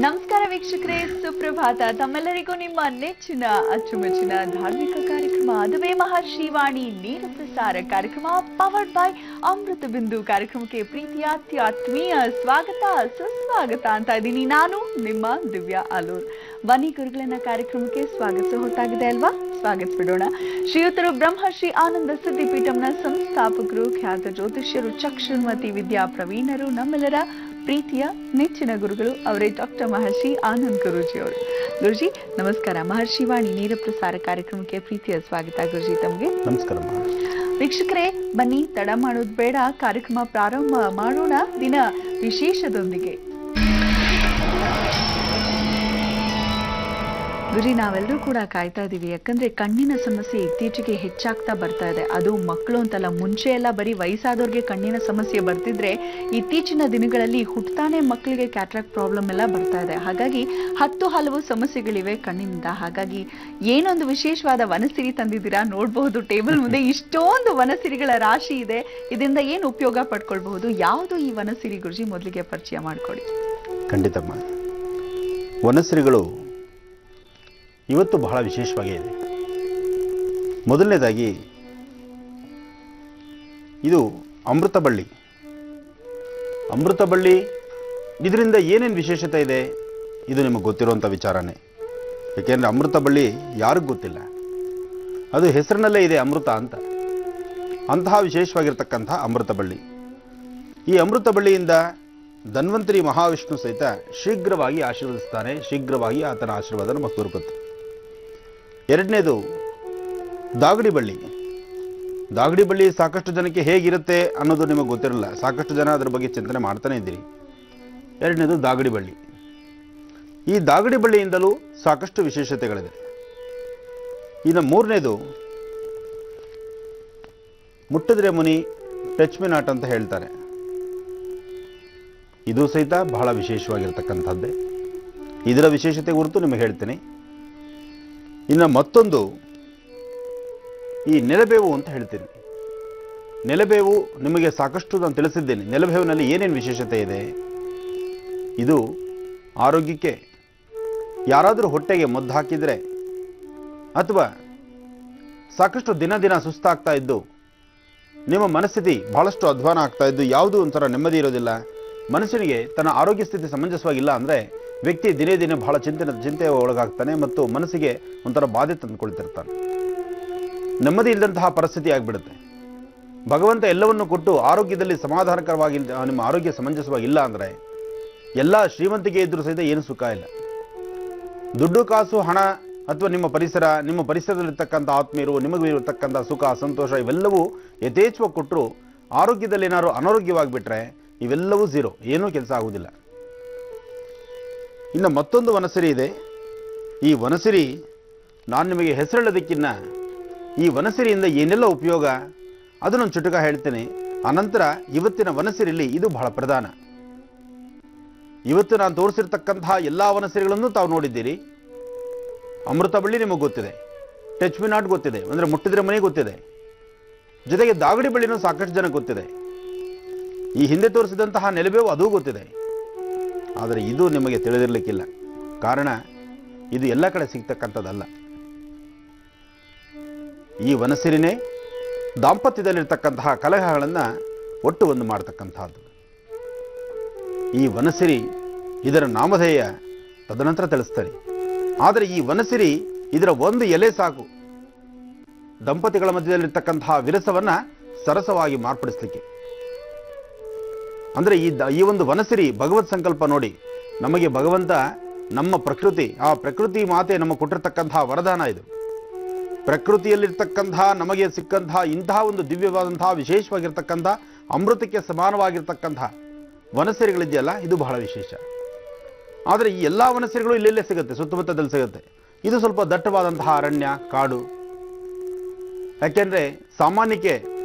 ನಮಸ್ಕಾರ ವೀಕ್ಷಕರೇ, ಸುಪ್ರಭಾತ. ತಮ್ಮೆಲ್ಲರಿಗೂ ನಿಮ್ಮ ನೆಚ್ಚಿನ ಅಚ್ಚುಮೆಚ್ಚಿನ ಧಾರ್ಮಿಕ ಕಾರ್ಯಕ್ರಮ ಅದುವೇ ಮಹರ್ಷಿವಾಣಿ ನೇರ ಪ್ರಸಾರ ಕಾರ್ಯಕ್ರಮ ಪವರ್ಡ್ ಬೈ ಅಮೃತ ಬಿಂದು ಕಾರ್ಯಕ್ರಮಕ್ಕೆ ಪ್ರೀತಿಯ ಅತ್ಯಾತ್ಮೀಯ ಸ್ವಾಗತ ಸುಸ್ವಾಗತ ಅಂತ ಇದ್ದೀನಿ. ನಾನು ನಿಮ್ಮ ದಿವ್ಯಾ ಅಲೂರ್. ಬನ್ನಿ ಗುರುಗಳನ್ನ ಕಾರ್ಯಕ್ರಮಕ್ಕೆ ಸ್ವಾಗತಿಸೋ ಹೊತ್ತಾಗಿದೆ ಅಲ್ವಾ? ಸ್ವಾಗತಿಸ್ಬಿಡೋಣ. ಶ್ರೀಯುತರು ಬ್ರಹ್ಮಶ್ರೀ ಆನಂದ ಸಿದ್ಧಿಪೀಠಂನ ಸಂಸ್ಥಾಪಕರು, ಖ್ಯಾತ ಜ್ಯೋತಿಷ್ಯರು, ಚಕ್ಷುರ್ಮತಿ ವಿದ್ಯಾ ಪ್ರವೀಣರು, ನಮ್ಮೆಲ್ಲರ ಪ್ರೀತಿಯ ನೆಚ್ಚಿನ ಗುರುಗಳು ಅವರೇ ಡಾಕ್ಟರ್ ಮಹರ್ಷಿ ಆನಂದ್ ಗುರೂಜಿ ಅವರು. ಗುರುಜಿ ನಮಸ್ಕಾರ. ಮಹರ್ಷಿವಾಣಿ ನೇರ ಪ್ರಸಾರ ಕಾರ್ಯಕ್ರಮಕ್ಕೆ ಪ್ರೀತಿಯ ಸ್ವಾಗತ ಗುರುಜಿ ತಮಗೆ. ನಮಸ್ಕಾರ. ವೀಕ್ಷಕರೇ, ಬನ್ನಿ ತಡ ಮಾಡೋದು ಬೇಡ, ಕಾರ್ಯಕ್ರಮ ಪ್ರಾರಂಭ ಮಾಡೋಣ ದಿನ ವಿಶೇಷದೊಂದಿಗೆ. ಗುರಿ, ನಾವೆಲ್ಲರೂ ಕೂಡ ಕಾಯ್ತಾ ಇದೀವಿ. ಯಾಕಂದ್ರೆ ಕಣ್ಣಿನ ಸಮಸ್ಯೆ ಇತ್ತೀಚೆಗೆ ಹೆಚ್ಚಾಗ್ತಾ ಬರ್ತಾ ಇದೆ. ಅದು ಮಕ್ಕಳು ಅಂತಲ್ಲ, ಮುಂಚೆ ಎಲ್ಲ ಬರೀ ವಯಸ್ಸಾದವ್ರಿಗೆ ಕಣ್ಣಿನ ಸಮಸ್ಯೆ ಬರ್ತಿದ್ರೆ ಇತ್ತೀಚಿನ ದಿನಗಳಲ್ಲಿ ಹುಟ್ಟಾನೆ ಮಕ್ಕಳಿಗೆ ಕ್ಯಾಟ್ರಾಕ್ಟ್ ಪ್ರಾಬ್ಲಮ್ ಎಲ್ಲ ಬರ್ತಾ ಇದೆ. ಹಾಗಾಗಿ ಹಲವು ಸಮಸ್ಯೆಗಳಿವೆ ಕಣ್ಣಿನಿಂದ. ಹಾಗಾಗಿ ಏನೊಂದು ವಿಶೇಷವಾದ ವನಸಿರಿ ತಂದಿದ್ದೀರಾ ನೋಡ್ಬಹುದು. ಟೇಬಲ್ ಮುಂದೆ ಇಷ್ಟೊಂದು ವನಸಿರಿಗಳ ರಾಶಿ ಇದೆ. ಇದರಿಂದ ಏನು ಉಪಯೋಗ ಪಡ್ಕೊಳ್ಬಹುದು? ಯಾವುದು ಈ ವನಸಿರಿ ಗುರುಜಿ? ಮೊದಲಿಗೆ ಪರಿಚಯ ಮಾಡ್ಕೊಡಿ. ಖಂಡಿತಮ್ಮ. ವನಸಿರಿಗಳು ಇವತ್ತು ಬಹಳ ವಿಶೇಷವಾಗೇ ಇದೆ. ಮೊದಲನೇದಾಗಿ ಇದು ಅಮೃತ ಬಳ್ಳಿ. ಅಮೃತ ಬಳ್ಳಿ ಇದರಿಂದ ಏನೇನು ವಿಶೇಷತೆ ಇದೆ ಇದು ನಿಮಗೆ ಗೊತ್ತಿರುವಂಥ ವಿಚಾರನೇ. ಏಕೆಂದರೆ ಅಮೃತ ಬಳ್ಳಿ ಯಾರಿಗೂ ಗೊತ್ತಿಲ್ಲ. ಅದು ಹೆಸರಿನಲ್ಲೇ ಇದೆ ಅಮೃತ ಅಂತ. ಅಂತಹ ವಿಶೇಷವಾಗಿರ್ತಕ್ಕಂಥ ಅಮೃತ ಬಳ್ಳಿ. ಈ ಅಮೃತ ಬಳ್ಳಿಯಿಂದ ಧನ್ವಂತರಿ ಮಹಾವಿಷ್ಣು ಸಹಿತ ಶೀಘ್ರವಾಗಿ ಆಶೀರ್ವದಿಸ್ತಾನೆ. ಶೀಘ್ರವಾಗಿ ಆತನ ಆಶೀರ್ವಾದ ನಮಗೆ ದೊರಕುತ್ತೆ. ಎರಡನೇದು ದಾಗಡಿ ಬಳ್ಳಿ. ದಾಗಡಿ ಬಳ್ಳಿ ಸಾಕಷ್ಟು ಜನಕ್ಕೆ ಹೇಗಿರುತ್ತೆ ಅನ್ನೋದು ನಿಮಗೆ ಗೊತ್ತಿರಲ್ಲ. ಸಾಕಷ್ಟು ಜನ ಅದರ ಬಗ್ಗೆ ಚಿಂತನೆ ಮಾಡ್ತಾನೆ ಇದ್ದೀರಿ. ಎರಡನೇದು ದಾಗಡಿ ಬಳ್ಳಿ. ಈ ದಾಗಡಿ ಬಳ್ಳಿಯಿಂದಲೂ ಸಾಕಷ್ಟು ವಿಶೇಷತೆಗಳಿದೆ. ಇನ್ನು ಮೂರನೇದು ಮುಟ್ಟಿದ್ರೆ ಮುನಿ, ಟಚ್ ಮಿ ನಾಟ್ ಅಂತ ಹೇಳ್ತಾರೆ. ಇದು ಸಹಿತ ಬಹಳ ವಿಶೇಷವಾಗಿರ್ತಕ್ಕಂಥದ್ದೇ. ಇದರ ವಿಶೇಷತೆ ಕುರಿತು ನಿಮಗೆ ಹೇಳ್ತೀನಿ. ಇನ್ನು ಮತ್ತೊಂದು ಈ ನೆಲಬೇವು ಅಂತ ಹೇಳ್ತೀನಿ. ನೆಲಬೇವು ನಿಮಗೆ ಸಾಕಷ್ಟು ನಾನು ತಿಳಿಸಿದ್ದೇನೆ. ನೆಲಬೇವಿನಲ್ಲಿ ಏನೇನು ವಿಶೇಷತೆ ಇದೆ? ಇದು ಆರೋಗ್ಯಕ್ಕೆ, ಯಾರಾದರೂ ಹೊಟ್ಟೆಗೆ ಮದ್ದು ಹಾಕಿದರೆ ಅಥವಾ ಸಾಕಷ್ಟು ದಿನ ಸುಸ್ತಾಗ್ತಾ ಇದ್ದು ನಿಮ್ಮ ಮನಸ್ಥಿತಿ ಬಹಳಷ್ಟು ಅಧ್ವಾನ ಆಗ್ತಾ ಇದ್ದು ಯಾವುದೂ ಒಂಥರ ನೆಮ್ಮದಿ ಇರೋದಿಲ್ಲ, ಮನುಷ್ಯನಿಗೆ ತನ್ನ ಆರೋಗ್ಯ ಸ್ಥಿತಿ ಸಮಂಜಸವಾಗಿಲ್ಲ ಅಂದರೆ ವ್ಯಕ್ತಿ ದಿನೇ ಬಹಳ ಚಿಂತೆಯ ಒಳಗಾಗ್ತಾನೆ ಮತ್ತು ಮನಸ್ಸಿಗೆ ಒಂಥರ ಬಾಧೆ ತಂದುಕೊಳ್ತಿರ್ತಾನೆ. ನೆಮ್ಮದಿ ಇಲ್ಲದಂತಹ ಪರಿಸ್ಥಿತಿ ಆಗಿಬಿಡುತ್ತೆ. ಭಗವಂತ ಎಲ್ಲವನ್ನು ಕೊಟ್ಟು ಆರೋಗ್ಯದಲ್ಲಿ ಸಮಾಧಾನಕರವಾಗಿ ನಿಮ್ಮ ಆರೋಗ್ಯ ಸಮಂಜಸವಾಗಿಲ್ಲ ಅಂದರೆ ಎಲ್ಲ ಶ್ರೀಮಂತಿಕೆ ಇದ್ರೂ ಸಹಿತ ಏನು ಸುಖ ಇಲ್ಲ. ದುಡ್ಡು ಕಾಸು ಹಣ ಅಥವಾ ನಿಮ್ಮ ಪರಿಸರದಲ್ಲಿರ್ತಕ್ಕಂಥ ಆತ್ಮೀಯರು, ನಿಮಗೆ ಇರತಕ್ಕಂಥ ಸುಖ ಸಂತೋಷ ಇವೆಲ್ಲವೂ ಯಥೇಚ್ಛವಾಗಿ ಕೊಟ್ಟರು ಆರೋಗ್ಯದಲ್ಲಿ ಏನಾದ್ರು ಅನಾರೋಗ್ಯವಾಗಿಬಿಟ್ರೆ ಇವೆಲ್ಲವೂ ಝೀರೋ, ಏನೂ ಕೆಲಸ ಆಗುವುದಿಲ್ಲ. ಇನ್ನು ಮತ್ತೊಂದು ವನಸಿರಿ ಇದೆ. ಈ ವನಸಿರಿ ನಾನು ನಿಮಗೆ ಹೆಸರೇಳೋದಕ್ಕಿನ್ನ ಈ ವನಸಿರಿಯಿಂದ ಏನೆಲ್ಲ ಉಪಯೋಗ ಅದನ್ನೊಂದು ಚುಟುಕ ಹೇಳ್ತೇನೆ. ಅನಂತರ ಇವತ್ತಿನ ವನಸಿರಿಲಿ ಇದು ಬಹಳ ಪ್ರಧಾನ. ಇವತ್ತು ನಾನು ತೋರಿಸಿರ್ತಕ್ಕಂತಹ ಎಲ್ಲ ವನಸಿರಿಗಳನ್ನು ತಾವು ನೋಡಿದ್ದೀರಿ. ಅಮೃತ ಬಳ್ಳಿ ನಿಮಗೆ ಗೊತ್ತಿದೆ, ಟಚ್ ಮಿ ನಾಟ್ ಗೊತ್ತಿದೆ, ಅಂದರೆ ಮುಟ್ಟಿದ್ರೆ ಮನೆ ಗೊತ್ತಿದೆ, ಜೊತೆಗೆ ದಾಗಡಿ ಬಳ್ಳಿನೂ ಸಾಕಷ್ಟು ಜನ ಗೊತ್ತಿದೆ. ಈ ಹಿಂದೆ ತೋರಿಸಿದಂತಹ ನೆಲಬೇವು ಅದೂ ಗೊತ್ತಿದೆ. ಆದರೆ ಇದು ನಿಮಗೆ ತಿಳಿದಿರಲಿಕ್ಕಿಲ್ಲ. ಕಾರಣ ಇದು ಎಲ್ಲ ಕಡೆ ಸಿಗ್ತಕ್ಕಂಥದ್ದಲ್ಲ. ಈ ವನಸಿರಿನೇ ದಾಂಪತ್ಯದಲ್ಲಿರ್ತಕ್ಕಂತಹ ಕಲಹಗಳನ್ನು ಒಟ್ಟು ಒಂದು ಮಾಡತಕ್ಕಂಥದ್ದು. ಈ ವನಸಿರಿ ಇದರ ನಾಮಧೇಯ ತದನಂತರ ತಿಳಿಸ್ತಾರೆ. ಆದರೆ ಈ ವನಸಿರಿ ಇದರ ಒಂದು ಎಲೆ ಸಾಕು ದಂಪತಿಗಳ ಮಧ್ಯದಲ್ಲಿರ್ತಕ್ಕಂತಹ ವಿರಸವನ್ನು ಸರಸವಾಗಿ ಮಾರ್ಪಡಿಸಲಿಕ್ಕೆ. ಅಂದರೆ ಈ ಒಂದು ವನಸಿರಿ ಭಗವತ್ ಸಂಕಲ್ಪ ನೋಡಿ. ನಮಗೆ ಭಗವಂತ ನಮ್ಮ ಪ್ರಕೃತಿ, ಆ ಪ್ರಕೃತಿ ಮಾತೆ ನಮ್ಮ ಕೊಟ್ಟಿರ್ತಕ್ಕಂತಹ ವರದಾನ ಇದು. ಪ್ರಕೃತಿಯಲ್ಲಿರ್ತಕ್ಕಂತಹ ನಮಗೆ ಸಿಕ್ಕಂತಹ ಇಂತಹ ಒಂದು ದಿವ್ಯವಾದಂತಹ ವಿಶೇಷವಾಗಿರ್ತಕ್ಕಂಥ ಅಮೃತಕ್ಕೆ ಸಮಾನವಾಗಿರ್ತಕ್ಕಂತಹ ವನಸಿರಿಗಳಿದೆಯಲ್ಲ, ಇದು ಬಹಳ ವಿಶೇಷ. ಆದರೆ ಈ ಎಲ್ಲ ವನಸಿರಿಗಳು ಇಲ್ಲೆಲ್ಲೇ ಸಿಗುತ್ತೆ, ಸುತ್ತಮುತ್ತದಲ್ಲಿ ಸಿಗುತ್ತೆ. ಇದು ಸ್ವಲ್ಪ ದಟ್ಟವಾದಂತಹ ಅರಣ್ಯ, ಕಾಡು. ಯಾಕೆಂದರೆ ಸಾಮಾನ್ಯಕ್ಕೆ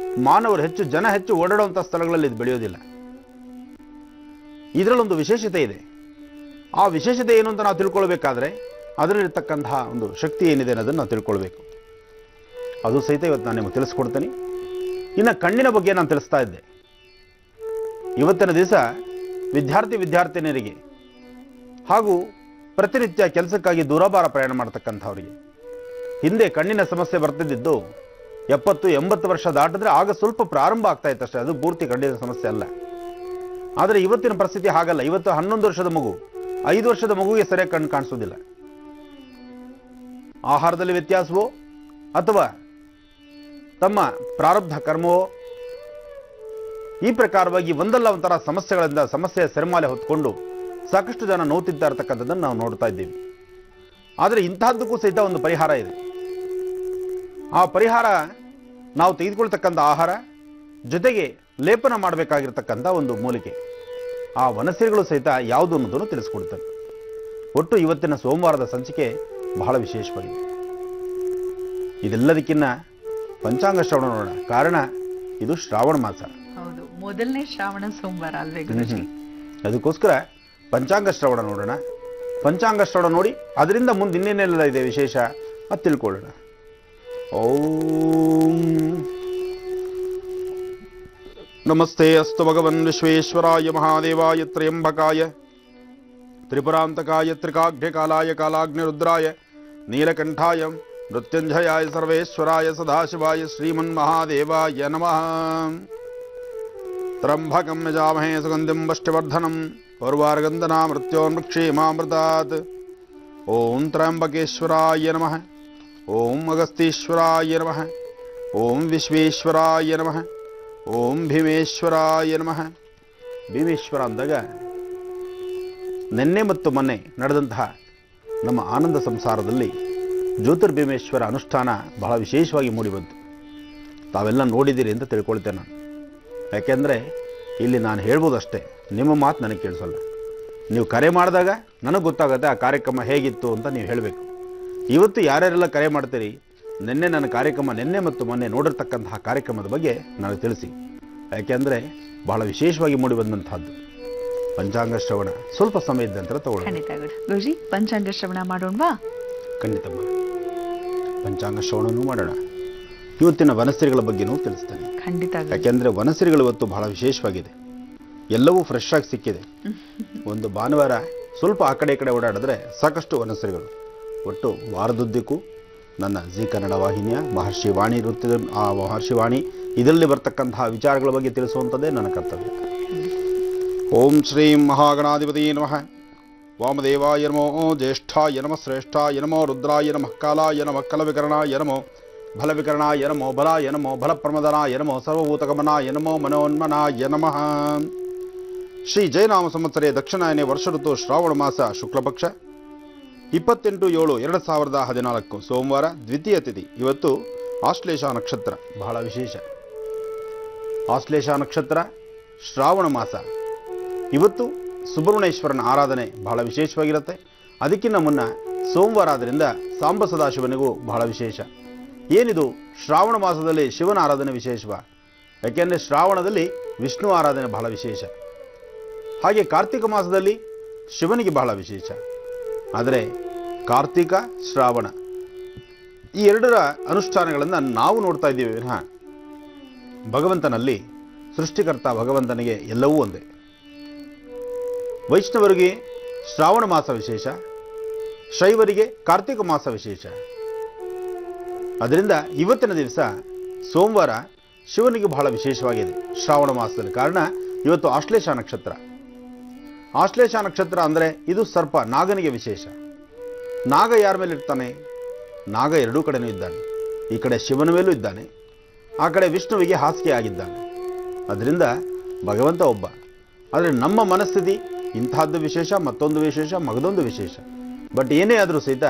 ಮಾನವರು ಹೆಚ್ಚು ಓಡಾಡುವಂಥ ಸ್ಥಳಗಳಲ್ಲಿ ಇದು ಬೆಳೆಯೋದಿಲ್ಲ. ಇದರಲ್ಲೊಂದು ವಿಶೇಷತೆ ಇದೆ. ಆ ವಿಶೇಷತೆ ಏನು ಅಂತ ನಾವು ತಿಳ್ಕೊಳ್ಬೇಕಾದ್ರೆ ಅದರಲ್ಲಿರ್ತಕ್ಕಂತಹ ಒಂದು ಶಕ್ತಿ ಏನಿದೆ ಅನ್ನೋದನ್ನು ನಾವು ತಿಳ್ಕೊಳ್ಬೇಕು. ಅದು ಸಹಿತ ಇವತ್ತು ನಾನು ನಿಮಗೆ ತಿಳಿಸ್ಕೊಡ್ತೀನಿ. ಇನ್ನು ಕಣ್ಣಿನ ಬಗ್ಗೆ ನಾನು ತಿಳಿಸ್ತಾ ಇದ್ದೆ. ಇವತ್ತಿನ ದಿವಸ ವಿದ್ಯಾರ್ಥಿನಿಯರಿಗೆ ಹಾಗೂ ಪ್ರತಿನಿತ್ಯ ಕೆಲಸಕ್ಕಾಗಿ ದೂರಭಾರ ಪ್ರಯಾಣ ಮಾಡ್ತಕ್ಕಂಥವ್ರಿಗೆ, ಹಿಂದೆ ಕಣ್ಣಿನ ಸಮಸ್ಯೆ ಬರ್ತಿದ್ದು 70-80 ವರ್ಷ ದಾಟಿದ್ರೆ ಆಗ ಸ್ವಲ್ಪ ಪ್ರಾರಂಭ ಆಗ್ತಾ ಇತ್ತಷ್ಟೇ, ಅದು ಪೂರ್ತಿ ಕಣ್ಣಿನ ಸಮಸ್ಯೆ ಅಲ್ಲ. ಆದರೆ ಇವತ್ತಿನ ಪರಿಸ್ಥಿತಿ ಹಾಗಲ್ಲ. ಇವತ್ತು 11 ವರ್ಷದ ಮಗು, 5 ವರ್ಷದ ಮಗುವಿಗೆ ಸರಿಯಾಗಿ ಕಣ್ಣು ಕಾಣಿಸೋದಿಲ್ಲ. ಆಹಾರದಲ್ಲಿ ವ್ಯತ್ಯಾಸವೋ ಅಥವಾ ತಮ್ಮ ಪ್ರಾರಬ್ಧ ಕರ್ಮವೋ, ಈ ಪ್ರಕಾರವಾಗಿ ಒಂದಲ್ಲ ಒಂಥರ ಸಮಸ್ಯೆಗಳಿಂದ ಸಮಸ್ಯೆಯ ಸೆರಮಾಲೆ ಹೊತ್ಕೊಂಡು ಸಾಕಷ್ಟು ಜನ ನೋವುತ್ತಿದ್ದ ಇರತಕ್ಕಂಥದ್ದನ್ನು ನಾವು ನೋಡ್ತಾ ಇದ್ದೀವಿ. ಆದರೆ ಇಂತಹದ್ದಕ್ಕೂ ಸಹಿತ ಒಂದು ಪರಿಹಾರ ಇದೆ. ಆ ಪರಿಹಾರ ನಾವು ತೆಗೆದುಕೊಳ್ತಕ್ಕಂಥ ಆಹಾರ ಜೊತೆಗೆ ಲೇಪನ ಮಾಡಬೇಕಾಗಿರ್ತಕ್ಕಂಥ ಒಂದು ಮೂಲಿಕೆ, ಆ ವನಸಿರಿಗಳು ಸಹಿತ ಯಾವುದು ಅನ್ನೋದನ್ನು ತಿಳಿಸ್ಕೊಡ್ತಾರೆ. ಒಟ್ಟು ಇವತ್ತಿನ ಸೋಮವಾರದ ಸಂಚಿಕೆ ಬಹಳ ವಿಶೇಷವಾಗಿದೆ. ಇದೆಲ್ಲದಕ್ಕಿಂತ ಪಂಚಾಂಗ ಶ್ರವಣ ನೋಡೋಣ. ಕಾರಣ ಇದು ಶ್ರಾವಣ ಮಾಸ, ಹೌದು, ಮೊದಲನೇ ಶ್ರಾವಣ ಸೋಮವಾರ ಅಲ್ವೇ ಗುರುಜಿ? ಅದಕ್ಕೋಸ್ಕರ ಪಂಚಾಂಗ ಶ್ರವಣ ನೋಡೋಣ. ಪಂಚಾಂಗ ಶ್ರವಣ ನೋಡಿ ಅದರಿಂದ ಮುಂದೆ ಇನ್ನೇನೆಲ್ಲ ಇದೆ ವಿಶೇಷ ಅದು ತಿಳ್ಕೊಳ್ಳೋಣ. ಓಂ ನಮಸ್ತೆ ಅಸ್ತು ಭಗವನ್ ವಿಶ್ವೇಶ್ವರಾಯ ಮಹಾದೇವಾಯ ತ್ರಯಂಬಕಾಯ ತ್ರಿಪುರಾಂತಕಾಯ ತ್ರಿಕಾಗ್ನಿಕಾಲಾಯ ಕಾಲಾಗ್ನಿರುದ್ರಾಯ ನೀಲಕಂಠಾಯ ಮೃತ್ಯುಂಜಯಾಯ ಸರ್ವೇಶ್ವರಾಯ ಸದಾಶಿವಾಯ ಶ್ರೀಮನ್ಮಹಾದೇವಾಯ ನಮಃ. ತ್ರಂಬಕಂ ಯಜಾಮಹೇ ಸುಗಂಧಿಂ ಪುಷ್ಟಿವರ್ಧನಂ ಪೂರ್ವಾರ್ಗಂಧನಾ ಮೃತ್ಯೋನ್ಮೃಕ್ಷೇಮಾಮೃತಾತ್. ಓಂ ತ್ರ್ಯಂಬಕೇಶ್ವರಾಯ ನಮಃ. ಓಂ ಅಗಸ್ತೀಶ್ವರಾಯ ನಮಃ. ಓಂ ವಿಶ್ವೇಶ್ವರಾಯ ನಮಃ. ಓಂ ಭೀಮೇಶ್ವರಾಯ ನಮಃ. ಭೀಮೇಶ್ವರ ಅಂದಾಗ ನಿನ್ನೆ ಮತ್ತು ಮೊನ್ನೆ ನಡೆದಂತಹ ನಮ್ಮ ಆನಂದ ಸಂಸಾರದಲ್ಲಿ ಜ್ಯೋತಿರ್ಭೀಮೇಶ್ವರ ಅನುಷ್ಠಾನ ಬಹಳ ವಿಶೇಷವಾಗಿ ಮೂಡಿಬಂತು. ತಾವೆಲ್ಲ ನೋಡಿದ್ದೀರಿ ಅಂತ ತಿಳ್ಕೊಳ್ತೇನೆ ನಾನು. ಯಾಕೆಂದರೆ ಇಲ್ಲಿ ನಾನು ಹೇಳ್ಬೋದಷ್ಟೇ, ನಿಮ್ಮ ಮಾತು ನನಗೆ ಕೇಳಿಸಲ್ಲ. ನೀವು ಕರೆ ಮಾಡಿದಾಗ ನನಗೆ ಗೊತ್ತಾಗುತ್ತೆ ಆ ಕಾರ್ಯಕ್ರಮ ಹೇಗಿತ್ತು ಅಂತ ನೀವು ಹೇಳಬೇಕು. ಇವತ್ತು ಯಾರ್ಯಾರೆಲ್ಲ ಕರೆ ಮಾಡ್ತೀರಿ, ನಿನ್ನೆ ನನ್ನ ಕಾರ್ಯಕ್ರಮ, ನಿನ್ನೆ ಮತ್ತು ಮೊನ್ನೆ ನೋಡಿರ್ತಕ್ಕಂತಹ ಕಾರ್ಯಕ್ರಮದ ಬಗ್ಗೆ ನನಗೆ ತಿಳಿಸಿ. ಯಾಕೆಂದರೆ ಬಹಳ ವಿಶೇಷವಾಗಿ ಮೂಡಿಬಂದಂತಹದ್ದು. ಪಂಚಾಂಗ ಶ್ರವಣ ಸ್ವಲ್ಪ ಸಮಯದ ನಂತರ ತಗೊಳ್ಳೋಣ. ಗುರುಜಿ, ಪಂಚಾಂಗ ಶ್ರವಣ ಮಾಡೋಣವಾ? ಖಂಡಿತಮ್ಮ, ಪಂಚಾಂಗ ಶ್ರವಣನೂ ಮಾಡೋಣ. ಇವತ್ತಿನ ವನಸಿರಿಗಳ ಬಗ್ಗೆನೂ ತಿಳಿಸ್ತೇನೆ. ಖಂಡಿತ. ಯಾಕೆಂದರೆ ವನಸಿರಿಗಳು ಇವತ್ತು ಬಹಳ ವಿಶೇಷವಾಗಿದೆ. ಎಲ್ಲವೂ ಫ್ರೆಶ್ ಆಗಿ ಸಿಕ್ಕಿದೆ. ಒಂದು ಭಾನುವಾರ ಸ್ವಲ್ಪ ಆ ಕಡೆ ಈ ಕಡೆ ಓಡಾಡಿದ್ರೆ ಸಾಕಷ್ಟು ವನಸಿರಿಗಳು. ಒಟ್ಟು ವಾರದುದ್ದಕ್ಕೂ ನನ್ನ ಜಿ ಕನ್ನಡ ವಾಹಿನಿಯ ಮಹರ್ಷಿ ವಾಣಿ ವೃತ್ತಿ, ಆ ಮಹರ್ಷಿ ವಾಣಿ ಇದರಲ್ಲಿ ಬರ್ತಕ್ಕಂತಹ ವಿಚಾರಗಳ ಬಗ್ಗೆ ತಿಳಿಸುವಂಥದ್ದೇ ನನ್ನ ಕರ್ತವ್ಯ. ಓಂ ಶ್ರೀಂ ಮಹಾಗಣಾಧಿಪತಿ ನಮಃ. ವಾಮದೇವಾಯ ನಮೋ, ಜ್ಯೇಷ್ಠಾಯ ನಮಃ, ಶ್ರೇಷ್ಠಾಯ ನಮೋ, ರುದ್ರಾಯ ನಮಃ, ಕಾಲಾಯ ನಮಃ, ಕಲವಿಕರಣಾಯ ನಮೋ, ಫಲವಿಕರಣಾಯ ನಮೋ, ಬಲಾಯ ನಮೋ, ಫಲಪ್ರಮದನಾಯ ನಮೋ, ಸರ್ವಭೂತಗಮನಾಯ ನಮೋ, ಮನೋನ್ಮನಾಯ ನಮಃ. ಶ್ರೀ ಜಯನಾಮ ಸಂವತ್ಸರೆ ದಕ್ಷಿಣಾಯನೆ ವರ್ಷ ಋತು ಶ್ರಾವಣ ಮಾಸ ಶುಕ್ಲಪಕ್ಷ 28/7/2014 ಸೋಮವಾರ ದ್ವಿತೀಯ ತಿಥಿ. ಇವತ್ತು ಆಶ್ಲೇಷ ನಕ್ಷತ್ರ, ಬಹಳ ವಿಶೇಷ. ಆಶ್ಲೇಷ ನಕ್ಷತ್ರ, ಶ್ರಾವಣ ಮಾಸ. ಇವತ್ತು ಸುಬ್ರಹ್ಮಣ್ಯೇಶ್ವರನ ಆರಾಧನೆ ಬಹಳ ವಿಶೇಷವಾಗಿರುತ್ತೆ. ಅದಕ್ಕಿಂತ ಮುನ್ನ ಸೋಮವಾರ ಆದ್ದರಿಂದ ಸಾಂಬ ಸದಾಶಿವನಿಗೂ ಬಹಳ ವಿಶೇಷ. ಏನಿದು ಶ್ರಾವಣ ಮಾಸದಲ್ಲಿ ಶಿವನ ಆರಾಧನೆ ವಿಶೇಷವಾ? ಯಾಕೆಂದರೆ ಶ್ರಾವಣದಲ್ಲಿ ವಿಷ್ಣು ಆರಾಧನೆ ಬಹಳ ವಿಶೇಷ. ಹಾಗೆ ಕಾರ್ತಿಕ ಮಾಸದಲ್ಲಿ ಶಿವನಿಗೆ ಬಹಳ ವಿಶೇಷ. ಆದರೆ ಕಾರ್ತಿಕ ಶ್ರಾವಣ ಈ ಎರಡರ ಅನುಷ್ಠಾನಗಳನ್ನು ನಾವು ನೋಡ್ತಾ ಇದ್ದೀವಿ ವಿನಃ ಭಗವಂತನಲ್ಲಿ, ಸೃಷ್ಟಿಕರ್ತ ಭಗವಂತನಿಗೆ ಎಲ್ಲವೂ ಒಂದೇ. ವೈಷ್ಣವರಿಗೆ ಶ್ರಾವಣ ಮಾಸ ವಿಶೇಷ, ಶೈವರಿಗೆ ಕಾರ್ತಿಕ ಮಾಸ ವಿಶೇಷ. ಅದರಿಂದ ಇವತ್ತಿನ ದಿವಸ ಸೋಮವಾರ ಶಿವನಿಗೆ ಬಹಳ ವಿಶೇಷವಾಗಿದೆ ಶ್ರಾವಣ ಮಾಸದಲ್ಲಿ. ಕಾರಣ ಇವತ್ತು ಆಶ್ಲೇಷ ನಕ್ಷತ್ರ. ಆಶ್ಲೇಷ ನಕ್ಷತ್ರ ಅಂದರೆ ಇದು ಸರ್ಪ, ನಾಗನಿಗೆ ವಿಶೇಷ. ನಾಗ ಯಾರ ಮೇಲೆ ಇರ್ತಾನೆ? ನಾಗ ಎರಡೂ ಕಡೆನೂ ಇದ್ದಾನೆ. ಈ ಕಡೆ ಶಿವನ ಮೇಲೂ ಇದ್ದಾನೆ, ಆ ಕಡೆ ವಿಷ್ಣುವಿಗೆ ಹಾಸಿಗೆ ಆಗಿದ್ದಾನೆ. ಅದರಿಂದ ಭಗವಂತ ಒಬ್ಬ. ಆದರೆ ನಮ್ಮ ಮನಸ್ಥಿತಿ ಇಂತಹದ್ದು ವಿಶೇಷ, ಮತ್ತೊಂದು ವಿಶೇಷ, ಮಗದೊಂದು ವಿಶೇಷ. ಬಟ್ ಏನೇ ಆದರೂ ಸಹಿತ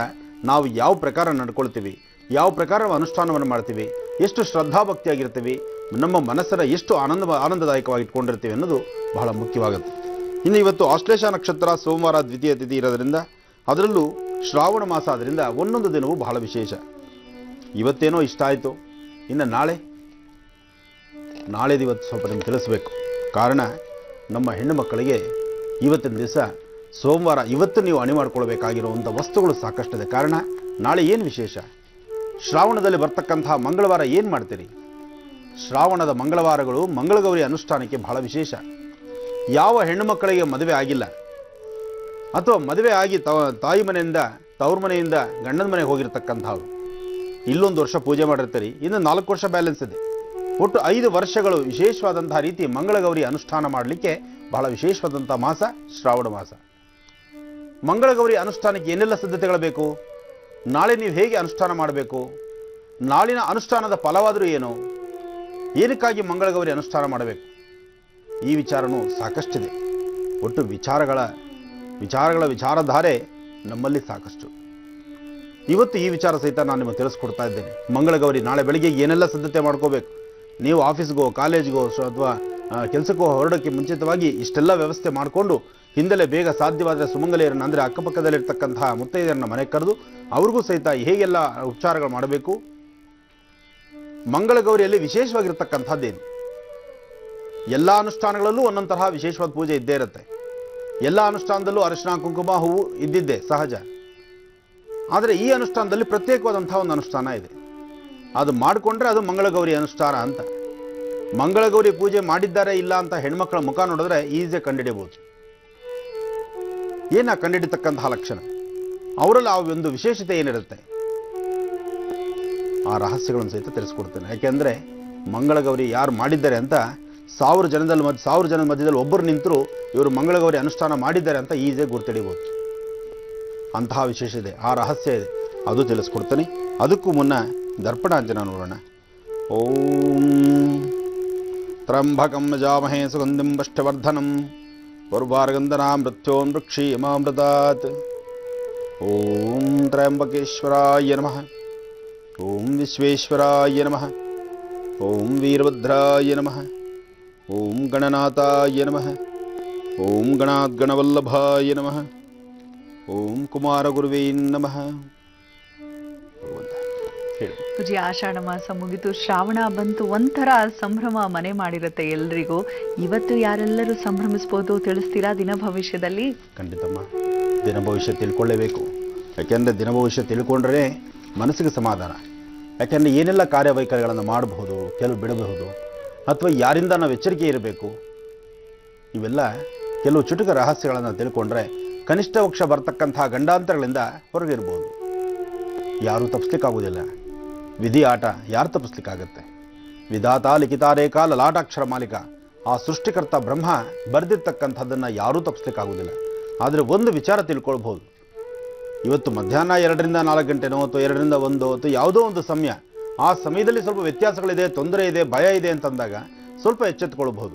ನಾವು ಯಾವ ಪ್ರಕಾರ ನಡ್ಕೊಳ್ತೀವಿ, ಯಾವ ಪ್ರಕಾರ ಅನುಷ್ಠಾನವನ್ನು ಮಾಡ್ತೀವಿ, ಎಷ್ಟು ಶ್ರದ್ಧಾಭಕ್ತಿಯಾಗಿರ್ತೀವಿ, ನಮ್ಮ ಮನಸ್ಸನ್ನು ಎಷ್ಟು ಆನಂದದಾಯಕವಾಗಿ ಇಟ್ಕೊಂಡಿರ್ತೀವಿ ಅನ್ನೋದು ಬಹಳ ಮುಖ್ಯವಾಗುತ್ತೆ. ಇನ್ನು ಇವತ್ತು ಆಶ್ಲೇಷ ನಕ್ಷತ್ರ ಸೋಮವಾರ ದ್ವಿತೀಯ ತಿಥಿ ಇರೋದ್ರಿಂದ, ಅದರಲ್ಲೂ ಶ್ರಾವಣ ಮಾಸ ಆದ್ದರಿಂದ ಒಂದೊಂದು ದಿನವೂ ಬಹಳ ವಿಶೇಷ. ಇವತ್ತೇನೋ ಇಷ್ಟ ಆಯಿತು, ಇನ್ನು ನಾಳೆದು ಇವತ್ತು ಸ್ವಲ್ಪ ನಿಮ್ಗೆ ತಿಳಿಸ್ಬೇಕು. ಕಾರಣ ನಮ್ಮ ಹೆಣ್ಣು ಮಕ್ಕಳಿಗೆ ಇವತ್ತಿನ ದಿವಸ ಸೋಮವಾರ ಇವತ್ತು ನೀವು ಅಣಿ ಮಾಡಿಕೊಳ್ಬೇಕಾಗಿರುವಂಥ ವಸ್ತುಗಳು ಸಾಕಷ್ಟಿದೆ. ಕಾರಣ ನಾಳೆ ಏನು ವಿಶೇಷ? ಶ್ರಾವಣದಲ್ಲಿ ಬರ್ತಕ್ಕಂತಹ ಮಂಗಳವಾರ ಏನು ಮಾಡ್ತೀರಿ? ಶ್ರಾವಣದ ಮಂಗಳವಾರಗಳು ಮಂಗಳಗೌರಿ ಅನುಷ್ಠಾನಕ್ಕೆ ಬಹಳ ವಿಶೇಷ. ಯಾವ ಹೆಣ್ಣು ಮಕ್ಕಳಿಗೆ ಮದುವೆ ಆಗಿಲ್ಲ, ಅಥವಾ ಮದುವೆ ಆಗಿ ತಾಯಿ ಮನೆಯಿಂದ ತವ್ರ ಮನೆಯಿಂದ ಗಂಡನ ಮನೆಗೆ ಹೋಗಿರ್ತಕ್ಕಂಥವ್ರು ಇಲ್ಲೊಂದು ವರ್ಷ ಪೂಜೆ ಮಾಡಿರ್ತೀರಿ, ಇನ್ನು 4 ವರ್ಷ ಬ್ಯಾಲೆನ್ಸ್ ಇದೆ. ಒಟ್ಟು 5 ವರ್ಷಗಳು ವಿಶೇಷವಾದಂತಹ ರೀತಿ ಮಂಗಳಗೌರಿ ಅನುಷ್ಠಾನ ಮಾಡಲಿಕ್ಕೆ ಬಹಳ ವಿಶೇಷವಾದಂಥ ಮಾಸ ಶ್ರಾವಣ ಮಾಸ. ಮಂಗಳಗೌರಿ ಅನುಷ್ಠಾನಕ್ಕೆ ಏನೆಲ್ಲ ಸಿದ್ಧತೆಗಳು ಬೇಕು, ನಾಳೆ ನೀವು ಹೇಗೆ ಅನುಷ್ಠಾನ ಮಾಡಬೇಕು, ನಾಳಿನ ಅನುಷ್ಠಾನದ ಫಲವಾದರೂ ಏನು, ಏನಕ್ಕಾಗಿ ಮಂಗಳಗೌರಿ ಅನುಷ್ಠಾನ ಮಾಡಬೇಕು, ಈ ವಿಚಾರನೂ ಸಾಕಷ್ಟಿದೆ. ಒಟ್ಟು ವಿಚಾರಗಳ ವಿಚಾರಧಾರೆ ನಮ್ಮಲ್ಲಿ ಸಾಕಷ್ಟು. ಇವತ್ತು ಈ ವಿಚಾರ ಸಹಿತ ನಾನು ನಿಮಗೆ ತಿಳಿಸ್ಕೊಡ್ತಾ ಇದ್ದೇನೆ. ಮಂಗಳಗೌರಿ ನಾಳೆ ಬೆಳಿಗ್ಗೆ ಏನೆಲ್ಲ ಸಿದ್ಧತೆ ಮಾಡ್ಕೋಬೇಕು, ನೀವು ಆಫೀಸ್ಗೋ ಕಾಲೇಜ್ಗೋ ಅಥವಾ ಕೆಲಸಕ್ಕೋ ಹೊರಡೋಕ್ಕೆ ಮುಂಚಿತವಾಗಿ ಇಷ್ಟೆಲ್ಲ ವ್ಯವಸ್ಥೆ ಮಾಡಿಕೊಂಡು ಹಿಂದಲೇ ಬೇಗ ಸಾಧ್ಯವಾದರೆ ಸುಮಂಗಲಿಯರನ್ನು ಅಂದರೆ ಅಕ್ಕಪಕ್ಕದಲ್ಲಿರ್ತಕ್ಕಂತಹ ಮುತ್ತೈದೆಯರನ್ನ ಮನೆಗೆ ಕರೆದು ಅವ್ರಿಗೂ ಸಹಿತ ಹೇಗೆಲ್ಲ ಉಪಚಾರಗಳು ಮಾಡಬೇಕು. ಮಂಗಳಗೌರಿಯಲ್ಲಿ ವಿಶೇಷವಾಗಿರ್ತಕ್ಕಂಥದ್ದೇನು, ಎಲ್ಲ ಅನುಷ್ಠಾನಗಳಲ್ಲೂ ಒಂದೊಂದು ತರಹ ವಿಶೇಷವಾದ ಪೂಜೆ ಇದ್ದೇ ಇರುತ್ತೆ. ಎಲ್ಲ ಅನುಷ್ಠಾನದಲ್ಲೂ ಅರಿಶಿನ ಕುಂಕುಮ ಹೂವು ಇದ್ದಿದ್ದೇ ಸಹಜ. ಆದರೆ ಈ ಅನುಷ್ಠಾನದಲ್ಲಿ ಪ್ರತ್ಯೇಕವಾದಂಥ ಒಂದು ಅನುಷ್ಠಾನ ಇದೆ. ಅದು ಮಾಡಿಕೊಂಡ್ರೆ ಅದು ಮಂಗಳಗೌರಿ ಅನುಷ್ಠಾನ ಅಂತ. ಮಂಗಳಗೌರಿ ಪೂಜೆ ಮಾಡಿದ್ದಾರೆ ಇಲ್ಲ ಅಂತ ಹೆಣ್ಮಕ್ಳ ಮುಖ ನೋಡಿದ್ರೆ ಈಸಿಯಾಗಿ ಕಂಡುಹಿಡಿಯಬಹುದು. ಏನ ಕಂಡುಹಿಡಿತಕ್ಕಂತಹ ಲಕ್ಷಣ, ಅವರಲ್ಲಿ ಆ ಒಂದು ವಿಶೇಷತೆ ಏನಿರುತ್ತೆ, ಆ ರಹಸ್ಯಗಳನ್ನು ಸಹಿತ ತಿಳಿಸ್ಕೊಡ್ತೇನೆ. ಯಾಕೆಂದ್ರೆ ಮಂಗಳಗೌರಿ ಯಾರು ಮಾಡಿದ್ದಾರೆ ಅಂತ 1000 ಜನದ ಮಧ್ಯದಲ್ಲಿ ಒಬ್ಬರು ನಿಂತರೂ ಇವರು ಮಂಗಳಗೌರಿ ಅನುಷ್ಠಾನ ಮಾಡಿದ್ದಾರೆ ಅಂತ ಈಸಿಯಾಗಿ ಗುರ್ತಿಡಿಬಹುದು. ಅಂತಹ ವಿಶೇಷ ಇದೆ, ಆ ರಹಸ್ಯ ಇದೆ, ಅದು ತಿಳಿಸ್ಕೊಡ್ತೇನೆ. ಅದಕ್ಕೂ ಮುನ್ನ ದರ್ಪಣಾಂಜನ ನೋಡೋಣ. ಓಂ ತ್ರಂಬಕಂ ಯಜಾಮಹೇ ಸುಗಂಧಿಂ ಪುಷ್ಟಿವರ್ಧನಂ ಪೂರ್ವಾರ್ಗಂಧನಾ ಮೃತ್ಯೋನ್ ವೃಕ್ಷೀಯಮಾಮೃತಾತ್. ಓಂ ತ್ರ್ಯಂಬಕೇಶ್ವರಾಯ ನಮಃ. ಓಂ ವಿಶ್ವೇಶ್ವರಾಯ ನಮಃ. ಓಂ ವೀರಭದ್ರಾಯ ನಮಃ. ಓಂ ಗಣನಾಥಾಯ ನಮಃ. ಓಂ ಗಣಾದ್ಗಣವಲ್ಲಭಾಯ ನಮಃ. ಓಂ ಕುಮಾರಗುರುವೇ ನಮಃ. ಪೂಜೆ ಆಷಾಢ ಮಾಸ ಮುಗಿತು, ಶ್ರಾವಣ ಬಂತು, ಒಂಥರ ಸಂಭ್ರಮ ಮನೆ ಮಾಡಿರುತ್ತೆ ಎಲ್ರಿಗೂ. ಇವತ್ತು ಯಾರೆಲ್ಲರೂ ಸಂಭ್ರಮಿಸ್ಬೋದು ತಿಳಿಸ್ತೀರಾ ದಿನ ಭವಿಷ್ಯದಲ್ಲಿ? ಖಂಡಿತಮ್ಮ, ದಿನ ಭವಿಷ್ಯ ತಿಳ್ಕೊಳ್ಳೇಬೇಕು. ಯಾಕೆಂದರೆ ದಿನ ಭವಿಷ್ಯ ತಿಳ್ಕೊಂಡ್ರೆ ಮನಸ್ಸಿಗೆ ಸಮಾಧಾನ. ಯಾಕೆಂದರೆ ಏನೆಲ್ಲ ಕಾರ್ಯವೈಖರಿಗಳನ್ನು ಮಾಡಬಹುದು, ಕೆಲವು ಬಿಡಬಹುದು, ಅಥವಾ ಯಾರಿಂದ ನಾವು ಎಚ್ಚರಿಕೆ ಇರಬೇಕು, ಇವೆಲ್ಲ ಕೆಲವು ಚುಟುಕ ರಹಸ್ಯಗಳನ್ನು ತಿಳ್ಕೊಂಡ್ರೆ ಕನಿಷ್ಠ ಪಕ್ಷ ಬರ್ತಕ್ಕಂಥ ಗಂಡಾಂತರಗಳಿಂದ ಹೊರಗಿರ್ಬೋದು. ಯಾರೂ ತಪ್ಪಿಸ್ಲಿಕ್ಕಾಗೋದಿಲ್ಲ. ವಿಧಿ ಆಟ ಯಾರು ತಪ್ಪಿಸ್ಲಿಕ್ಕಾಗತ್ತೆ? ವಿಧಾತ ಲಿಖಿತಾರೇಖ ಲಲಾಟಾಕ್ಷರ ಮಾಲಿಕ, ಆ ಸೃಷ್ಟಿಕರ್ತ ಬ್ರಹ್ಮ ಬರೆದಿರ್ತಕ್ಕಂಥದ್ದನ್ನು ಯಾರೂ ತಪ್ಪಿಸ್ಲಿಕ್ಕಾಗೋದಿಲ್ಲ. ಆದರೆ ಒಂದು ವಿಚಾರ ತಿಳ್ಕೊಳ್ಬೋದು, ಇವತ್ತು ಮಧ್ಯಾಹ್ನ 2ರಿಂದ 4 ಗಂಟೆನೋ ಅಥವಾ 2ರಿಂದ 1 ಅಥವಾ ಯಾವುದೋ ಒಂದು ಸಮಯ, ಆ ಸಮಯದಲ್ಲಿ ಸ್ವಲ್ಪ ವ್ಯತ್ಯಾಸಗಳಿದೆ, ತೊಂದರೆ ಇದೆ, ಭಯ ಇದೆ ಅಂತಂದಾಗ ಸ್ವಲ್ಪ ಎಚ್ಚೆತ್ಕೊಳ್ಬಹುದು.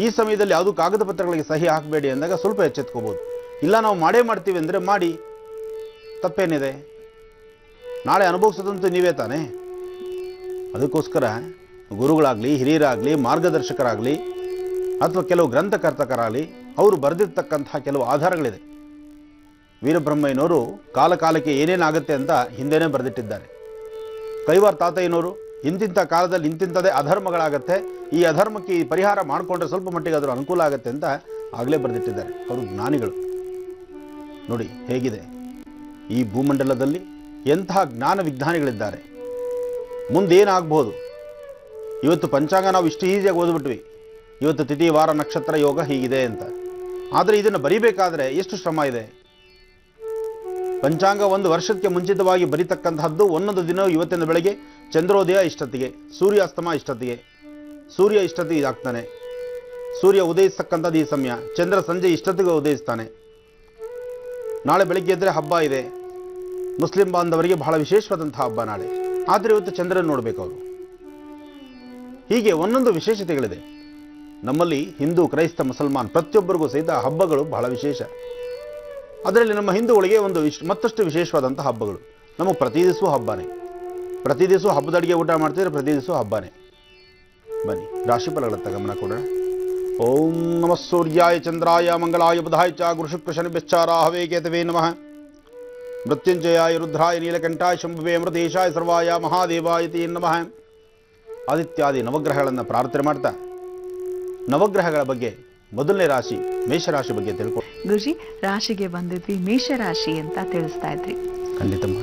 ಈ ಸಮಯದಲ್ಲಿ ಯಾವುದೂ ಕಾಗದ ಪತ್ರಗಳಿಗೆ ಸಹಿ ಹಾಕಬೇಡಿ ಅಂದಾಗ ಸ್ವಲ್ಪ ಎಚ್ಚೆತ್ಕೋಬೋದು. ಇಲ್ಲ ನಾವು ಮಾಡೇ ಮಾಡ್ತೀವಿ ಅಂದರೆ ಮಾಡಿ, ತಪ್ಪೇನಿದೆ? ನಾಳೆ ಅನುಭವಿಸೋದಂತೂ ನೀವೇ ತಾನೇ. ಅದಕ್ಕೋಸ್ಕರ ಗುರುಗಳಾಗಲಿ, ಹಿರಿಯರಾಗಲಿ, ಮಾರ್ಗದರ್ಶಕರಾಗಲಿ ಅಥವಾ ಕೆಲವು ಗ್ರಂಥಕರ್ತಕರಾಗಲಿ ಅವರು ಬರೆದಿರ್ತಕ್ಕಂಥ ಕೆಲವು ಆಧಾರಗಳಿದೆ. ವೀರಬ್ರಹ್ಮಯ್ಯನವರು ಕಾಲಕಾಲಕ್ಕೆ ಏನೇನಾಗುತ್ತೆ ಅಂತ ಹಿಂದೆನೇ ಬರೆದಿಟ್ಟಿದ್ದಾರೆ. ಕೈವಾರ ತಾತಯ್ಯನವರು ಇಂತಿಂಥ ಕಾಲದಲ್ಲಿ ಇಂತಿಂಥದೇ ಅಧರ್ಮಗಳಾಗತ್ತೆ, ಈ ಅಧರ್ಮಕ್ಕೆ ಈ ಪರಿಹಾರ ಮಾಡಿಕೊಂಡ್ರೆ ಸ್ವಲ್ಪ ಮಟ್ಟಿಗೆ ಅದರ ಅನುಕೂಲ ಆಗುತ್ತೆ ಅಂತ ಆಗಲೇ ಬರೆದಿಟ್ಟಿದ್ದಾರೆ. ಅವರು ಜ್ಞಾನಿಗಳು. ನೋಡಿ ಹೇಗಿದೆ ಈ ಭೂಮಂಡಲದಲ್ಲಿ ಎಂತಹ ಜ್ಞಾನ ವಿಜ್ಞಾನಿಗಳಿದ್ದಾರೆ. ಮುಂದೇನಾಗಬಹುದು? ಇವತ್ತು ಪಂಚಾಂಗ ನಾವು ಇಷ್ಟು ಈಸಿಯಾಗಿ ಓದ್ಬಿಟ್ವಿ, ಇವತ್ತು ತಿಥಿ ವಾರ ನಕ್ಷತ್ರ ಯೋಗ ಹೀಗಿದೆ ಅಂತ. ಆದರೆ ಇದನ್ನು ಬರಿಬೇಕಾದ್ರೆ ಎಷ್ಟು ಶ್ರಮ ಇದೆ. ಪಂಚಾಂಗ 1 ವರ್ಷಕ್ಕೆ ಮುಂಚಿತವಾಗಿ ಬರೀತಕ್ಕಂತಹದ್ದು. ಒಂದೊಂದು ದಿನ ಇವತ್ತಿನ ಬೆಳಗ್ಗೆ ಚಂದ್ರೋದಯ ಇಷ್ಟೊತ್ತಿಗೆ, ಸೂರ್ಯಾಸ್ತಮ ಇಷ್ಟೊತ್ತಿಗೆ, ಸೂರ್ಯ ಇಷ್ಟೊತ್ತಿಗೆ ಆಗ್ತಾನೆ, ಸೂರ್ಯ ಉದಯಿಸ್ತಕ್ಕಂಥದ್ದು ಈ ಸಮಯ, ಚಂದ್ರ ಸಂಜೆ ಇಷ್ಟೊತ್ತಿಗೆ ಉದಯಿಸ್ತಾನೆ. ನಾಳೆ ಬೆಳಗ್ಗೆ ಎದ್ದರೆ ಹಬ್ಬ ಇದೆ, ಮುಸ್ಲಿಂ ಬಾಂಧವರಿಗೆ ಬಹಳ ವಿಶೇಷವಾದಂತಹ ಹಬ್ಬ ನಾಳೆ. ಆದರೆ ಇವತ್ತು ಚಂದ್ರನ ನೋಡಬೇಕು ಅವರು. ಹೀಗೆ ಒಂದೊಂದು ವಿಶೇಷತೆಗಳಿದೆ ನಮ್ಮಲ್ಲಿ. ಹಿಂದೂ, ಕ್ರೈಸ್ತ, ಮುಸಲ್ಮಾನ್ ಪ್ರತಿಯೊಬ್ಬರಿಗೂ ಸಹಿತ ಹಬ್ಬಗಳು ಬಹಳ ವಿಶೇಷ. ಅದರಲ್ಲಿ ನಮ್ಮ ಹಿಂದೂಗಳಿಗೆ ಒಂದು ಮತ್ತಷ್ಟು ವಿಶೇಷವಾದಂಥ ಹಬ್ಬಗಳು. ನಮಗೆ ಪ್ರತಿ ದಿವಸವೂ ಹಬ್ಬನೇ, ಪ್ರತಿ ದಿವಸ ಹಬ್ಬದ ಅಡುಗೆ ಊಟ ಮಾಡ್ತಿದ್ರೆ ಪ್ರತಿ ದಿವಸ ಹಬ್ಬನೇ. ಬನ್ನಿ ರಾಶಿಫಲಗಳತ್ತ ಗಮನ ಕೊಡೋಣ. ಓಂ ನಮಃ ಸೂರ್ಯಾಯ ಚಂದ್ರಾಯ ಮಂಗಳಾಯ ಬುಧಾಯ ಚ ಗುರು ಶುಕ್ರ ಶನಿಭ್ಯಶ್ಚ ರಾಹವೇ ಕೇತವೇ ನಮಃ. ಮೃತ್ಯುಂಜಯಾಯ ರುದ್ರಾಯ ನೀಲಕಂಠಾಯ ಶಂಭುವೇ ಅಮೃತೇಶಾಯ ಸರ್ವಾಯ ಮಹಾದೇವಾಯ ತೇ ನಮಃ. ಆದಿತ್ಯಾದಿ ನವಗ್ರಹಗಳನ್ನು ಪ್ರಾರ್ಥನೆ ಮಾಡ್ತಾ ನವಗ್ರಹಗಳ ಬಗ್ಗೆ ಮೊದಲನೇ ರಾಶಿ ಮೇಷರಾಶಿ ಬಗ್ಗೆ ತಿಳ್ಕೊ. ಗುರುಜಿ, ರಾಶಿಗೆ ಬಂದಿದ್ವಿ, ಮೇಷರಾಶಿ ಅಂತ ತಿಳಿಸ್ತಾ ಇದ್ರಿ. ಖಂಡಿತಮ್ಮ,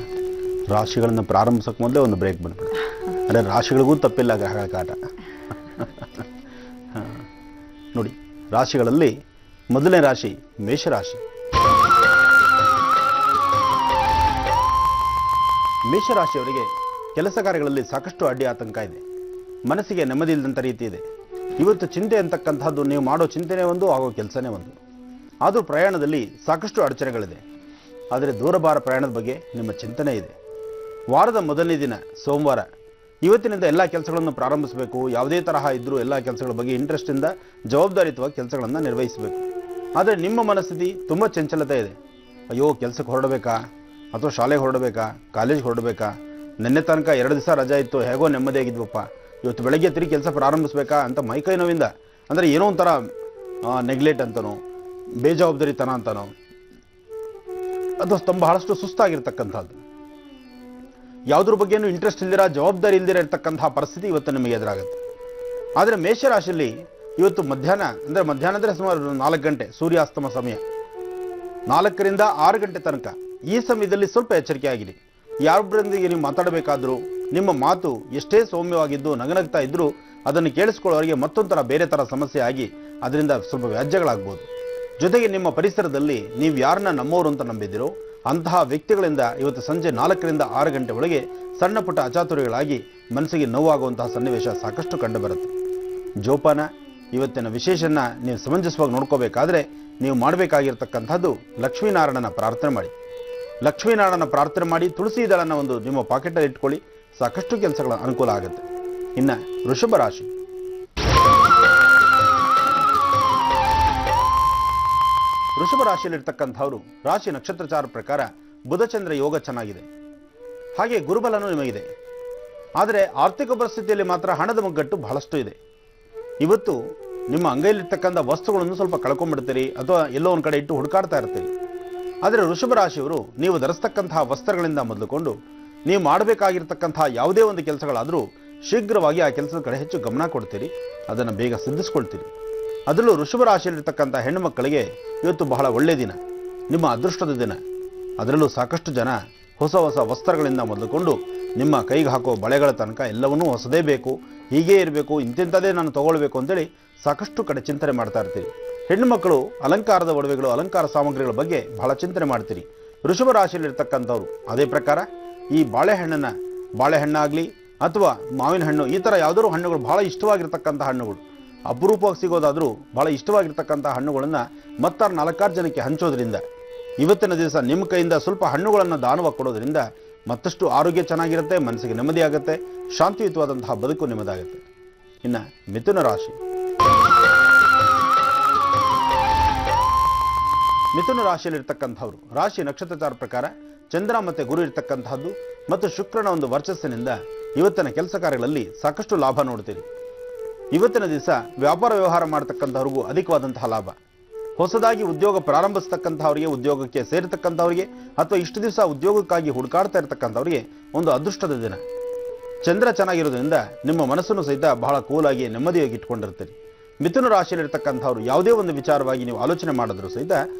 ರಾಶಿಗಳನ್ನು ಪ್ರಾರಂಭಿಸೋಕೆ ಮೊದಲೇ ಒಂದು ಬ್ರೇಕ್ ಬಂದ್ಬಿಡು. ಅಂದರೆ ರಾಶಿಗಳಿಗೂ ತಪ್ಪಿಲ್ಲ ಗ್ರಹಗಳ ಕಾಟ. ನೋಡಿ, ರಾಶಿಗಳಲ್ಲಿ ಮೊದಲನೇ ರಾಶಿ ಮೇಷರಾಶಿ. ಮೇಷರಾಶಿಯವರಿಗೆ ಕೆಲಸ ಕಾರ್ಯಗಳಲ್ಲಿ ಸಾಕಷ್ಟು ಅಡ್ಡಿ ಆತಂಕ ಇದೆ. ಮನಸ್ಸಿಗೆ ನೆಮ್ಮದಿ ಇಲ್ಲದಂಥ ರೀತಿ ಇದೆ. ಇವತ್ತು ಚಿಂತೆ ಅಂತಕ್ಕಂಥದ್ದು ನೀವು ಮಾಡೋ ಚಿಂತೆನೇ ಒಂದು, ಆಗೋ ಕೆಲಸನೇ ಒಂದು. ಆದರೂ ಪ್ರಯಾಣದಲ್ಲಿ ಸಾಕಷ್ಟು ಅಡಚಣೆಗಳಿದೆ. ಆದರೆ ದೂರಭಾರ ಪ್ರಯಾಣದ ಬಗ್ಗೆ ನಿಮ್ಮ ಚಿಂತನೆ ಇದೆ. ವಾರದ ಮೊದಲನೇ ದಿನ ಸೋಮವಾರ, ಇವತ್ತಿನಿಂದ ಎಲ್ಲ ಕೆಲಸಗಳನ್ನು ಪ್ರಾರಂಭಿಸಬೇಕು. ಯಾವುದೇ ತರಹ ಇದ್ದರೂ ಎಲ್ಲ ಕೆಲಸಗಳ ಬಗ್ಗೆ ಇಂಟ್ರೆಸ್ಟಿಂದ ಜವಾಬ್ದಾರಿಯುತವಾಗಿ ಕೆಲಸಗಳನ್ನು ನಿರ್ವಹಿಸಬೇಕು. ಆದರೆ ನಿಮ್ಮ ಮನಸ್ಥಿತಿ ತುಂಬ ಚಂಚಲತೆ ಇದೆ. ಅಯ್ಯೋ, ಕೆಲಸಕ್ಕೆ ಹೊರಡಬೇಕಾ, ಅಥವಾ ಶಾಲೆಗೆ ಹೊರಡಬೇಕಾ, ಕಾಲೇಜ್ಗೆ ಹೊರಡಬೇಕಾ, ನಿನ್ನೆ ತನಕ 2 ದಿವಸ ರಜಾ ಇತ್ತು, ಹೇಗೋ ನೆಮ್ಮದಿಯಾಗಿದ್ವಪ್ಪ, ಇವತ್ತು ಬೆಳಗ್ಗೆ ತಿರುಗಿ ಕೆಲಸ ಪ್ರಾರಂಭಿಸಬೇಕಾ ಅಂತ ಮೈಕೈ ನೋವಿಂದ, ಅಂದರೆ ಏನೋ ಒಂಥರ ನೆಗ್ಲೆಕ್ಟ್ ಅಂತನೋ, ಬೇಜವಾಬ್ದಾರಿತನ ಅಂತನೋ, ಅದು ಬಹಳಷ್ಟು ಸುಸ್ತಾಗಿರ್ತಕ್ಕಂಥದ್ದು. ಯಾವುದ್ರ ಬಗ್ಗೆನೂ ಇಂಟ್ರೆಸ್ಟ್ ಇಲ್ದಿರ, ಜವಾಬ್ದಾರಿ ಇಲ್ದಿರ ಇರ್ತಕ್ಕಂತಹ ಪರಿಸ್ಥಿತಿ ಇವತ್ತು ನಿಮಗೆ ಎದುರಾಗುತ್ತೆ. ಆದರೆ ಮೇಷರಾಶಿಯಲ್ಲಿ ಇವತ್ತು ಮಧ್ಯಾಹ್ನ ಅಂದರೆ ಸುಮಾರು 4 ಗಂಟೆ ಸೂರ್ಯಾಸ್ತಮ ಸಮಯ, 4 ರಿಂದ 6 ಗಂಟೆ ತನಕ ಈ ಸಮಯದಲ್ಲಿ ಸ್ವಲ್ಪ ಎಚ್ಚರಿಕೆ ಆಗಿರಿ. ಯಾರೊಬ್ಬರೊಂದಿಗೆ ನೀವು ಮಾತಾಡಬೇಕಾದ್ರೂ ನಿಮ್ಮ ಮಾತು ಎಷ್ಟೇ ಸೌಮ್ಯವಾಗಿದ್ದು ನಗನಗ್ತಾ ಇದ್ದರೂ ಅದನ್ನು ಕೇಳಿಸ್ಕೊಳ್ಳೋರಿಗೆ ಮತ್ತೊಂಥರ ಬೇರೆ ಥರ ಸಮಸ್ಯೆ ಆಗಿ ಅದರಿಂದ ಸ್ವಲ್ಪ ವ್ಯಾಜ್ಯಗಳಾಗ್ಬೋದು. ಜೊತೆಗೆ ನಿಮ್ಮ ಪರಿಸರದಲ್ಲಿ ನೀವು ಯಾರನ್ನ ನಮ್ಮವರು ಅಂತ ನಂಬಿದ್ದೀರೋ ಅಂತಹ ವ್ಯಕ್ತಿಗಳಿಂದ ಇವತ್ತು ಸಂಜೆ 4 ರಿಂದ 6 ಗಂಟೆ ಒಳಗೆ ಸಣ್ಣ ಪುಟ್ಟ ಅಚಾತುರ್ಯಗಳಾಗಿ ಮನಸ್ಸಿಗೆ ನೋವಾಗುವಂತಹ ಸನ್ನಿವೇಶ ಸಾಕಷ್ಟು ಕಂಡುಬರುತ್ತೆ. ಜೋಪಾನ, ಇವತ್ತಿನ ವಿಶೇಷನ ನೀವು ಸಮಂಜಸವಾಗಿ ನೋಡ್ಕೋಬೇಕಾದ್ರೆ ನೀವು ಮಾಡಬೇಕಾಗಿರ್ತಕ್ಕಂಥದ್ದು ಲಕ್ಷ್ಮೀನಾರಾಯಣನ ಪ್ರಾರ್ಥನೆ ಮಾಡಿ. ಲಕ್ಷ್ಮೀನಾರಾಯಣನ ಪ್ರಾರ್ಥನೆ ಮಾಡಿ ತುಳಸಿ ದಳನ ಒಂದು ನಿಮ್ಮ ಪಾಕೆಟಲ್ಲಿ ಇಟ್ಕೊಳ್ಳಿ, ಸಾಕಷ್ಟು ಕೆಲಸಗಳ ಅನುಕೂಲ ಆಗುತ್ತೆ. ಇನ್ನು ವೃಷಭ ರಾಶಿ, ವೃಷಭ ರಾಶಿಯಲ್ಲಿರ್ತಕ್ಕಂಥವರು ರಾಶಿ ನಕ್ಷತ್ರಚಾರ ಪ್ರಕಾರ ಬುಧಚಂದ್ರ ಯೋಗ ಚೆನ್ನಾಗಿದೆ, ಹಾಗೆ ಗುರುಬಲನೂ ನಿಮಗಿದೆ. ಆದರೆ ಆರ್ಥಿಕ ಪರಿಸ್ಥಿತಿಯಲ್ಲಿ ಮಾತ್ರ ಹಣದ ಮುಗ್ಗಟ್ಟು ಬಹಳಷ್ಟು ಇದೆ. ಇವತ್ತು ನಿಮ್ಮ ಅಂಗೈಲಿರ್ತಕ್ಕಂಥ ವಸ್ತುಗಳನ್ನು ಸ್ವಲ್ಪ ಕಳ್ಕೊಂಡ್ಬಿಡ್ತೀರಿ, ಅಥವಾ ಎಲ್ಲೋ ಒಂದು ಕಡೆ ಇಟ್ಟು ಹುಡುಕಾಡ್ತಾ ಇರ್ತೀರಿ. ಆದರೆ ವೃಷಭ ರಾಶಿಯವರು ನೀವು ಧರಿಸ್ತಕ್ಕಂತಹ ವಸ್ತ್ರಗಳಿಂದ ಮೊದಲುಕೊಂಡು ನೀವು ಮಾಡಬೇಕಾಗಿರ್ತಕ್ಕಂತಹ ಯಾವುದೇ ಒಂದು ಕೆಲಸಗಳಾದರೂ ಶೀಘ್ರವಾಗಿ ಆ ಕೆಲಸದ ಕಡೆ ಹೆಚ್ಚು ಗಮನ ಕೊಡ್ತೀರಿ, ಅದನ್ನು ಬೇಗ ಸಿದ್ಧಿಸ್ಕೊಳ್ತೀರಿ. ಅದರಲ್ಲೂ ವೃಷಭ ರಾಶಿಯಲ್ಲಿರ್ತಕ್ಕಂಥ ಹೆಣ್ಣು ಮಕ್ಕಳಿಗೆ ಇವತ್ತು ಬಹಳ ಒಳ್ಳೆಯ ದಿನ, ನಿಮ್ಮ ಅದೃಷ್ಟದ ದಿನ. ಅದರಲ್ಲೂ ಸಾಕಷ್ಟು ಜನ ಹೊಸ ಹೊಸ ವಸ್ತ್ರಗಳಿಂದ ಮೊದಲುಕೊಂಡು ನಿಮ್ಮ ಕೈಗೆ ಹಾಕೋ ಬಳೆಗಳ ತನಕ ಎಲ್ಲವನ್ನೂ ಹೊಸದೇ ಬೇಕು, ಹೀಗೇ ಇರಬೇಕು, ಇಂತಿಂಥದೇ ನಾನು ತಗೊಳ್ಬೇಕು ಅಂತೇಳಿ ಸಾಕಷ್ಟು ಕಡೆ ಚಿಂತನೆ ಮಾಡ್ತಾ ಇರ್ತೀರಿ. ಹೆಣ್ಣು ಮಕ್ಕಳು ಅಲಂಕಾರದ ಒಡವೆಗಳು, ಅಲಂಕಾರ ಸಾಮಗ್ರಿಗಳ ಬಗ್ಗೆ ಬಹಳ ಚಿಂತನೆ ಮಾಡ್ತೀರಿ. ವೃಷಭ ರಾಶಿಯಲ್ಲಿರ್ತಕ್ಕಂಥವ್ರು ಅದೇ ಪ್ರಕಾರ ಈ ಬಾಳೆಹಣ್ಣಾಗಲಿ ಅಥವಾ ಮಾವಿನ ಹಣ್ಣು, ಈ ಥರ ಯಾವುದಾದ್ರು ಹಣ್ಣುಗಳು ಬಹಳ ಇಷ್ಟವಾಗಿರ್ತಕ್ಕಂಥ ಹಣ್ಣುಗಳು, ಅಪರೂಪವಾಗಿ ಸಿಗೋದಾದರೂ ಬಹಳ ಇಷ್ಟವಾಗಿರ್ತಕ್ಕಂಥ ಹಣ್ಣುಗಳನ್ನು ಮತ್ತಾರು 4-6 ಜನಕ್ಕೆ ಹಂಚೋದ್ರಿಂದ, ಇವತ್ತಿನ ದಿವಸ ನಿಮ್ಮ ಕೈಯಿಂದ ಸ್ವಲ್ಪ ಹಣ್ಣುಗಳನ್ನು ದಾನವಾಗಿ ಕೊಡೋದ್ರಿಂದ ಮತ್ತಷ್ಟು ಆರೋಗ್ಯ ಚೆನ್ನಾಗಿರುತ್ತೆ, ಮನಸ್ಸಿಗೆ ನೆಮ್ಮದಿ ಆಗುತ್ತೆ, ಶಾಂತಿಯುತವಾದಂತಹ ಬದುಕು ನಿಮ್ಮದಾಗುತ್ತೆ. ಇನ್ನು ಮಿಥುನ ರಾಶಿ, ಮಿಥುನ ರಾಶಿಯಲ್ಲಿರ್ತಕ್ಕಂಥವ್ರು ರಾಶಿ ನಕ್ಷತ್ರಚಾರ ಪ್ರಕಾರ ಚಂದ್ರ ಮತ್ತು ಗುರು ಇರ್ತಕ್ಕಂತಹದ್ದು ಮತ್ತು ಶುಕ್ರನ ಒಂದು ವರ್ಚಸ್ಸಿನಿಂದ ಇವತ್ತಿನ ಕೆಲಸ ಕಾರ್ಯಗಳಲ್ಲಿ ಸಾಕಷ್ಟು ಲಾಭ ನೋಡ್ತೀರಿ. ಇವತ್ತಿನ ದಿವಸ ವ್ಯಾಪಾರ ವ್ಯವಹಾರ ಮಾಡತಕ್ಕಂಥವ್ರಿಗೂ ಅಧಿಕವಾದಂತಹ ಲಾಭ. ಹೊಸದಾಗಿ ಉದ್ಯೋಗ ಪ್ರಾರಂಭಿಸ್ತಕ್ಕಂಥವರಿಗೆ, ಉದ್ಯೋಗಕ್ಕೆ ಸೇರತಕ್ಕಂಥವರಿಗೆ ಅಥವಾ ಇಷ್ಟು ದಿವಸ ಉದ್ಯೋಗಕ್ಕಾಗಿ ಹುಡುಕಾಡ್ತಾ ಇರತಕ್ಕಂಥವರಿಗೆ ಒಂದು ಅದೃಷ್ಟದ ದಿನ. ಚಂದ್ರ ಚೆನ್ನಾಗಿರೋದ್ರಿಂದ ನಿಮ್ಮ ಮನಸ್ಸನ್ನು ಸಹಿತ ಬಹಳ ಕೂಲಾಗಿ ನೆಮ್ಮದಿಯಾಗಿ ಇಟ್ಕೊಂಡಿರ್ತೀರಿ. ಮಿಥುನ ರಾಶಿಯಲ್ಲಿರ್ತಕ್ಕಂಥವ್ರು ಯಾವುದೇ ಒಂದು ವಿಚಾರವಾಗಿ ನೀವು ಆಲೋಚನೆ ಮಾಡಿದ್ರೂ ಸಹಿತ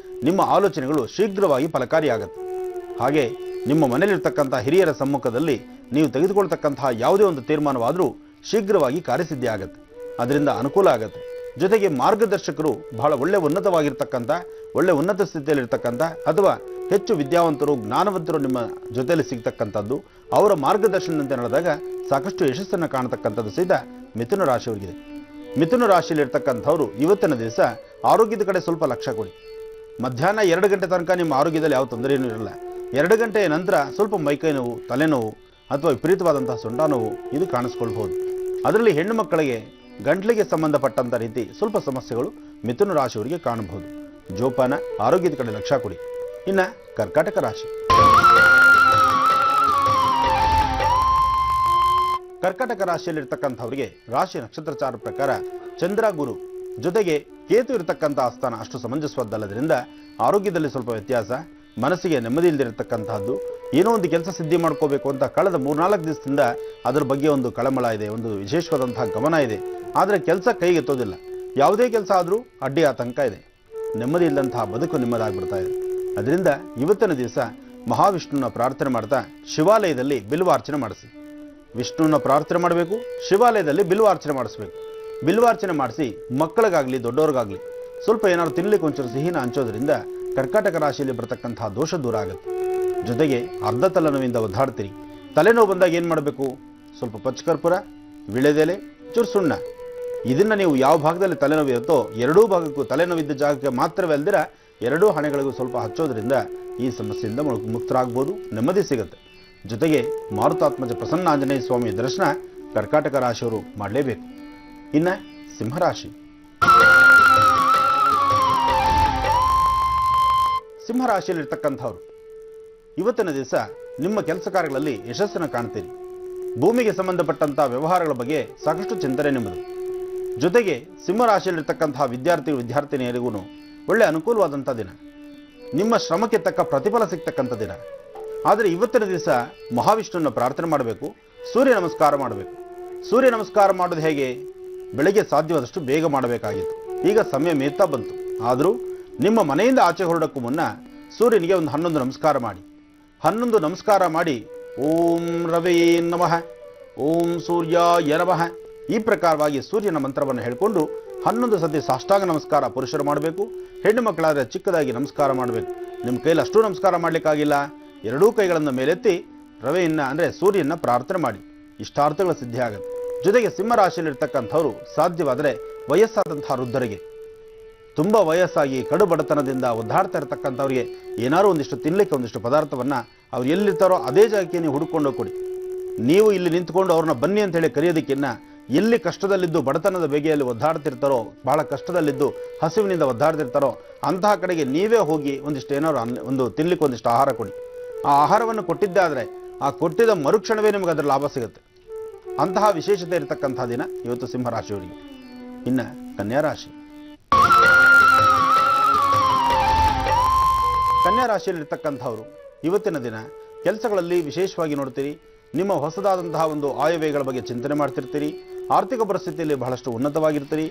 ನಿಮ್ಮ ಆಲೋಚನೆಗಳು ಶೀಘ್ರವಾಗಿ ಫಲಕಾರಿಯಾಗುತ್ತೆ. ಹಾಗೆ ನಿಮ್ಮ ಮನೆಯಲ್ಲಿರ್ತಕ್ಕಂಥ ಹಿರಿಯರ ಸಮ್ಮುಖದಲ್ಲಿ ನೀವು ತೆಗೆದುಕೊಳ್ತಕ್ಕಂತಹ ಯಾವುದೇ ಒಂದು ತೀರ್ಮಾನವಾದರೂ ಶೀಘ್ರವಾಗಿ ಕಾರ್ಯಸಿದ್ಧಿ ಆಗುತ್ತೆ, ಅದರಿಂದ ಅನುಕೂಲ ಆಗುತ್ತೆ. ಜೊತೆಗೆ ಮಾರ್ಗದರ್ಶಕರು ಬಹಳ ಒಳ್ಳೆ ಉನ್ನತ ಸ್ಥಿತಿಯಲ್ಲಿರ್ತಕ್ಕಂಥ ಅಥವಾ ಹೆಚ್ಚು ವಿದ್ಯಾವಂತರು, ಜ್ಞಾನವಂತರು ನಿಮ್ಮ ಜೊತೆಯಲ್ಲಿ ಸಿಗ್ತಕ್ಕಂಥದ್ದು, ಅವರ ಮಾರ್ಗದರ್ಶನದಂತೆ ನಡೆದಾಗ ಸಾಕಷ್ಟು ಯಶಸ್ಸನ್ನು ಕಾಣತಕ್ಕಂಥದ್ದು ಸಹಿತ ಮಿಥುನ ರಾಶಿಯವರಿಗಿದೆ. ಮಿಥುನ ರಾಶಿಯಲ್ಲಿರ್ತಕ್ಕಂಥವ್ರು ಇವತ್ತಿನ ದಿವಸ ಆರೋಗ್ಯದ ಕಡೆ ಸ್ವಲ್ಪ ಲಕ್ಷ್ಯ ಕೊಡಿ. ಮಧ್ಯಾಹ್ನ 2 ಗಂಟೆ ತನಕ ನಿಮ್ಮ ಆರೋಗ್ಯದಲ್ಲಿ ಯಾವ ತೊಂದರೆಯೂ ಇರಲ್ಲ. 2 ಗಂಟೆಯ ನಂತರ ಸ್ವಲ್ಪ ಮೈಕೈ ನೋವು, ತಲೆನೋವು ಅಥವಾ ವಿಪರೀತವಾದಂತಹ ಸೊಂಟ ನೋವು ಇದು ಕಾಣಿಸ್ಕೊಳ್ಬಹುದು. ಅದರಲ್ಲಿ ಹೆಣ್ಣು ಮಕ್ಕಳಿಗೆ ಗಂಟ್ಲಿಗೆ ಸಂಬಂಧಪಟ್ಟಂಥ ರೀತಿ ಸ್ವಲ್ಪ ಸಮಸ್ಯೆಗಳು ಮಿಥುನ ರಾಶಿಯವರಿಗೆ ಕಾಣಬಹುದು. ಜೋಪಾನ, ಆರೋಗ್ಯದ ಕಡೆ ಲಕ್ಷ್ಯ ಕೊಡಿ. ಇನ್ನು ಕರ್ಕಾಟಕ ರಾಶಿ, ಕರ್ಕಾಟಕ ರಾಶಿಯಲ್ಲಿರ್ತಕ್ಕಂಥವರಿಗೆ ರಾಶಿ ನಕ್ಷತ್ರಚಾರ ಪ್ರಕಾರ ಚಂದ್ರ ಗುರು ಜೊತೆಗೆ ಕೇತು ಇರತಕ್ಕಂಥ ಆಸ್ಥಾನ ಅಷ್ಟು ಸಮಂಜಸವಾದಲ್ಲದ್ರಿಂದ ಆರೋಗ್ಯದಲ್ಲಿ ಸ್ವಲ್ಪ ವ್ಯತ್ಯಾಸ, ಮನಸ್ಸಿಗೆ ನೆಮ್ಮದಿ ಇಲ್ಲದಿರತಕ್ಕಂತಹದ್ದು, ಏನೋ ಒಂದು ಕೆಲಸ ಸಿದ್ಧಿ ಮಾಡ್ಕೋಬೇಕು ಅಂತ ಕಳೆದ 3-4 ದಿವಸದಿಂದ ಅದರ ಬಗ್ಗೆ ಒಂದು ಕಳಮಳ ಇದೆ, ಒಂದು ವಿಶೇಷವಾದಂತಹ ಗಮನ ಇದೆ. ಆದರೆ ಕೆಲಸ ಕೈಗೆತ್ತೋದಿಲ್ಲ. ಯಾವುದೇ ಕೆಲಸ ಆದರೂ ಅಡ್ಡಿ ಆತಂಕ ಇದೆ. ನೆಮ್ಮದಿ ಇಲ್ಲದಂತಹ ಬದುಕು ನಿಮ್ಮದಾಗ್ಬಿಡ್ತಾ ಇದೆ. ಅದರಿಂದ ಇವತ್ತಿನ ದಿವಸ ಮಹಾವಿಷ್ಣುನ ಪ್ರಾರ್ಥನೆ ಮಾಡ್ತಾ ಶಿವಾಲಯದಲ್ಲಿ ಬಿಲ್ವಾರ್ಚನೆ ಮಾಡಿಸಿ. ವಿಷ್ಣುವನ್ನ ಪ್ರಾರ್ಥನೆ ಮಾಡಬೇಕು, ಶಿವಾಲಯದಲ್ಲಿ ಬಿಲ್ವಾರ್ಚನೆ ಮಾಡಿಸ್ಬೇಕು. ಬಿಲ್ವಾರ್ಚನೆ ಮಾಡಿಸಿ ಮಕ್ಕಳಿಗಾಗಲಿ ದೊಡ್ಡವ್ರಿಗಾಗಲಿ ಸ್ವಲ್ಪ ಏನಾದ್ರು ತಿನ್ನಲಿಕ್ಕೆ ಒಂಚೂರು ಸಿಹಿನ ಹಂಚೋದ್ರಿಂದ ಕರ್ಕಾಟಕ ರಾಶಿಯಲ್ಲಿ ಬರತಕ್ಕಂತಹ ದೋಷ ದೂರ ಆಗುತ್ತೆ. ಜೊತೆಗೆ ಅರ್ಧ ತಲೆನೋವಿಂದ ಒದ್ದಾಡ್ತೀರಿ, ತಲೆನೋವು ಬಂದಾಗ ಏನು ಮಾಡಬೇಕು? ಸ್ವಲ್ಪ ಪಚ್ಚಕರ್ಪೂರ, ವಿಳೆದೆಲೆ, ಚೂರು ಸುಣ್ಣ, ಇದನ್ನು ನೀವು ಯಾವ ಭಾಗದಲ್ಲಿ ತಲೆನೋವು ಇರುತ್ತೋ ಎರಡೂ ಭಾಗಕ್ಕೂ, ತಲೆನೋವಿದ್ದ ಜಾಗಕ್ಕೆ ಮಾತ್ರವೇ ಅಲ್ದಿರ ಎರಡೂ ಹಣೆಗಳಿಗೂ ಸ್ವಲ್ಪ ಹಚ್ಚೋದ್ರಿಂದ ಈ ಸಮಸ್ಯೆಯಿಂದ ಮುಕ್ತರಾಗ್ಬೋದು, ನೆಮ್ಮದಿ ಸಿಗುತ್ತೆ. ಜೊತೆಗೆ ಮಾರುತಾತ್ಮಜ ಪ್ರಸನ್ನ ಆಂಜನೇಯ ಸ್ವಾಮಿಯ ದರ್ಶನ ಕರ್ಕಾಟಕ ರಾಶಿಯವರು ಮಾಡಲೇಬೇಕು. ಇನ್ನು ಸಿಂಹರಾಶಿ. ಸಿಂಹರಾಶಿಯಲ್ಲಿರ್ತಕ್ಕಂಥವ್ರು ಇವತ್ತಿನ ದಿವಸ ನಿಮ್ಮ ಕೆಲಸ ಕಾರ್ಯಗಳಲ್ಲಿ ಯಶಸ್ಸನ್ನು ಕಾಣ್ತೀರಿ. ಭೂಮಿಗೆ ಸಂಬಂಧಪಟ್ಟಂತಹ ವ್ಯವಹಾರಗಳ ಬಗ್ಗೆ ಸಾಕಷ್ಟು ಚಿಂತನೆ ನಿಮ್ಮದು. ಜೊತೆಗೆ ಸಿಂಹರಾಶಿಯಲ್ಲಿರ್ತಕ್ಕಂತಹ ವಿದ್ಯಾರ್ಥಿನಿಯರಿಗೂ ಒಳ್ಳೆ ಅನುಕೂಲವಾದಂಥ ದಿನ, ನಿಮ್ಮ ಶ್ರಮಕ್ಕೆ ತಕ್ಕ ಪ್ರತಿಫಲ ಸಿಗ್ತಕ್ಕಂಥ ದಿನ. ಆದರೆ ಇವತ್ತಿನ ದಿವಸ ಮಹಾವಿಷ್ಣುವನ್ನು ಪ್ರಾರ್ಥನೆ ಮಾಡಬೇಕು, ಸೂರ್ಯ ನಮಸ್ಕಾರ ಮಾಡಬೇಕು. ಸೂರ್ಯ ನಮಸ್ಕಾರ ಮಾಡೋದು ಹೇಗೆ? ಬೆಳಗ್ಗೆ ಸಾಧ್ಯವಾದಷ್ಟು ಬೇಗ ಮಾಡಬೇಕಾಗಿತ್ತು, ಈಗ ಸಮಯ ಮೀರ್ತಾ ಬಂತು. ಆದರೂ ನಿಮ್ಮ ಮನೆಯಿಂದ ಆಚೆ ಹೊರಡೋಕ್ಕೂ ಮುನ್ನ ಸೂರ್ಯನಿಗೆ ಒಂದು 11 ನಮಸ್ಕಾರ ಮಾಡಿ. 11 ನಮಸ್ಕಾರ ಮಾಡಿ ಓಂ ರವೇ ನಮಃ, ಓಂ ಸೂರ್ಯಾಯ ನಮಃ, ಈ ಪ್ರಕಾರವಾಗಿ ಸೂರ್ಯನ ಮಂತ್ರವನ್ನು ಹೇಳಿಕೊಂಡು 11 ಸತಿ ಸಾಷ್ಟಾಂಗ ನಮಸ್ಕಾರ ಪುರುಷರು ಮಾಡಬೇಕು. ಹೆಣ್ಣು ಮಕ್ಕಳಾದರೆ ಚಿಕ್ಕದಾಗಿ ನಮಸ್ಕಾರ ಮಾಡಬೇಕು. ನಿಮ್ಮ ಕೈಲಿ ಅಷ್ಟು ನಮಸ್ಕಾರ ಮಾಡಲಿಕ್ಕಾಗಿಲ್ಲ, ಎರಡೂ ಕೈಗಳನ್ನು ಮೇಲೆತ್ತಿ ರವೆಯನ್ನು ಅಂದರೆ ಸೂರ್ಯನ ಪ್ರಾರ್ಥನೆ ಮಾಡಿ, ಇಷ್ಟಾರ್ಥಗಳ ಸಿದ್ಧಿ ಆಗುತ್ತೆ. ಜೊತೆಗೆ ಸಿಂಹರಾಶಿಯಲ್ಲಿರ್ತಕ್ಕಂಥವ್ರು ಸಾಧ್ಯವಾದರೆ ವಯಸ್ಸಾದಂತಹ ವೃದ್ಧರಿಗೆ, ತುಂಬ ವಯಸ್ಸಾಗಿ ಕಡು ಬಡತನದಿಂದ ಒದ್ದಾಡ್ತಾ ಇರತಕ್ಕಂಥವ್ರಿಗೆ ಏನಾದ್ರು ಒಂದಿಷ್ಟು ತಿನ್ನಲಿಕ್ಕೆ ಒಂದಿಷ್ಟು ಪದಾರ್ಥವನ್ನು ಅವ್ರು ಎಲ್ಲಿರ್ತಾರೋ ಅದೇ ಜಾಗಕ್ಕೆ ನೀವು ಹುಡುಕೊಂಡು ಕೊಡಿ. ನೀವು ಇಲ್ಲಿ ನಿಂತ್ಕೊಂಡು ಅವ್ರನ್ನ ಬನ್ನಿ ಅಂತ ಹೇಳಿ ಕರೆಯೋದಕ್ಕಿನ್ನ ಎಲ್ಲಿ ಕಷ್ಟದಲ್ಲಿದ್ದು ಬಡತನದ ಬೇಗೆಯಲ್ಲಿ ಒದ್ದಾಡ್ತಿರ್ತಾರೋ, ಬಹಳ ಕಷ್ಟದಲ್ಲಿದ್ದು ಹಸಿವಿನಿಂದ ಒದ್ದಾಡ್ತಿರ್ತಾರೋ ಅಂತಹ ಕಡೆಗೆ ನೀವೇ ಹೋಗಿ ಒಂದಿಷ್ಟು ಏನಾದ್ರು ಒಂದು ತಿನ್ನಲಿಕ್ಕೆ ಒಂದಿಷ್ಟು ಆಹಾರ ಕೊಡಿ. ಆ ಆಹಾರವನ್ನು ಕೊಟ್ಟಿದ್ದಾದರೆ ಆ ಕೊಟ್ಟಿದ್ದ ಮರುಕ್ಷಣವೇ ನಿಮಗೆ ಅದರ ಲಾಭ ಸಿಗುತ್ತೆ. ಅಂತಹ ವಿಶೇಷತೆ ಇರತಕ್ಕಂತಹ ದಿನ ಇವತ್ತು ಸಿಂಹರಾಶಿಯವರಿಗೆ. ಇನ್ನು ಕನ್ಯಾ ರಾಶಿ. ಕನ್ಯಾ ರಾಶಿಯಲ್ಲಿರ್ತಕ್ಕಂಥವ್ರು ಇವತ್ತಿನ ದಿನ ಕೆಲಸಗಳಲ್ಲಿ ವಿಶೇಷವಾಗಿ ನೋಡ್ತೀರಿ, ನಿಮ್ಮ ಹೊಸದಾದಂತಹ ಒಂದು ಆಯವ್ಯಯಗಳ ಬಗ್ಗೆ ಚಿಂತನೆ ಮಾಡ್ತಿರ್ತೀರಿ. ಆರ್ಥಿಕ ಪರಿಸ್ಥಿತಿಯಲ್ಲಿ ಬಹಳಷ್ಟು ಉನ್ನತವಾಗಿರ್ತೀರಿ.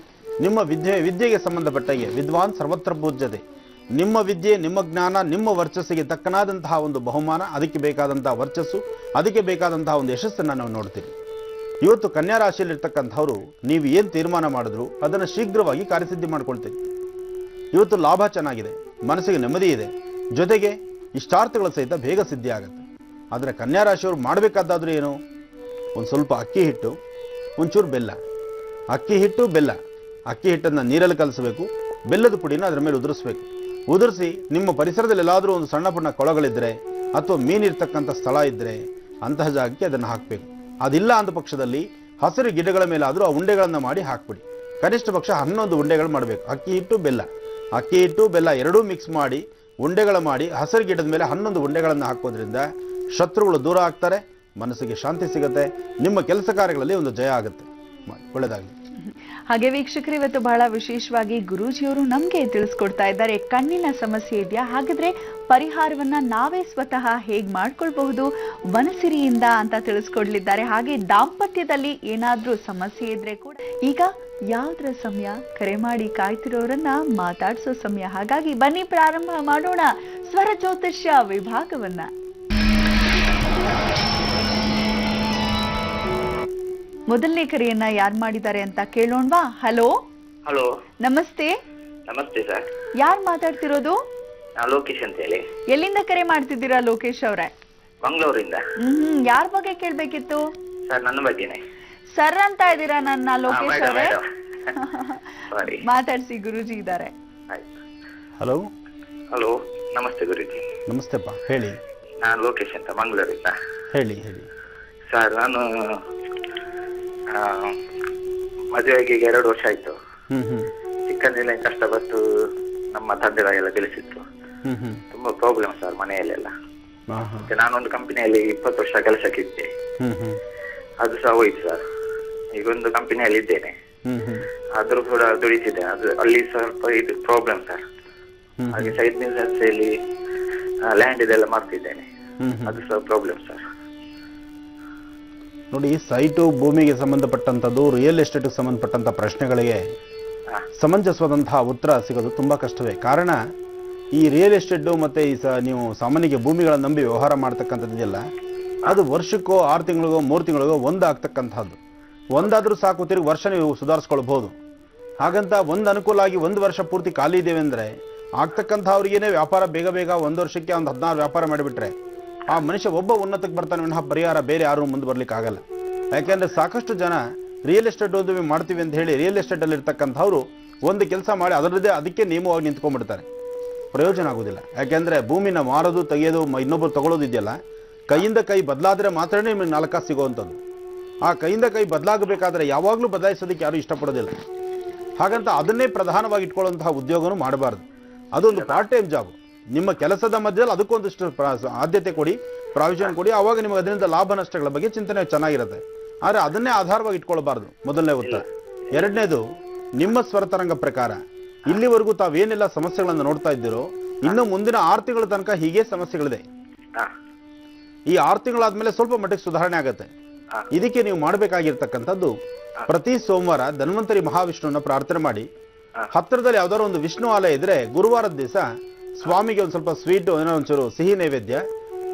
ನಿಮ್ಮ ವಿದ್ಯೆಗೆ ಸಂಬಂಧಪಟ್ಟಾಗೆ ವಿದ್ವಾನ್ ಸರ್ವತ್ರ ಪೂಜ್ಯತೆ. ನಿಮ್ಮ ವಿದ್ಯೆ, ನಿಮ್ಮ ಜ್ಞಾನ, ನಿಮ್ಮ ವರ್ಚಸ್ಸಿಗೆ ತಕ್ಕನಾದಂತಹ ಒಂದು ಬಹುಮಾನ, ಅದಕ್ಕೆ ಬೇಕಾದಂತಹ ವರ್ಚಸ್ಸು, ಅದಕ್ಕೆ ಬೇಕಾದಂತಹ ಒಂದು ಯಶಸ್ಸನ್ನು ನಾವು ನೋಡ್ತೀರಿ. ಇವತ್ತು ಕನ್ಯಾ ರಾಶಿಯಲ್ಲಿರ್ತಕ್ಕಂಥವ್ರು ನೀವು ಏನು ತೀರ್ಮಾನ ಮಾಡಿದ್ರು ಅದನ್ನು ಶೀಘ್ರವಾಗಿ ಕಾರ್ಯಸಿದ್ಧಿ ಮಾಡ್ಕೊಳ್ತೀರಿ. ಇವತ್ತು ಲಾಭ ಚೆನ್ನಾಗಿದೆ, ಮನಸ್ಸಿಗೆ ನೆಮ್ಮದಿ ಇದೆ, ಜೊತೆಗೆ ಇಷ್ಟಾರ್ಥಗಳ ಸಹಿತ ಬೇಗ ಸಿದ್ಧಿ ಆಗುತ್ತೆ. ಆದರೆ ಕನ್ಯಾ ರಾಶಿಯವರು ಮಾಡಬೇಕಾದಾದ್ರೂ ಏನು? ಒಂದು ಸ್ವಲ್ಪ ಅಕ್ಕಿ ಹಿಟ್ಟು, ಒಂಚೂರು ಬೆಲ್ಲ. ಅಕ್ಕಿ ಹಿಟ್ಟು, ಬೆಲ್ಲ. ಅಕ್ಕಿ ಹಿಟ್ಟನ್ನು ನೀರಲ್ಲಿ ಕಲಿಸಬೇಕು, ಬೆಲ್ಲದ ಪುಡಿನ ಅದರ ಮೇಲೆ ಉದುರಿಸ್ಬೇಕು. ಉದುರಿಸಿ ನಿಮ್ಮ ಪರಿಸರದಲ್ಲಿ ಎಲ್ಲಾದರೂ ಒಂದು ಸಣ್ಣ ಪುಣ್ಣ ಕೊಳಗಳಿದ್ದರೆ ಅಥವಾ ಮೀನಿರ್ತಕ್ಕಂಥ ಸ್ಥಳ ಇದ್ದರೆ ಅಂತಹ ಜಾಗಕ್ಕೆ ಅದನ್ನು ಹಾಕಬೇಕು. ಅದಿಲ್ಲ ಅಂದ ಪಕ್ಷದಲ್ಲಿ ಹಸಿರು ಗಿಡಗಳ ಮೇಲಾದರೂ ಆ ಉಂಡೆಗಳನ್ನು ಮಾಡಿ ಹಾಕ್ಬಿಡಿ. ಕನಿಷ್ಠ ಪಕ್ಷ 11 ಉಂಡೆಗಳು ಮಾಡಬೇಕು. ಅಕ್ಕಿ ಹಿಟ್ಟು, ಬೆಲ್ಲ, ಅಕ್ಕಿ ಹಿಟ್ಟು, ಬೆಲ್ಲ ಎರಡೂ ಮಿಕ್ಸ್ ಮಾಡಿ ಉಂಡೆಗಳು ಮಾಡಿ ಹಸಿರು ಗಿಡದ ಮೇಲೆ 11 ಉಂಡೆಗಳನ್ನು ಹಾಕೋದ್ರಿಂದ ಶತ್ರುಗಳು ದೂರ ಆಗ್ತಾರೆ, ಮನಸ್ಸಿಗೆ ಶಾಂತಿ ಸಿಗುತ್ತೆ, ನಿಮ್ಮ ಕೆಲಸ ಕಾರ್ಯಗಳಲ್ಲಿ ಒಂದು ಜಯ ಆಗುತ್ತೆ. ಒಳ್ಳೆಯದಾಗಲಿ. ಹಾಗೆ ವೀಕ್ಷಕರು, ಇವತ್ತು ಬಹಳ ವಿಶೇಷವಾಗಿ ಗುರೂಜಿಯವರು ನಮಗೆ ತಿಳಿಸ್ಕೊಡ್ತಾ ಇದ್ದಾರೆ. ಕಣ್ಣಿನ ಸಮಸ್ಯೆ ಇದೆಯಾ? ಹಾಗಾದ್ರೆ ಪರಿಹಾರವನ್ನ ನಾವೇ ಸ್ವತಃ ಹೇಗೆ ಮಾಡ್ಕೊಳ್ಬಹುದು ವನಸಿರಿಯಿಂದ ಅಂತ ತಿಳಿಸ್ಕೊಡ್ಲಿದ್ದಾರೆ. ಹಾಗೆ ದಾಂಪತ್ಯದಲ್ಲಿ ಏನಾದ್ರೂ ಸಮಸ್ಯೆ ಇದ್ರೆ ಕೂಡ ಈಗ ಯಾವ್ದ್ರ ಸಮಯ? ಕರೆ ಮಾಡಿ ಕಾಯ್ತಿರೋರನ್ನ ಮಾತಾಡ್ಸೋ ಸಮಯ. ಹಾಗಾಗಿ ಬನ್ನಿ ಪ್ರಾರಂಭ ಮಾಡೋಣ ಸ್ವರ ಜ್ಯೋತಿಷ್ಯ ವಿಭಾಗವನ್ನ. ಮೊದಲನೇ ಕರೆಯನ್ನ ಯಾರು ಮಾಡಿದ್ದಾರೆ ಅಂತ ಕೇಳೋಣವಾ? ಹಲೋ. ಹಲೋ, ನಮಸ್ತೆ. ನಮಸ್ತೆ ಸರ್. ಯಾರು ಮಾತಾಡ್ತಿರೋದು? ನಾನು ಲೋಕೇಶ್ ಅಂತ ಹೇಳಿ. ಎಲ್ಲಿಂದ ಕರೆ ಮಾಡ್ತಿದ್ದೀರಾ ಲೋಕೇಶ್ ಅವ್ರೆ? ಮಂಗಳೂರಿಂದ. ಯಾರ ಬಗ್ಗೆ ಕೇಳ್ಬೇಕಿತ್ತು? ಸರ್, ನನ್ನ ಬಗ್ಗೆನೆ. ಸರ್ ಅಂತ ಇದ್ದೀರಾ ನನ್ನ ಲೋಕೇಶ್ ಅವರೇ? ಸಾರಿ, ಮಾತಾಡ್ಸಿ, ಗುರುಜಿ ಇದ್ದಾರೆ. ಹಲೋ. ಹಲೋ, ನಮಸ್ತೆ ಗುರುಜಿ. ನಮಸ್ತೆಪ್ಪ, ಹೇಳಿ. ನಾನು ಲೋಕೇಶ್ ಅಂತ ಮಂಗಳೂರಿಂದ. ಹೇಳಿ ಹೇಳಿ. ಸರ್, ನಾನು ಮದುವೆಗೆ 2 ವರ್ಷ ಆಯ್ತು. ಚಿಕ್ಕಂದಿನ ಕಷ್ಟಪಟ್ಟು ನಮ್ಮ ತಂದೆಲ್ಲ ಬೆಳೆಸಿದ್ರು. ತುಂಬಾ ಪ್ರಾಬ್ಲಮ್ ಸರ್ ಮನೆಯಲ್ಲೆಲ್ಲ. ಮತ್ತೆ ನಾನೊಂದು ಕಂಪನಿಯಲ್ಲಿ 20 ವರ್ಷ ಕೆಲಸಕ್ಕೆ ಇದ್ದೆ, ಅದು ಸಹ ಹೋಯ್ತು ಸರ್. ಈಗ ಒಂದು ಕಂಪನಿಯಲ್ಲಿ ಇದ್ದೇನೆ, ಆದ್ರೂ ಕೂಡ ದುಡಿತಿದೆ. ಅದು ಅಲ್ಲಿ ಸ್ವಲ್ಪ ಇದು ಪ್ರಾಬ್ಲಮ್ ಸರ್. ಹಾಗೆ ಸೈಡ್ ಬಿಸ್ನೆಸ್ ಅಲ್ಲಿ ಲ್ಯಾಂಡ್ ಇದೆಲ್ಲ ಮಾಡ್ತಿದ್ದೇನೆ, ಅದು ಸಹ ಪ್ರಾಬ್ಲಮ್ ಸರ್. ನೋಡಿ, ಸೈಟು, ಭೂಮಿಗೆ ಸಂಬಂಧಪಟ್ಟಂಥದ್ದು, ರಿಯಲ್ ಎಸ್ಟೇಟ್ಗೆ ಸಂಬಂಧಪಟ್ಟಂಥ ಪ್ರಶ್ನೆಗಳಿಗೆ ಸಮಂಜಸವಾದಂತಹ ಉತ್ತರ ಸಿಗೋದು ತುಂಬ ಕಷ್ಟವೇ. ಕಾರಣ ಈ ರಿಯಲ್ ಎಸ್ಟೇಟು ಮತ್ತು ನೀವು ಸಾಮಾನ್ಯಕ್ಕೆ ಭೂಮಿಗಳನ್ನು ನಂಬಿ ವ್ಯವಹಾರ ಮಾಡ್ತಕ್ಕಂಥದ್ದಿದೆಯಲ್ಲ, ಅದು ವರ್ಷಕ್ಕೋ 6 ತಿಂಗಳಿಗೋ 3 ತಿಂಗಳಿಗೋ ಆಗ್ತಕ್ಕಂಥದ್ದು. ಒಂದಾದರೂ ಸಾಕು, ತಿರುಗಿ ವರ್ಷ ನೀವು ಸುಧಾರಿಸ್ಕೊಳ್ಬೋದು. ಹಾಗಂತ ಒಂದು ಅನುಕೂಲ ಆಗಿ 1 ವರ್ಷ ಪೂರ್ತಿ ಖಾಲಿ ಇದ್ದೇವೆ ಅಂದರೆ ಆಗ್ತಕ್ಕಂಥ ಅವ್ರಿಗೇನೆ ವ್ಯಾಪಾರ ಬೇಗ 1 ವರ್ಷಕ್ಕೆ ಒಂದು 16 ವ್ಯಾಪಾರ ಮಾಡಿಬಿಟ್ರೆ ಆ ಮನುಷ್ಯ ಒಬ್ಬ ಉನ್ನತಕ್ಕೆ ಬರ್ತಾನೆ ವಿನಃ ಪರಿಹಾರ ಬೇರೆ ಯಾರು ಮುಂದೆ ಬರ್ಲಿಕ್ಕೆ ಆಗಲ್ಲ. ಯಾಕೆಂದ್ರೆ ಸಾಕಷ್ಟು ಜನ ರಿಯಲ್ ಎಸ್ಟೇಟ್ ಉದ್ಯಮ ಮಾಡ್ತೀವಿ ಅಂತ ಹೇಳಿ ರಿಯಲ್ ಎಸ್ಟೇಟ್ ಅಲ್ಲಿ ಇರ್ತಕ್ಕಂಥವ್ರು ಒಂದು ಕೆಲಸ ಮಾಡಿ ಅದರದ್ದೇ ಅದಕ್ಕೆ ನಿಯಮವಾಗಿ ನಿಂತ್ಕೊಂಡ್ಬಿಡ್ತಾರೆ, ಪ್ರಯೋಜನ ಆಗೋದಿಲ್ಲ. ಯಾಕೆಂದ್ರೆ ಭೂಮಿನ ಮಾರೋದು ತೆಗೆಯೋದು ಇನ್ನೊಬ್ಬರು ತಗೊಳ್ಳೋದು ಇದೆಯಲ್ಲ, ಕೈಯಿಂದ ಕೈ ಬದಲಾದ್ರೆ ಮಾತ್ರ ನಿಮಗೆ 4 ಕಾಸು ಸಿಗೋವಂಥದ್ದು. ಆ ಕೈಯಿಂದ ಕೈ ಬದಲಾಗಬೇಕಾದ್ರೆ ಯಾವಾಗಲೂ ಬದಲಾಯಿಸೋದಕ್ಕೆ ಯಾರು ಇಷ್ಟಪಡೋದಿಲ್ಲ. ಹಾಗಂತ ಅದನ್ನೇ ಪ್ರಧಾನವಾಗಿ ಇಟ್ಕೊಳ್ಳುವಂತಹ ಉದ್ಯೋಗನೂ ಮಾಡಬಾರ್ದು. ಅದೊಂದು ಪಾರ್ಟ್ ಟೈಮ್ ಜಾಬ್. ನಿಮ್ಮ ಕೆಲಸದ ಮಧ್ಯದಲ್ಲಿ ಅದಕ್ಕೊಂದಿಷ್ಟು ಆದ್ಯತೆ ಕೊಡಿ, ಪ್ರಾವಿಷನ್ ಕೊಡಿ, ಆವಾಗ ನಿಮಗೆ ಅದರಿಂದ ಲಾಭ ನಷ್ಟಗಳ ಬಗ್ಗೆ ಚಿಂತನೆ ಚೆನ್ನಾಗಿರುತ್ತೆ. ಆದರೆ ಅದನ್ನೇ ಆಧಾರವಾಗಿ ಇಟ್ಕೊಳ್ಬಾರ್ದು, ಮೊದಲನೇ ಉತ್ತರ. ಎರಡನೇದು, ನಿಮ್ಮ ಸ್ವರತರಂಗ ಪ್ರಕಾರ ಇಲ್ಲಿವರೆಗೂ ತಾವೇನೆಲ್ಲ ಸಮಸ್ಯೆಗಳನ್ನು ನೋಡ್ತಾ ಇದ್ದೀರೋ ಇನ್ನು ಮುಂದಿನ 6 ತಿಂಗಳ ತನಕ ಹೀಗೆ ಸಮಸ್ಯೆಗಳಿದೆ. ಈ 6 ತಿಂಗಳಾದ್ಮೇಲೆ ಸ್ವಲ್ಪ ಮಟ್ಟಿಗೆ ಸುಧಾರಣೆ ಆಗುತ್ತೆ. ಇದಕ್ಕೆ ನೀವು ಮಾಡಬೇಕಾಗಿರ್ತಕ್ಕಂಥದ್ದು, ಪ್ರತಿ ಸೋಮವಾರ ಧನ್ವಂತರಿ ಮಹಾವಿಷ್ಣುವನ್ನ ಪ್ರಾರ್ಥನೆ ಮಾಡಿ, ಹತ್ತಿರದಲ್ಲಿ ಯಾವ್ದಾದ್ರು ಒಂದು ವಿಷ್ಣು ಆಲಯ ಇದ್ರೆ ಗುರುವಾರದ ದಿವಸ ಸ್ವಾಮಿಗೆ ಒಂದು ಸ್ವಲ್ಪ ಸ್ವೀಟ್, ಏನೋ ಒಂಚೂರು ಸಿಹಿ ನೈವೇದ್ಯ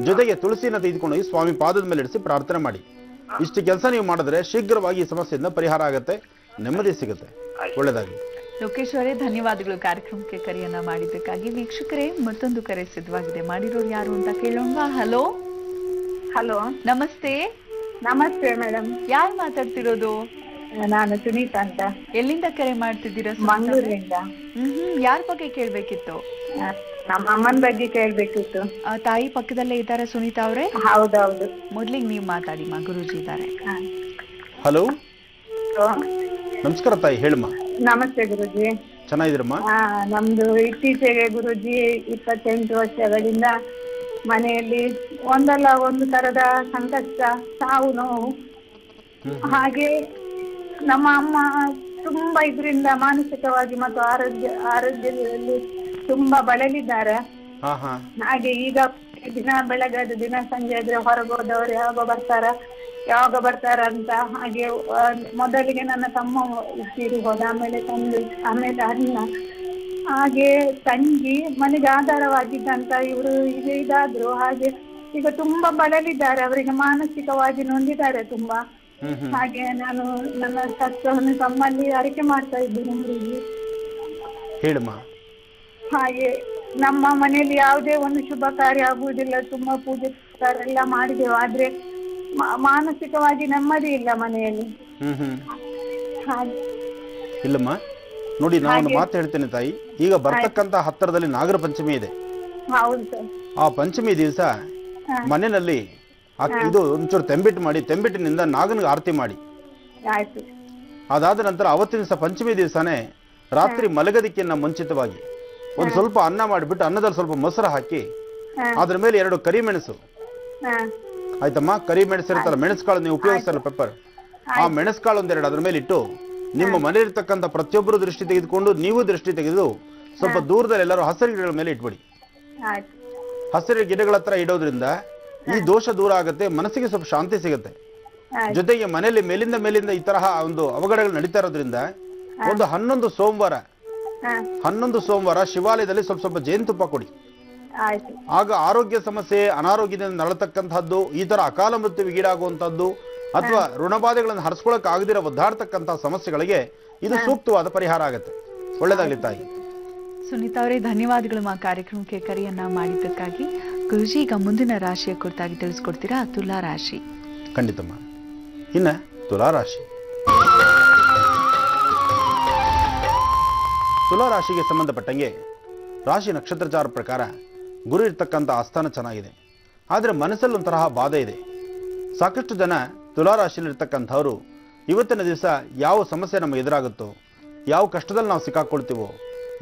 ಜೊತೆಗೆ ತುಳಸಿನ ತೆಗೆದುಕೊಂಡು ಹೋಗಿ ಸ್ವಾಮಿ ಪಾದದ ಮೇಲೆ ಇಡಿಸಿ ಪ್ರಾರ್ಥನೆ ಮಾಡಿ. ಇಷ್ಟು ಕೆಲಸ ನೀವು ಮಾಡಿದ್ರೆ ಶೀಘ್ರವಾಗಿ ಈ ಸಮಸ್ಯೆಯಿಂದ ಪರಿಹಾರ ಆಗುತ್ತೆ, ನೆಮ್ಮದಿ ಸಿಗುತ್ತೆ. ಒಳ್ಳೆದಾಗಿ. ಲೋಕೇಶ್ ಅವರೇ, ಧನ್ಯವಾದಗಳು ಕಾರ್ಯಕ್ರಮಕ್ಕೆ ಕರೆಯನ್ನ ಮಾಡಿದ್ದಕ್ಕಾಗಿ. ವೀಕ್ಷಕರೇ, ಮತ್ತೊಂದು ಕರೆ ಸಿದ್ಧವಾಗಿದೆ. ಮಾಡಿರೋರು ಯಾರು ಅಂತ ಕೇಳೋಣ. ಹಲೋ. ಹಲೋ, ನಮಸ್ತೆ. ನಮಸ್ತೆ ಮೇಡಮ್. ಯಾರು ಮಾತಾಡ್ತಿರೋದು? ನಾನು ಸುನೀತಾ ಅಂತ. ಎಲ್ಲಿಂದ ಕರೆ ಮಾಡ್ತಿದ್ದೀರಾ? ಮಂಗಳೂರಿಂದ. ಯಾರ ಬಗ್ಗೆ ಕೇಳ್ಬೇಕಿತ್ತು? ನಮ್ಮ ಅಮ್ಮನ ಬಗ್ಗೆ ಕೇಳ್ಬೇಕಿತ್ತು. ತಾಯಿ ಪಕ್ಕದಲ್ಲೇ ಇದ್ದಾರೆ ಸುನೀತಾ ಅವರೇ? ಹೌದೌದು. ಮೊದ್ಲಿಗೆ ನೀವು ಮಾತಾಡಿ, ಗುರೂಜಿ ಇದ್ದಾರೆ. ಹಲೋ, ನಮಸ್ಕಾರ ತಾಯಿ, ಹೇಳಮ್ಮ. ನಮಸ್ತೆ ಗುರುಜಿ. ಚೆನ್ನಾಗಿದ್ದೀರಮ್ಮ? ನಮ್ದು ಇತ್ತೀಚೆಗೆ ಗುರುಜಿ 28 ವರ್ಷಗಳಿಂದ ಮನೆಯಲ್ಲಿ ಒಂದಲ್ಲ ಒಂದು ತರದ ಸಂಕಷ್ಟ, ಸಾವು ನೋವು. ಹಾಗೆ ನಮ್ಮ ಅಮ್ಮ ತುಂಬಾ ಇದರಿಂದ ಮಾನಸಿಕವಾಗಿ ಮತ್ತು ಆರೋಗ್ಯದಲ್ಲಿ ತುಂಬಾ ಬಳಲಿದ್ದಾರೆ. ಹಾಗೆ ಈಗ ದಿನ ಬೆಳಗಾದ ದಿನ ಸಂಜೆ ಆದ್ರೆ ಹೊರಗೋದವ್ರು ಯಾವಾಗ ಬರ್ತಾರ ಅಂತ. ಹಾಗೆ ಮೊದಲಿಗೆ ನನ್ನ ತಮ್ಮ ತೀರಿ ಹೋದ, ಆಮೇಲೆ ತಂದೆ, ಆಮೇಲೆ ಅಣ್ಣ, ಹಾಗೆ ತಂಗಿ ಮನೆಗೆ ಆಧಾರವಾಗಿದ್ದಂತ ಇವರು ಈಗ ಇದಾದ್ರು. ಹಾಗೆ ಈಗ ತುಂಬಾ ಬಳಲಿದ್ದಾರೆ, ಅವರಿಗೆ ಮಾನಸಿಕವಾಗಿ ನೊಂದಿದ್ದಾರೆ ತುಂಬಾ. ಹಾಗೆ ನಾನು ನನ್ನ ಕಷ್ಟವನ್ನು ತಮ್ಮಲ್ಲಿ ಅರಿಕೆ ಮಾಡ್ತಾ ಇದ್ದೀನಿ ಗುರುಜಿ. ಹೇಳಮ್ಮ. ಹಾಗೆ ನಮ್ಮ ಮನೆಯಲ್ಲಿ ಯಾವುದೇ ಒಂದು ಶುಭ ಕಾರ್ಯ ಆಗುವುದಿಲ್ಲ, ತುಂಬಾ ಪೂಜೆ ಎಲ್ಲ ಮಾಡಿದೆವು, ಆದ್ರೆ ಮಾನಸಿಕವಾಗಿ ನೆಮ್ಮದಿ ಇಲ್ಲ ಮನೆಯಲ್ಲಿ. ಹಾಗೆ ಇಲ್ಲಮ್ಮ, ನೋಡಿ ನಾನು ಮಾತು ಹೇಳ್ತೇನೆ ತಾಯಿ. ಈಗ ಬರ್ತಕ್ಕಂತ ಹತ್ತಿರದಲ್ಲಿ ನಾಗರ ಪಂಚಮಿ ಇದೆ. ಹೌದು ಸರ್. ಆ ಪಂಚಮಿ ದಿವಸ ಮನೆಯಲ್ಲಿ ಇದು ಒಂಚೂರು ತೆಂಬಿಟ್ಟು ಮಾಡಿ, ತೆಂಬಿಟ್ಟಿನಿಂದ ನಾಗನಿಗೆ ಆರತಿ ಮಾಡಿ. ಆಯ್ತು. ಅದಾದ ನಂತರ ಅವತ್ತಿನ ದಿವಸ ಪಂಚಮಿ ದಿವಸನೇ ರಾತ್ರಿ ಮಲಗದಿಕ್ಕಿನ್ನ ಮುಂಚಿತವಾಗಿ ಒಂದು ಸ್ವಲ್ಪ ಅನ್ನ ಮಾಡಿಬಿಟ್ಟು ಅನ್ನದಲ್ಲಿ ಸ್ವಲ್ಪ ಮೊಸರು ಹಾಕಿ ಅದ್ರ ಮೇಲೆ 2 ಕರಿಮೆಣಸು, ಆಯ್ತಮ್ಮ, ಕರಿಮೆಣಸು ಇರುತ್ತಲ್ಲ, ಮೆಣಸುಕಾಳು ನೀವು ಉಪಯೋಗಿಸ್ತಾರಲ್ಲ ಪೆಪ್ಪರ್, ಆ ಮೆಣಸುಕಾಳು 1-2 ಅದ್ರ ಮೇಲೆ ಇಟ್ಟು ನಿಮ್ಮ ಮನೆಯಲ್ಲಿರ್ತಕ್ಕಂಥ ಪ್ರತಿಯೊಬ್ಬರು ದೃಷ್ಟಿ ತೆಗೆದುಕೊಂಡು ನೀವು ದೃಷ್ಟಿ ತೆಗೆದು ಸ್ವಲ್ಪ ದೂರದಲ್ಲಿ ಎಲ್ಲರೂ ಹಸಿರು ಗಿಡಗಳ ಮೇಲೆ ಇಟ್ಬಿಡಿ. ಹಸಿರು ಗಿಡಗಳ ಹತ್ರ ಇಡೋದ್ರಿಂದ ಈ ದೋಷ ದೂರ ಆಗುತ್ತೆ, ಮನಸ್ಸಿಗೆ ಸ್ವಲ್ಪ ಶಾಂತಿ ಸಿಗುತ್ತೆ. ಜೊತೆಗೆ ಮನೆಯಲ್ಲಿ ಮೇಲಿಂದ ಈ ತರಹ ಒಂದು ಅವಘಡಗಳು ನಡೀತಾ ಇರೋದ್ರಿಂದ ಒಂದು 11 ಸೋಮವಾರ ಶಿವಾಲಯದಲ್ಲಿ ಸ್ವಲ್ಪ ಜೇನುತುಪ್ಪ ಕೊಡಿ. ಆಗ ಆರೋಗ್ಯ ಸಮಸ್ಯೆ, ಅನಾರೋಗ್ಯದಿಂದ ನರಳತಕ್ಕಂಥದ್ದು, ಈ ತರ ಅಕಾಲ ಮೃತ್ಯುವಿಗೆ ಈಡಾಗುವಂತದ್ದು ಅಥವಾ ಋಣಬಾಧೆಗಳನ್ನು ಹರಿಸ್ಕೊಳಕ್ ಆಗದಿರೋ ಒದ್ದಾಡ್ತಕ್ಕಂತಹ ಸಮಸ್ಯೆಗಳಿಗೆ ಇದು ಸೂಕ್ತವಾದ ಪರಿಹಾರ ಆಗುತ್ತೆ. ಒಳ್ಳೆದಾಗ್ಲಿ ತಾಯಿ. ಸುನೀತಾ ಅವರೇ, ಧನ್ಯವಾದಗಳು ಮಾ ಕಾರ್ಯಕ್ರಮಕ್ಕೆ ಕರೆಯನ್ನ ಮಾಡಿದ್ದಕ್ಕಾಗಿ. ಗುರುಜಿ, ಈಗ ಮುಂದಿನ ರಾಶಿಯ ಕುರಿತಾಗಿ ತಿಳಿಸ್ಕೊಡ್ತೀರಾ? ತುಲಾ ರಾಶಿ. ಖಂಡಿತಮ್ಮ. ಇನ್ನ ತುಲಾ ರಾಶಿ, ತುಲಾ ರಾಶಿಗೆ ಸಂಬಂಧಪಟ್ಟಂಗೆ ರಾಶಿ ನಕ್ಷತ್ರಚಾರ ಪ್ರಕಾರ ಗುರು ಇರ್ತಕ್ಕಂಥ ಆಸ್ಥಾನ ಚೆನ್ನಾಗಿದೆ, ಆದರೆ ಮನಸ್ಸಲ್ಲಿ ಒಂಥರಹ ಬಾಧೆ ಇದೆ. ಸಾಕಷ್ಟು ಜನ ತುಲಾ ರಾಶಿಯಲ್ಲಿರ್ತಕ್ಕಂಥವ್ರು ಇವತ್ತಿನ ದಿವಸ ಯಾವ ಸಮಸ್ಯೆ ನಮಗೆ ಎದುರಾಗುತ್ತೋ, ಯಾವ ಕಷ್ಟದಲ್ಲಿ ನಾವು ಸಿಕ್ಕಾಕೊಳ್ತೀವೋ,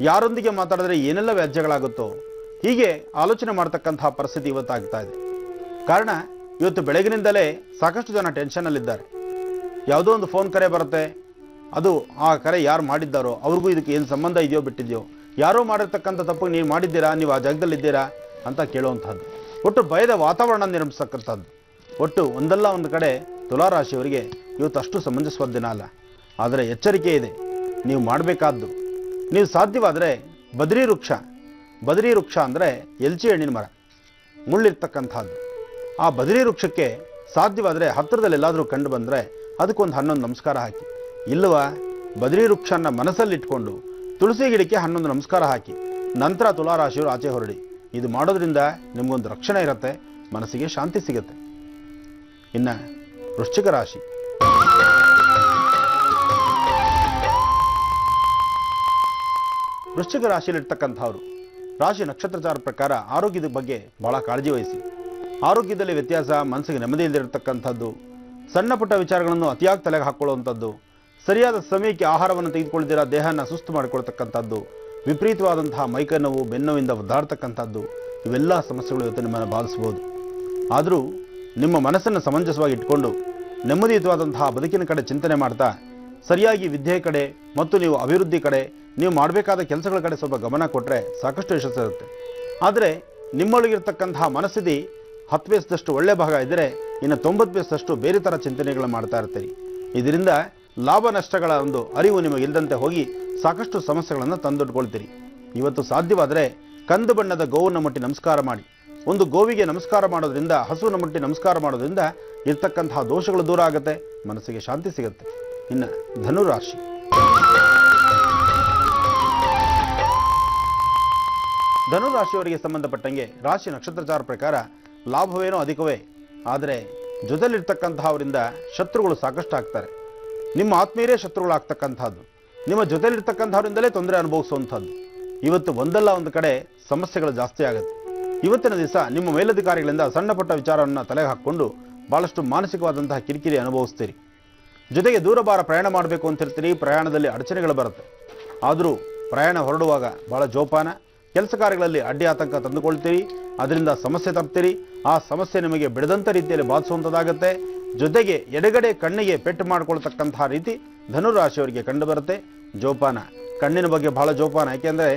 ಯಾರೊಂದಿಗೆ ಮಾತಾಡಿದ್ರೆ ಏನೆಲ್ಲ ವ್ಯಾಜ್ಯಗಳಾಗುತ್ತೋ, ಹೀಗೆ ಆಲೋಚನೆ ಮಾಡ್ತಕ್ಕಂತಹ ಪರಿಸ್ಥಿತಿ ಇವತ್ತಾಗ್ತಾ ಇದೆ. ಕಾರಣ, ಇವತ್ತು ಬೆಳಗಿನಿಂದಲೇ ಸಾಕಷ್ಟು ಜನ ಟೆನ್ಷನ್ನಲ್ಲಿದ್ದಾರೆ. ಯಾವುದೋ ಒಂದು ಫೋನ್ ಕರೆ ಬರುತ್ತೆ, ಅದು ಆ ಕರೆ ಯಾರು ಮಾಡಿದ್ದಾರೋ ಅವ್ರಿಗೂ ಇದಕ್ಕೆ ಏನು ಸಂಬಂಧ ಇದೆಯೋ ಬಿಟ್ಟಿದೆಯೋ, ಯಾರೋ ಮಾಡಿರ್ತಕ್ಕಂಥ ತಪ್ಪಿಗೆ ನೀವು ಮಾಡಿದ್ದೀರಾ, ನೀವು ಆ ಜಾಗದಲ್ಲಿದ್ದೀರಾ ಅಂತ ಕೇಳುವಂಥದ್ದು. ಒಟ್ಟು ಭಯದ ವಾತಾವರಣ ನಿರ್ಮಿಸ್ತಕ್ಕಂಥದ್ದು. ಒಟ್ಟು ಒಂದಲ್ಲ ಒಂದು ಕಡೆ ತುಲಾರಾಶಿಯವರಿಗೆ ಇವತ್ತು ಅಷ್ಟು ಸಮಂಜಸವಾದ ದಿನ ಅಲ್ಲ. ಆದರೆ ಎಚ್ಚರಿಕೆ ಇದೆ, ನೀವು ಮಾಡಬೇಕಾದ್ದು, ನೀವು ಸಾಧ್ಯವಾದರೆ ಬದ್ರಿ ವೃಕ್ಷ ಅಂದರೆ ಎಲ್ಚಿ ಹಣ್ಣಿನ ಮರ, ಮುಳ್ಳಿರ್ತಕ್ಕಂಥದ್ದು. ಆ ಬದ್ರಿ ವೃಕ್ಷಕ್ಕೆ ಸಾಧ್ಯವಾದರೆ ಹತ್ತಿರದಲ್ಲಿ ಎಲ್ಲಾದರೂ ಕಂಡು ಬಂದರೆ ಅದಕ್ಕೊಂದು 11 ನಮಸ್ಕಾರ ಹಾಕಿ. ಇಲ್ಲವಾ ಬದ್ರಿ ವೃಕ್ಷನ ಮನಸ್ಸಲ್ಲಿಟ್ಕೊಂಡು ತುಳಸಿ ಗಿಡಕ್ಕೆ 11 ನಮಸ್ಕಾರ ಹಾಕಿ ನಂತರ ತುಲಾರಾಶಿಯವರು ಆಚೆ ಹೊರಡಿ. ಇದು ಮಾಡೋದ್ರಿಂದ ನಿಮಗೊಂದು ರಕ್ಷಣೆ ಇರುತ್ತೆ, ಮನಸ್ಸಿಗೆ ಶಾಂತಿ ಸಿಗುತ್ತೆ. ಇನ್ನು ವೃಶ್ಚಿಕ ರಾಶಿ. ವೃಶ್ಚಿಕ ರಾಶಿಯಲ್ಲಿರ್ತಕ್ಕಂಥವ್ರು ರಾಶಿ ನಕ್ಷತ್ರಚಾರ ಪ್ರಕಾರ ಆರೋಗ್ಯದ ಬಗ್ಗೆ ಬಹಳ ಕಾಳಜಿ ವಹಿಸಿ. ಆರೋಗ್ಯದಲ್ಲಿ ವ್ಯತ್ಯಾಸ, ಮನಸ್ಸಿಗೆ ನೆಮ್ಮದಿ ಇಲ್ಲದಿರತಕ್ಕಂಥದ್ದು, ಸಣ್ಣ ಪುಟ್ಟ ವಿಚಾರಗಳನ್ನು ಅತಿಯಾಗಿ ತಲೆಗೆ ಹಾಕ್ಕೊಳ್ಳುವಂಥದ್ದು, ಸರಿಯಾದ ಸಮಯಕ್ಕೆ ಆಹಾರವನ್ನು ತೆಗೆದುಕೊಳ್ದಿರ ದೇಹನ ಸುಸ್ತು ಮಾಡಿಕೊಳ್ತಕ್ಕಂಥದ್ದು, ವಿಪರೀತವಾದಂತಹ ಮೈಕೈ ನೋವು, ಬೆನ್ನೋವಿಂದ ಒದ್ದಾಡ್ತಕ್ಕಂಥದ್ದು, ಇವೆಲ್ಲ ಸಮಸ್ಯೆಗಳು ಇವತ್ತು ನಿಮ್ಮನ್ನು ಬಾಧಿಸ್ಬೋದು. ಆದರೂ ನಿಮ್ಮ ಮನಸ್ಸನ್ನು ಸಮಂಜಸವಾಗಿ ಇಟ್ಕೊಂಡು ನೆಮ್ಮದಿಯುತವಾದಂತಹ ಬದುಕಿನ ಕಡೆ ಚಿಂತನೆ ಮಾಡ್ತಾ ಸರಿಯಾಗಿ ವಿದ್ಯೆ ಕಡೆ ಮತ್ತು ನೀವು ಅಭಿವೃದ್ಧಿ ಕಡೆ, ನೀವು ಮಾಡಬೇಕಾದ ಕೆಲಸಗಳ ಕಡೆ ಸ್ವಲ್ಪ ಗಮನ ಕೊಟ್ಟರೆ ಸಾಕಷ್ಟು ಯಶಸ್ಸಿರುತ್ತೆ. ಆದರೆ ನಿಮ್ಮೊಳಗಿರ್ತಕ್ಕಂತಹ ಮನಸ್ಥಿತಿ 10% ಒಳ್ಳೆ ಭಾಗ ಇದ್ದರೆ ಇನ್ನು 90% ಬೇರೆ ಥರ ಚಿಂತನೆಗಳು ಮಾಡ್ತಾ ಇರ್ತೀರಿ. ಇದರಿಂದ ಲಾಭ ನಷ್ಟಗಳ ಒಂದು ಅರಿವು ನಿಮಗೆ ಇಲ್ಲದಂತೆ ಹೋಗಿ ಸಾಕಷ್ಟು ಸಮಸ್ಯೆಗಳನ್ನು ತಂದೊಡ್ಕೊಳ್ತೀರಿ. ಇವತ್ತು ಸಾಧ್ಯವಾದರೆ ಕಂದು ಬಣ್ಣದ ಗೋವನ್ನು ಮುಟ್ಟಿ ನಮಸ್ಕಾರ ಮಾಡಿ. ಒಂದು ಗೋವಿಗೆ ನಮಸ್ಕಾರ ಮಾಡೋದ್ರಿಂದ, ಹಸುವನ್ನು ಮುಟ್ಟಿ ನಮಸ್ಕಾರ ಮಾಡೋದ್ರಿಂದ ಇರ್ತಕ್ಕಂತಹ ದೋಷಗಳು ದೂರ ಆಗುತ್ತೆ, ಮನಸ್ಸಿಗೆ ಶಾಂತಿ ಸಿಗುತ್ತೆ. ಇನ್ನು ಧನುರಾಶಿ. ಧನುರಾಶಿಯವರಿಗೆ ಸಂಬಂಧಪಟ್ಟಂಗೆ ರಾಶಿ ನಕ್ಷತ್ರಚಾರ ಪ್ರಕಾರ ಲಾಭವೇನೋ ಅಧಿಕವೇ, ಆದರೆ ಜೊತೆಲಿರ್ತಕ್ಕಂತಹವರಿಂದ ಶತ್ರುಗಳು ಸಾಕಷ್ಟು ಆಗ್ತಾರೆ. ನಿಮ್ಮ ಆತ್ಮೀಯರೇ ಶತ್ರುಗಳಾಗ್ತಕ್ಕಂಥದ್ದು, ನಿಮ್ಮ ಜೊತೆಲಿರ್ತಕ್ಕಂಥವರಿಂದಲೇ ತೊಂದರೆ ಅನುಭವಿಸುವಂಥದ್ದು. ಇವತ್ತು ಒಂದಲ್ಲ ಒಂದು ಕಡೆ ಸಮಸ್ಯೆಗಳು ಜಾಸ್ತಿ ಆಗುತ್ತೆ. ಇವತ್ತಿನ ದಿವಸ ನಿಮ್ಮ ಮೇಲಧಿಕಾರಿಗಳಿಂದ ಸಣ್ಣ ಪುಟ್ಟ ವಿಚಾರವನ್ನು ತಲೆಗೆ ಹಾಕ್ಕೊಂಡು ಭಾಳಷ್ಟು ಮಾನಸಿಕವಾದಂತಹ ಕಿರಿಕಿರಿ ಅನುಭವಿಸ್ತೀರಿ. ಜೊತೆಗೆ ದೂರಭಾರ ಪ್ರಯಾಣ ಮಾಡಬೇಕು ಅಂತಿರ್ತೀರಿ, ಪ್ರಯಾಣದಲ್ಲಿ ಅಡಚಣೆಗಳು ಬರುತ್ತೆ. ಆದರೂ ಪ್ರಯಾಣ ಹೊರಡುವಾಗ ಭಾಳ ಜೋಪಾನ, ಕೆಲಸ ಕಾರ್ಯಗಳಲ್ಲಿ ಅಡ್ಡಿ ಆತಂಕ ತಂದುಕೊಳ್ತೀರಿ, ಅದರಿಂದ ಸಮಸ್ಯೆ ತಪ್ತೀರಿ. ಆ ಸಮಸ್ಯೆ ನಿಮಗೆ ಬಿಡದಂಥ ರೀತಿಯಲ್ಲಿ ಬಾಧಿಸುವಂಥದ್ದಾಗುತ್ತೆ. ಜೊತೆಗೆ ಎಡಗಡೆ ಕಣ್ಣಿಗೆ ಪೆಟ್ಟು ಮಾಡಿಕೊಳ್ತಕ್ಕಂತಹ ರೀತಿ ಧನುರಾಶಿಯವರಿಗೆ ಕಂಡು ಬರುತ್ತೆ. ಜೋಪಾನ, ಕಣ್ಣಿನ ಬಗ್ಗೆ ಬಹಳ ಜೋಪಾನ. ಯಾಕೆಂದರೆ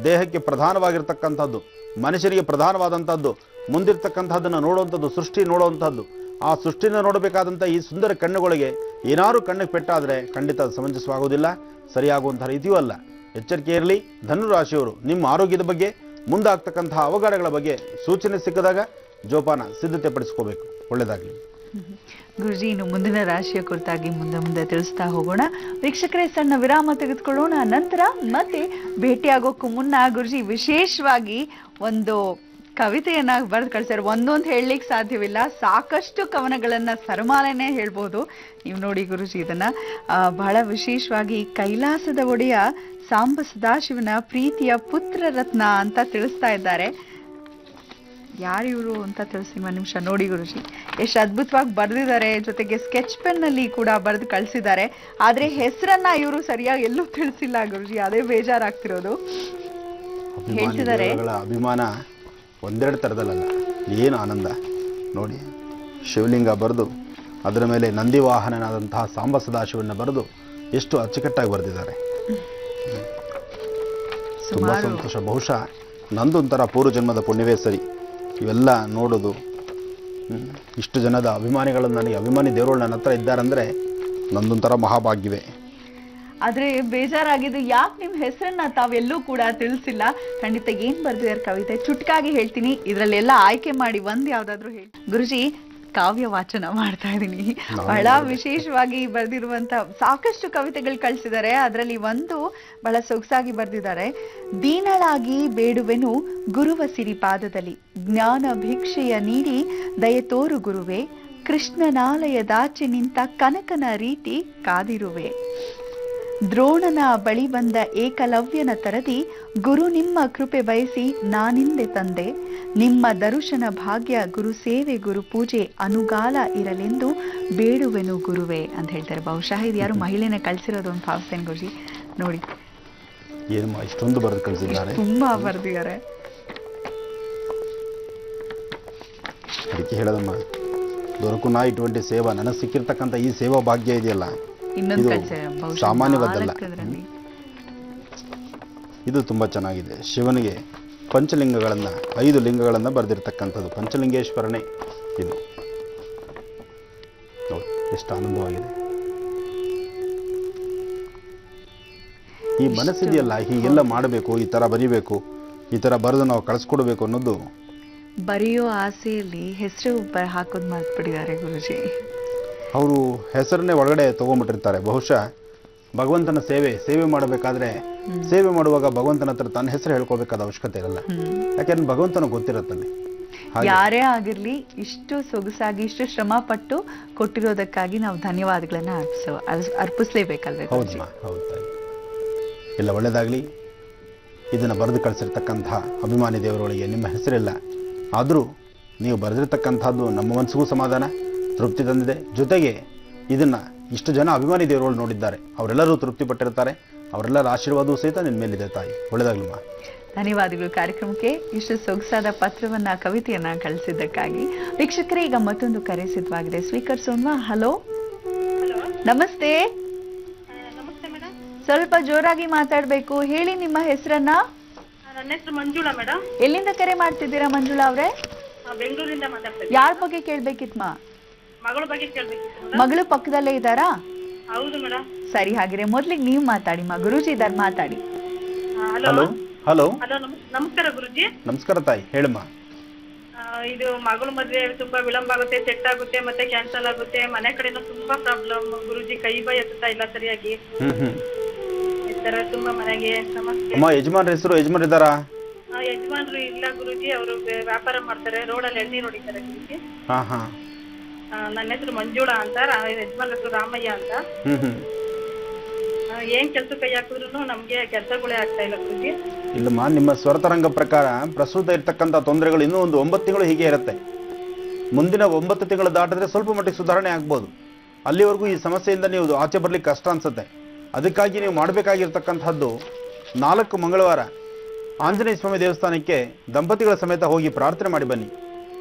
ದೇಹಕ್ಕೆ ಪ್ರಧಾನವಾಗಿರ್ತಕ್ಕಂಥದ್ದು, ಮನುಷ್ಯರಿಗೆ ಪ್ರಧಾನವಾದಂಥದ್ದು, ಮುಂದಿರ್ತಕ್ಕಂಥದ್ದನ್ನು ನೋಡುವಂಥದ್ದು, ಸೃಷ್ಟಿ ನೋಡುವಂಥದ್ದು. ಆ ಸೃಷ್ಟಿನ ನೋಡಬೇಕಾದಂಥ ಈ ಸುಂದರ ಕಣ್ಣುಗಳಿಗೆ ಏನಾದರೂ ಕಣ್ಣಿಗೆ ಪೆಟ್ಟಾದರೆ ಖಂಡಿತ ಅದು ಸಮಂಜಸವಾಗುವುದಿಲ್ಲ, ಸರಿಯಾಗುವಂಥ ರೀತಿಯೂ ಅಲ್ಲ. ಎಚ್ಚರಿಕೆ ಇರಲಿ. ಧನುರಾಶಿಯವರು ನಿಮ್ಮ ಆರೋಗ್ಯದ ಬಗ್ಗೆ, ಮುಂದಾಗ್ತಕ್ಕಂತಹ ಅವಘಡಗಳ ಬಗ್ಗೆ ಸೂಚನೆ ಸಿಕ್ಕಿದಾಗ ಜೋಪಾನ ಸಿದ್ಧತೆ ಪಡಿಸ್ಕೋಬೇಕು. ಒಳ್ಳೆಯದಾಗಲಿ. ಗುರುಜಿ, ಇನ್ನು ಮುಂದಿನ ರಾಶಿಯ ಕುರಿತಾಗಿ ಮುಂದೆ ತಿಳಿಸ್ತಾ ಹೋಗೋಣ. ವೀಕ್ಷಕರೇ, ಸಣ್ಣ ವಿರಾಮ ತೆಗೆದುಕೊಳ್ಳೋಣ. ನಂತರ ಮತ್ತೆ ಭೇಟಿಯಾಗೋಕ್ಕೂ ಮುನ್ನ ಗುರುಜಿ ವಿಶೇಷವಾಗಿ ಒಂದು ಕವಿತೆಯನ್ನ ಬರೆದು ಕಳಿಸ್ಯಾರ. ಒಂದೊಂದು ಹೇಳಲಿಕ್ಕೆ ಸಾಧ್ಯವಿಲ್ಲ, ಸಾಕಷ್ಟು ಕವನಗಳನ್ನ ಸರಮಾಲೆನೇ ಹೇಳ್ಬೋದು. ನೀವು ನೋಡಿ ಗುರುಜಿ, ಇದನ್ನ ಬಹಳ ವಿಶೇಷವಾಗಿ ಕೈಲಾಸದ ಒಡೆಯ ಸಾಂಬ ಸದಾಶಿವನ ಪ್ರೀತಿಯ ಪುತ್ರ ರತ್ನ ಅಂತ ತಿಳಿಸ್ತಾ ಇದ್ದಾರೆ. ಯಾರಿವರು ಅಂತ ತಿಳಿಸ್ತೀನಿ, ಒಂದು ನಿಮಿಷ. ನೋಡಿ ಗುರುಜಿ, ಎಷ್ಟು ಅದ್ಭುತವಾಗಿ ಬರೆದಿದ್ದಾರೆ. ಜೊತೆಗೆ ಸ್ಕೆಚ್ ಪೆನ್ ನಲ್ಲಿ ಕೂಡ ಬರೆದು ಕಳಿಸಿದ್ದಾರೆ. ಆದ್ರೆ ಹೆಸರನ್ನ ಇವರು ಸರಿಯಾಗಿ ಎಲ್ಲೂ ತಿಳಿಸಿಲ್ಲ ಗುರುಜಿ, ಅದೇ ಬೇಜಾರಾಗ್ತಿರೋದು. ಹೇಳ್ತಿದ್ದಾರೆ, ಅಭಿಮಾನ ಒಂದೆರಡು ಥರದಲ್ಲ, ಏನು ಆನಂದ ನೋಡಿ. ಶಿವಲಿಂಗ ಬರೆದು ಅದರ ಮೇಲೆ ನಂದಿ ವಾಹನನಾದಂತಹ ಸಾಂಬ ಸದಾಶಿವನ್ನ ಬರೆದು ಎಷ್ಟು ಅಚ್ಚುಕಟ್ಟಾಗಿ ಬರೆದಿದ್ದಾರೆ. ತುಂಬ ಸಂತೋಷ. ಬಹುಶಃ ನಂದೊಂಥರ ಪೂರ್ವಜನ್ಮದ ಪುಣ್ಯವೇ ಸರಿ ಇವೆಲ್ಲ ನೋಡೋದು. ಇಷ್ಟು ಜನದ ಅಭಿಮಾನಿಗಳು, ನನಗೆ ಅಭಿಮಾನಿ ದೇವರುಗಳು ನನ್ನ ಹತ್ರ ಇದ್ದಾರಂದರೆ ನಂದೊಂಥರ ಮಹಾಭಾಗ್ಯವೇ. ಆದ್ರೆ ಬೇಜಾರಾಗಿದ್ದು ಯಾಕೆ ನಿಮ್ ಹೆಸರನ್ನ ತಾವೆಲ್ಲೂ ಕೂಡ ತಿಳಿಸಿಲ್ಲ. ಖಂಡಿತ ಏನ್ ಬರ್ದಿದ್ದಾರೆ ಕವಿತೆ ಚುಟ್ಕಾಗಿ ಹೇಳ್ತೀನಿ, ಇದ್ರಲ್ಲೆಲ್ಲ ಆಯ್ಕೆ ಮಾಡಿ ಒಂದ್ ಯಾವ್ದಾದ್ರು ಹೇಳಿ. ಗುರುಜಿ, ಕಾವ್ಯ ವಾಚನ ಮಾಡ್ತಾ ಇದೀನಿ. ಬಹಳ ವಿಶೇಷವಾಗಿ ಬರೆದಿರುವಂತ ಸಾಕಷ್ಟು ಕವಿತೆಗಳು ಕಳಿಸಿದ್ದಾರೆ. ಅದರಲ್ಲಿ ಒಂದು ಬಹಳ ಸೊಗಸಾಗಿ ಬರೆದಿದ್ದಾರೆ. ದೀನಳಾಗಿ ಬೇಡುವೆನು ಗುರುವ ಸಿರಿಪಾದದಲ್ಲಿ, ಜ್ಞಾನ ಭಿಕ್ಷೆಯ ನೀಡಿ ದಯತೋರು ಗುರುವೆ, ಕೃಷ್ಣನಾಲಯದಾಚೆ ನಿಂತ ಕನಕನ ರೀತಿ ಕಾದಿರುವೆ. ದ್ರೋಣನ ಬಳಿ ಬಂದ ಏಕಲವ್ಯನ ತರದಿ, ಗುರು ನಿಮ್ಮ ಕೃಪೆ ಬಯಸಿ ನಾನಿಂದೆ ತಂದೆ, ನಿಮ್ಮ ದರ್ಶನ ಭಾಗ್ಯ ಗುರು ಸೇವೆ ಗುರು ಪೂಜೆ ಅನುಗಾಲ ಇರಲೆಂದು ಬೇಡುವೆನು ಗುರುವೆ ಅಂತ ಹೇಳ್ತಾರೆ. ಬಹುಶಃ ಇದು ಯಾರು ಮಹಿಳೆನ ಕಳ್ಸಿರೋದು ಅಂತ ಭಾವಿಸ್ತೇನೆ ಗುರುಜಿ. ನೋಡಿ ಇಷ್ಟೊಂದು ಬರೆದು ಕಳಿಸಿದ್ದಾರೆ, ತುಂಬಾ ಬರೆದಿದ್ದಾರೆ. ಅದಕ್ಕೆ ಹೇಳೋದಮ್ಮ, ದೊರಕುನಾ ಇటువంటి ಸೇವಾ, ನನಗೆ ಸಿಕ್ಕಿರ್ತಕ್ಕಂಥ ಈ ಸೇವಾ ಭಾಗ್ಯ ಇದೆಯಲ್ಲ, ಇನ್ನೊಂದು ಸಾಮಾನ್ಯವಾದಲ್ಲ. ಇದು ತುಂಬ ಚೆನ್ನಾಗಿದೆ. ಶಿವನಿಗೆ ಪಂಚಲಿಂಗಗಳನ್ನು, 5 ಲಿಂಗಗಳನ್ನು ಬರೆದಿರ್ತಕ್ಕಂಥದ್ದು. ಪಂಚಲಿಂಗೇಶ್ವರನೇ ಇದು. ನೋಡಿ ಎಷ್ಟು ಆನಂದವಾಗಿದೆ. ಈ ಮನಸ್ಸಿದೆಯಲ್ಲ, ಹೀಗೆಲ್ಲ ಮಾಡಬೇಕು, ಈ ಥರ ಬರೀಬೇಕು, ಈ ಥರ ಬರೆದು ನಾವು ಕಳಿಸ್ಕೊಡ್ಬೇಕು ಅನ್ನೋದು. ಬರೆಯೋ ಆಸೆಯಲ್ಲಿ ಹೆಸರು ಹಾಕೋದು ಮಾಡ್ಬಿಟ್ಟಿದ್ದಾರೆ ಗುರುಜಿ. ಅವರು ಹೆಸರನ್ನೇ ಒಳಗಡೆ ತೊಗೊಂಡ್ಬಿಟ್ಟಿರ್ತಾರೆ. ಬಹುಶಃ ಭಗವಂತನ ಸೇವೆ ಮಾಡಬೇಕಾದ್ರೆ, ಸೇವೆ ಮಾಡುವಾಗ ಭಗವಂತನ ಹತ್ರ ತನ್ನ ಹೆಸರು ಹೇಳ್ಕೊಳ್ಬೇಕಾದ ಅವಶ್ಯಕತೆ ಇರಲ್ಲ. ಯಾಕೆಂದ್ರೆ ಭಗವಂತನ ಗೊತ್ತಿರುತ್ತಲ್ಲಿ ಯಾರೇ ಆಗಿರ್ಲಿ ಇಷ್ಟು ಸೊಗಸಾಗಿ ಇಷ್ಟು ಶ್ರಮ ಪಟ್ಟು ಕೊಟ್ಟಿರೋದಕ್ಕಾಗಿ ನಾವು ಧನ್ಯವಾದಗಳನ್ನ ಅರ್ಪಿಸ್ಲೇಬೇಕಲ್ವೇ ಗುರೂಜಿ? ಹೌದಮ್ಮ, ಹೌದು ತಾಯಿ. ಎಲ್ಲ ಒಳ್ಳೆಯದಾಗಲಿ. ಇದನ್ನು ಬರೆದು ಕಳಿಸಿರ್ತಕ್ಕಂಥ ಅಭಿಮಾನಿ ದೇವರೊಳಗೆ ನಿಮ್ಮ ಹೆಸರಿಲ್ಲ, ಆದರೂ ನೀವು ಬರೆದಿರ್ತಕ್ಕಂಥದ್ದು ನಮ್ಮ ಮನಸ್ಸಿಗೂ ಸಮಾಧಾನ ತೃಪ್ತಿ ತಂದಿದೆ. ಜೊತೆಗೆ ಇದನ್ನು ಇಷ್ಟು ಜನ ಅಭಿಮಾನಿ ದೇವರುಗಳು ನೋಡಿದ್ದಾರೆ, ಅವರೆಲ್ಲರೂ ತೃಪ್ತಿ ಪಟ್ಟಿರ್ತಾರೆ. ಅವರೆಲ್ಲರ ಆಶೀರ್ವಾದವೂ ಸಹಿತ ನಿನ್ನ ಮೇಲಿದೆ ತಾಯಿ. ಒಳ್ಳೆಯದಾಗಲಿಮ್ಮ. ಧನ್ಯವಾದಗಳು ಕಾರ್ಯಕ್ರಮಕ್ಕೆ ಇಷ್ಟು ಸೊಗಸಾದ ಪತ್ರವನ್ನ ಕವಿತೆಯನ್ನ ಕಳಿಸಿದ್ದಕ್ಕಾಗಿ. ವೀಕ್ಷಕರೇ, ಈಗ ಮತ್ತೊಂದು ಕರೆ ಸಿದ್ಧವಾಗಿದೆ, ಸ್ವೀಕರಿಸೋಣ. ಹಲೋ, ನಮಸ್ತೆ. ನಮಸ್ತೆ ಮೇಡಮ್. ಸ್ವಲ್ಪ ಜೋರಾಗಿ ಮಾತಾಡ್ಬೇಕು. ಹೇಳಿ ನಿಮ್ಮ ಹೆಸರನ್ನ. ನನ್ನ ಹೆಸರು ಮಂಜುಳಾ ಮೇಡಮ್. ಎಲ್ಲಿಂದ ಕರೆ ಮಾಡ್ತಿದ್ದೀರಾ ಮಂಜುಳಾ ಅವ್ರೆ? ಬೆಂಗಳೂರಿಂದ ಮಾತಾಡ್ತಾ ಯಾರ ಬಗ್ಗೆ ಕೇಳ್ಬೇಕಿತ್ಮಾ? ಮಗಳ ಬಗ್ಗೆ ಕೇಳ್ಬೇಕಿತ್ತು. ಮಗಳು ಪಕ್ಕದಲ್ಲೇ ಇದ್ದಾರಾ? ಹೌದು ಮೇಡಮ್. ಸರಿ, ಹಾಗಿದ್ರೆ ಮೊದ್ಲಿಗೆ ನೀವು ಮಾತಾಡಿ. ಗುರೂಜಿ ಇದ್ದಾರೆ, ಮಾತಾಡಿ. ಹಲೋ ಹಲೋ ಹಲೋ ಹಲೋ ನಮಸ್ಕಾರ ಗುರುಜಿ. ನಮಸ್ಕಾರ ತಾಯಿ, ಹೇಳಮ್ಮ. ಇದು ಮಗಳ ಮದ್ವೆ ತುಂಬಾ ವಿಳಂಬ ಆಗುತ್ತೆ, ಸೆಟ್ ಆಗುತ್ತೆ, ಮತ್ತೆ ಕ್ಯಾನ್ಸಲ್ ಆಗುತ್ತೆ. ಮನೆ ಕಡೆನೂ ತುಂಬಾ ಪ್ರಾಬ್ಲಮ್ ಗುರುಜಿ. ಕೈ ಬಾಯಿ ಎತ್ತಾ ಇಲ್ಲ ಸರಿಯಾಗಿ. ಈ ತರ ತುಂಬಾ ಮನೆಗೆ ಸಮಸ್ಯೆ. ಅಮ್ಮ, ಯಜಮಾನ್ರ ಹೆಸರು? ಯಜಮಾನ್ ಇದ್ದಾರಾ? ಯಜಮಾನ್ರು ಇಲ್ಲ ಗುರುಜಿ, ಅವರು ವ್ಯಾಪಾರ ಮಾಡ್ತಾರೆ, ರೋಡಲ್ಲಿ ಎಳ್ನೀರು ಹೊಡಿತಾರೆ ಗುರುಜಿ. ಹಾ ಹಾ. ನನ್ನ ಹೆಸರು ಮಂಜುಳಾ ಅಂತ, ಯಜಮಾನ್ ಹೆಸರು ರಾಮಯ್ಯ ಅಂತ. ಏನ್ ಕೆಲ್ಸ ಕೈ ಹಾಕಿದ್ರು ನಮ್ಗೆ ಕೆಲ್ಸಗಳೇ ಆಗ್ತಾ ಇಲ್ಲ ಗುರುಜಿ. ಇಲ್ಲಮ್ಮ, ನಿಮ್ಮ ಸ್ವರತರಂಗ ಪ್ರಕಾರ ಪ್ರಸ್ತುತ ಇರ್ತಕ್ಕಂಥ ತೊಂದರೆಗಳು ಇನ್ನೂ ಒಂದು 9 ತಿಂಗಳು ಹೀಗೆ ಇರುತ್ತೆ. ಮುಂದಿನ 9 ತಿಂಗಳು ದಾಟಿದ್ರೆ ಸ್ವಲ್ಪ ಮಟ್ಟಿಗೆ ಸುಧಾರಣೆ ಆಗ್ಬೋದು. ಅಲ್ಲಿವರೆಗೂ ಈ ಸಮಸ್ಯೆಯಿಂದ ನೀವು ಆಚೆ ಬರ್ಲಿಕ್ಕೆ ಕಷ್ಟ ಅನ್ಸುತ್ತೆ. ಅದಕ್ಕಾಗಿ ನೀವು ಮಾಡಬೇಕಾಗಿರ್ತಕ್ಕಂಥದ್ದು 4 ಮಂಗಳವಾರ ಆಂಜನೇಯ ಸ್ವಾಮಿ ದೇವಸ್ಥಾನಕ್ಕೆ ದಂಪತಿಗಳ ಸಮೇತ ಹೋಗಿ ಪ್ರಾರ್ಥನೆ ಮಾಡಿ ಬನ್ನಿ.